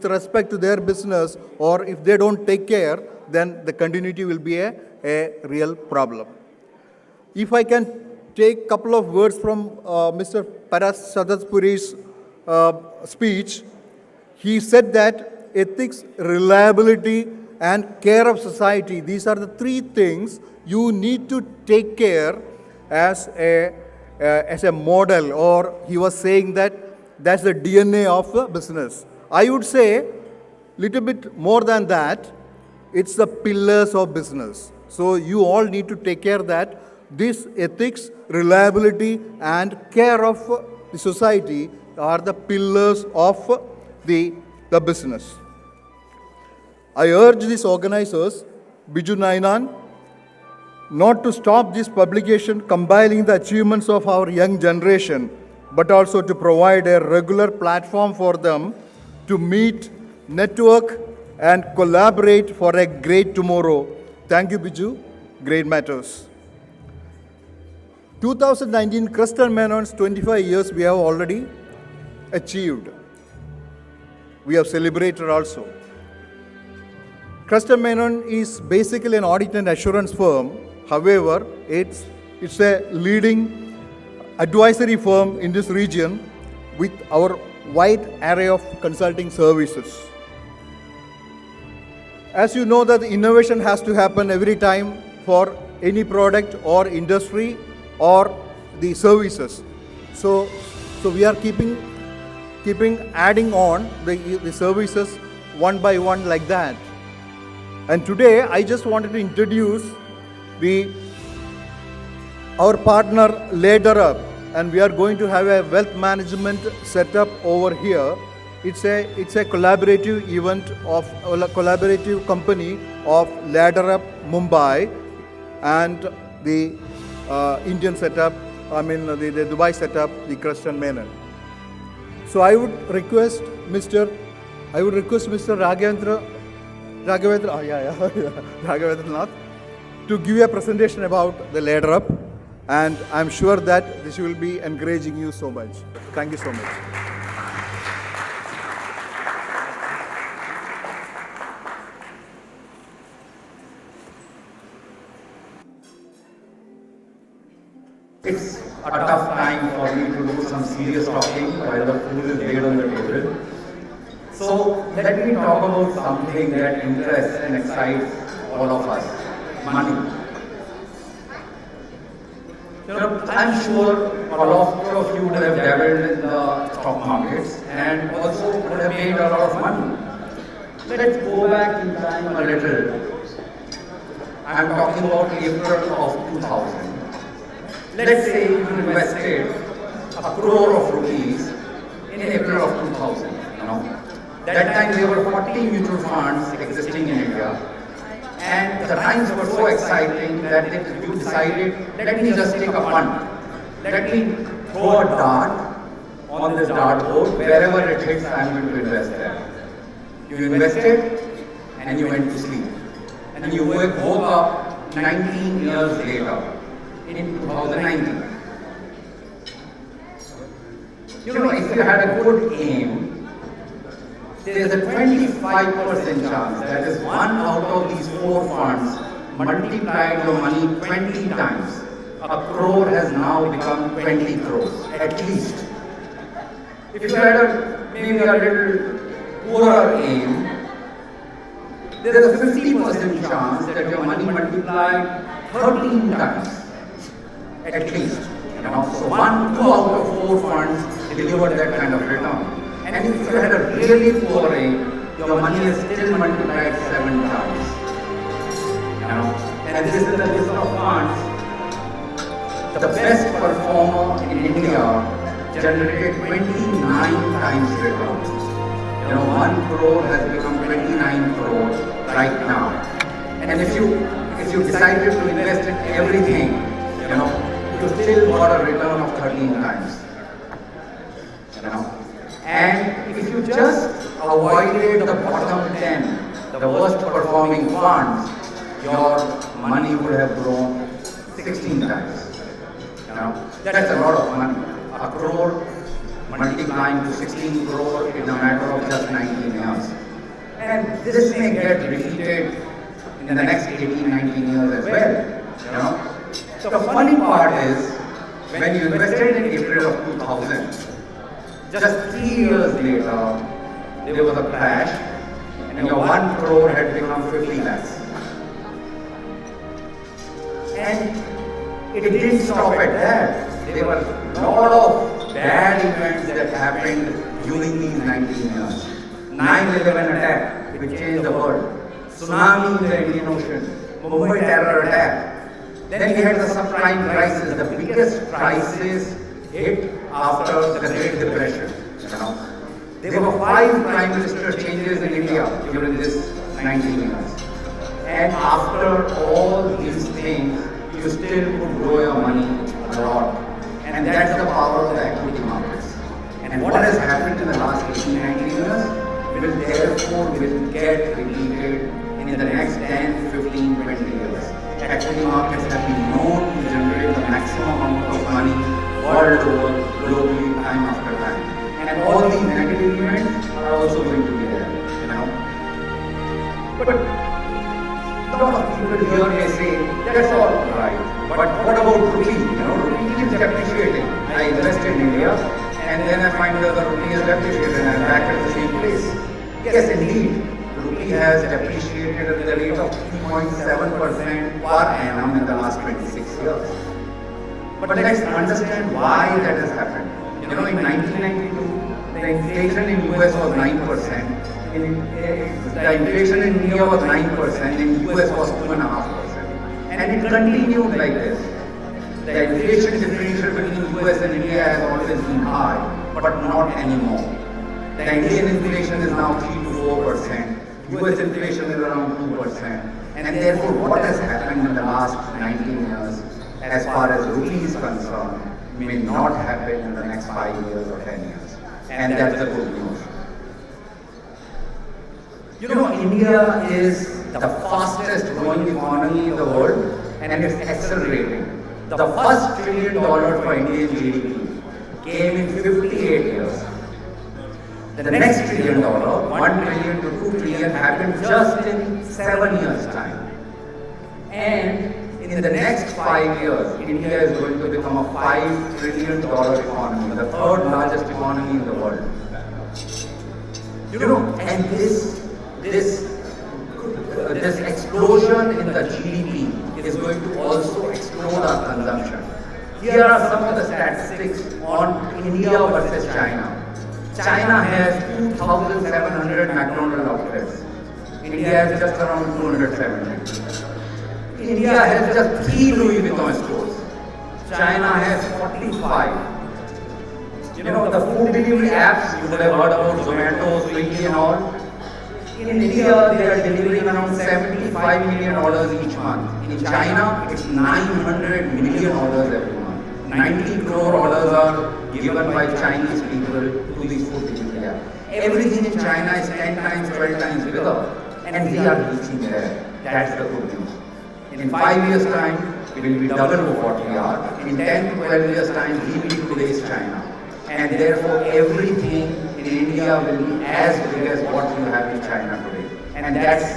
respect to their business, or if they don't take care, then the continuity will be a real problem. If I can take a couple of words from Mr. Paras Sadaspuri's speech, he said that ethics, reliability, and care of society. These are the three things you need to take care as a model, or he was saying that that's the DNA of the business. I would say little bit more than that, it's the pillars of business. So you all need to take care that this ethics, reliability, and care of the society are the pillars of the business. I urge these organizers, Biju Nainan, not to stop this publication compiling the achievements of our young generation, but also to provide a regular platform for them to meet, network, and collaborate for a great tomorrow. Thank you, Biju. Great matters. 2019 Crest & Menon's 25 years we have already achieved. We have celebrated also. Crest & Menon is basically an audit and assurance firm. However, it's a leading advisory firm in this region with our wide array of consulting services. As you know that innovation has to happen every time for any product or industry or the services. So we are keeping adding on the services one by one like that. And today I just wanted to introduce our partner LaderUp, and we are going to have a wealth management setup over here. It's a collaborative event of a collaborative company of LaderUp Mumbai and the Indian setup, the Dubai setup, the Crest & Menon. So I would request Mr. Raghavendranath to give a presentation about the LaderUp, and I'm sure that this will be encouraging you so much. Thank you so much. It's a tough time for me to do some serious talking while the food is laid on the table. So let me talk about something that interests and excites all of us: money. I'm sure all of you would have dabbled in the stock markets and also would have made a lot of money. Let's go back in time a little. I'm talking about April of 2000. Let's say you invested ₹1 crore rupees in April of 2000. That time there were 40 mutual funds existing in India, and the times were so exciting that you decided, let me just take a punt. Let me throw a dart on this dartboard. Wherever it hits, I'm going to invest there. You invested and you went to sleep. And you woke up 19 years later in 2019. If you had a good aim, there is a 25% chance, that is 1 out of these 4 funds multiplied your money 20 times. ₹1 crore has now become 20 crores, at least. If you had maybe a little poorer aim, there is a 50% chance that your money multiplied 13 times, at least. So 2 out of 4 funds delivered that kind of return. And if you had a really poor aim, your money is still multiplied 7 times. And this is the list of funds. The best performer in India generated 29 times return. 1 crore has become 29 crores right now. And if you decided to invest in everything, you still got a return of 13 times. And if you just avoided the bottom 10, the worst performing funds, your money would have grown 16 times. That's a lot of money. ₹1 crore multiplying to 16 crore in a matter of just 19 years. And this may get repeated in the next 18, 19 years as well. The funny part is, when you invested in April of 2000, just 3 years later, there was a crash and your 1 crore had become 50 lakhs. And it didn't stop at that. There were a lot of bad events that happened during these 19 years. 9/11 attack, which changed the world. Tsunami in the Indian Ocean. Mumbai terror attack. Then we had the subprime crisis, the biggest crisis hit after the Great Depression. There were 5 prime minister changes in India during this 19 years. And after all these things, you still could grow your money a lot. And that's the power of the equity markets. And what has happened in the last 18-19 years will therefore get repeated in the next 10, 15, 20 years. Equity markets have been known to generate the maximum amount of money world over, globally, time after time. And all these negative events are also going to be there, But a lot of people here may say, that's all right. But what about rupee? Rupee keeps depreciating. I invest in India, and then I find that the rupee is depreciated and I'm back at the same place. Yes, indeed. Rupee has depreciated at the rate of 3.7% per annum in the last 26 years. But let's understand why that has happened. In 1992, the inflation in US was 9%. The inflation in India was 9%, in US was 2.5%. And it continued like this. The inflation differential between US and India has always been high, but not anymore. The Indian inflation is now 3 to 4%. US inflation is around 2%. And therefore, what has happened in the last 19 years, as far as rupee is concerned, may not happen in the next 5 years or 10 years. And that's the good news. India is the fastest growing economy in the world, and it's accelerating. The first $1 trillion for Indian GDP came in 58 years. The next $1 trillion, 1 trillion to 2 trillion, happened just in 7 years' time. And in the next 5 years, India is going to become a $5 trillion economy, the third largest economy in the world. And this explosion in the GDP is going to also explode our consumption. Here are some of the statistics on India versus China. China has 2,700 McDonald's outlets. India has just around 270. India has just 3 Louis Vuitton stores. China has 45. The food delivery apps, you would have heard about Zomato, Swiggy and all. In India, they are delivering around $75 million each month. In China, it's 900 million orders every month. 90 crore orders are given by Chinese people to these food delivery apps. Everything in China is 10 times, 12 times bigger. And we are reaching there. That's the good news. In 5 years' time, we will be double of what we are. In 10 to 12 years' time, we will be today's China. And therefore, everything in India will be as big as what you have in China today. And that's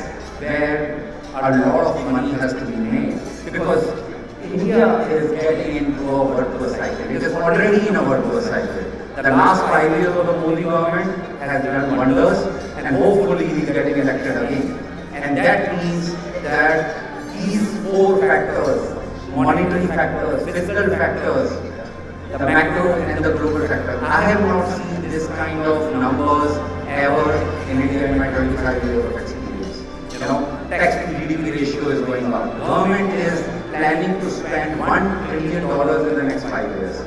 where a lot of money has to be made. Because India is getting into a virtuous cycle. It is already in a virtuous cycle. The last 5 years of the Modi government has done wonders, and hopefully he is getting elected again. And that means that these 4 factors, monetary factors, fiscal factors, the macro and the global factor. I have not seen this kind of numbers ever in India in my 25 years of experience. Tax to GDP ratio is going up. Government is planning to spend $1 trillion in the next 5 years.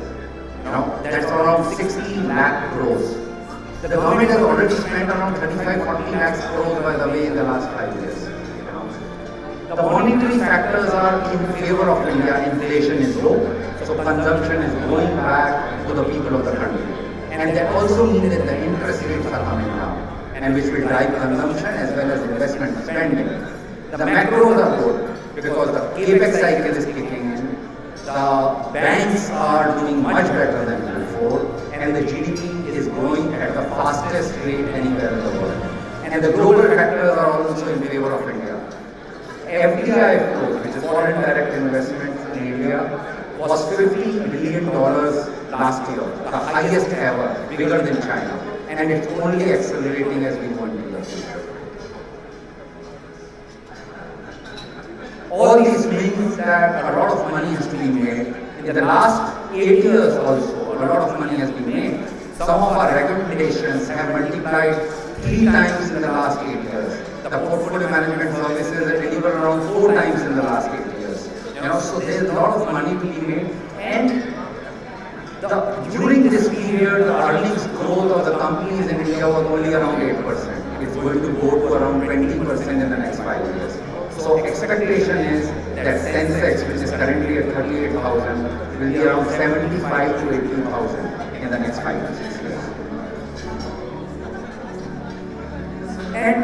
That's around 60 lakh crores. The government has already spent around 35-40 lakh crores, by the way, in the last 5 years. The monetary factors are in favor of India. Inflation is low, so consumption is going back to the people of the country. And that also means that the interest rates are coming down, and which will drive consumption as well as investment spending. The macros are good because the capex cycle is kicking in. The banks are doing much better than before, and the GDP is growing at the fastest rate anywhere in the world. And the global factors are also in favor of India. FDI flow, which is foreign direct investment in India, was $50 billion last year, the highest ever, bigger than China. And it's only accelerating as we go into the future. that a lot of money has to be made. In the last 8 years also, a lot of money has been made. Some of our recommendations have multiplied 3 times in the last 8 years. The portfolio management services have delivered around 4 times in the last 8 years. So there's a lot of money to be made, and during this period, the earnings growth of the companies in India was only around 8%. It's going to go to around 20% in the next 5 years. So expectation is that Sensex, which is currently at 38,000, will be around 75 to 80,000 in the next 5 to 6 years. And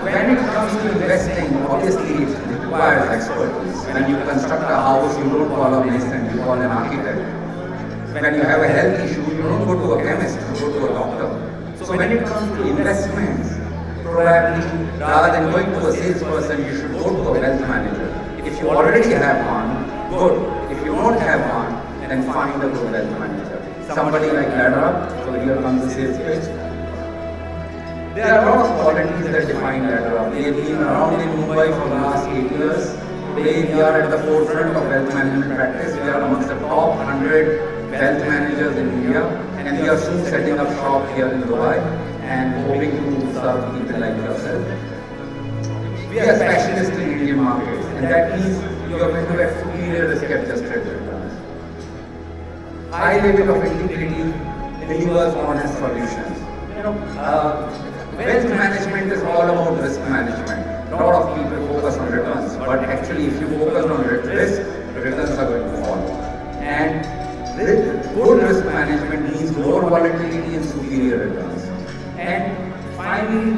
when it comes to investing, obviously it requires expertise. When you construct a house, you don't call a mason, you call an architect. When you have a health issue, you don't go to a chemist, you go to a doctor. So when it comes to investments, probably rather than going to a salesperson, you should go to a wealth manager. If you already have one, good. If you don't have one, then find a good wealth manager. Somebody like Ladra, so here comes the sales pitch. There are a lot of qualities that define Ladra. We have been around in Mumbai for the last 8 years. Today we are at the forefront of wealth management practice. We are amongst the top 100 wealth managers in India, and we are soon setting up shop here in Dubai and hoping to serve people like yourself. We are specialists in Indian markets, and that means you are going to get superior risk-adjusted returns. High level of integrity delivers honest solutions. Wealth management is all about risk management. A lot of people focus on returns, but actually if you focus on risk, returns are going to fall. And good risk management means lower volatility and superior returns. And finally,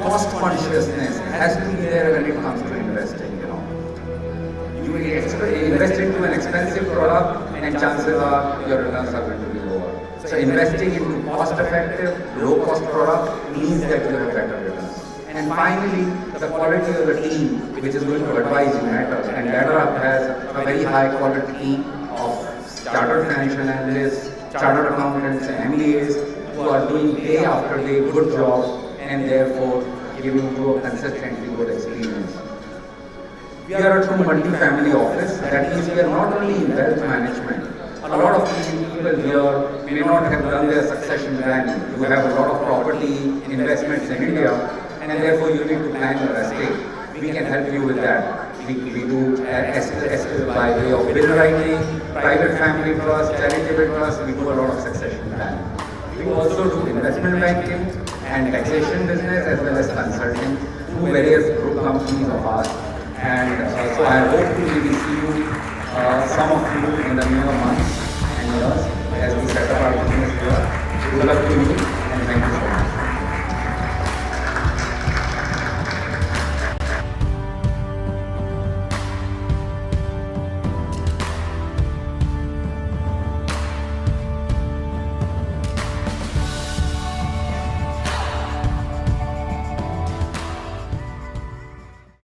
cost consciousness has to be there when it comes to investing. You invest into an expensive product, and chances are your returns are going to be lower. So investing into cost-effective, low-cost product means that you have better returns. And finally, the quality of the team which is going to advise you matters. And Ladra has a very high-quality team of chartered financial analysts, chartered accountants, and MBAs who are doing day after day good jobs and therefore giving you a consistently good experience. We are a true multi-family office. That means we are not only in wealth management. A lot of people here may not have done their succession planning. You have a lot of property investments in India, and therefore you need to plan your estate. We can help you with that. We do by way of will writing, private family trust, charitable trust. We do a lot of succession planning. We also do investment banking and taxation business as well as consulting to various group companies of ours. And so I hope to really see you, some of you in the near months and years as we set up our business here. Good luck to you.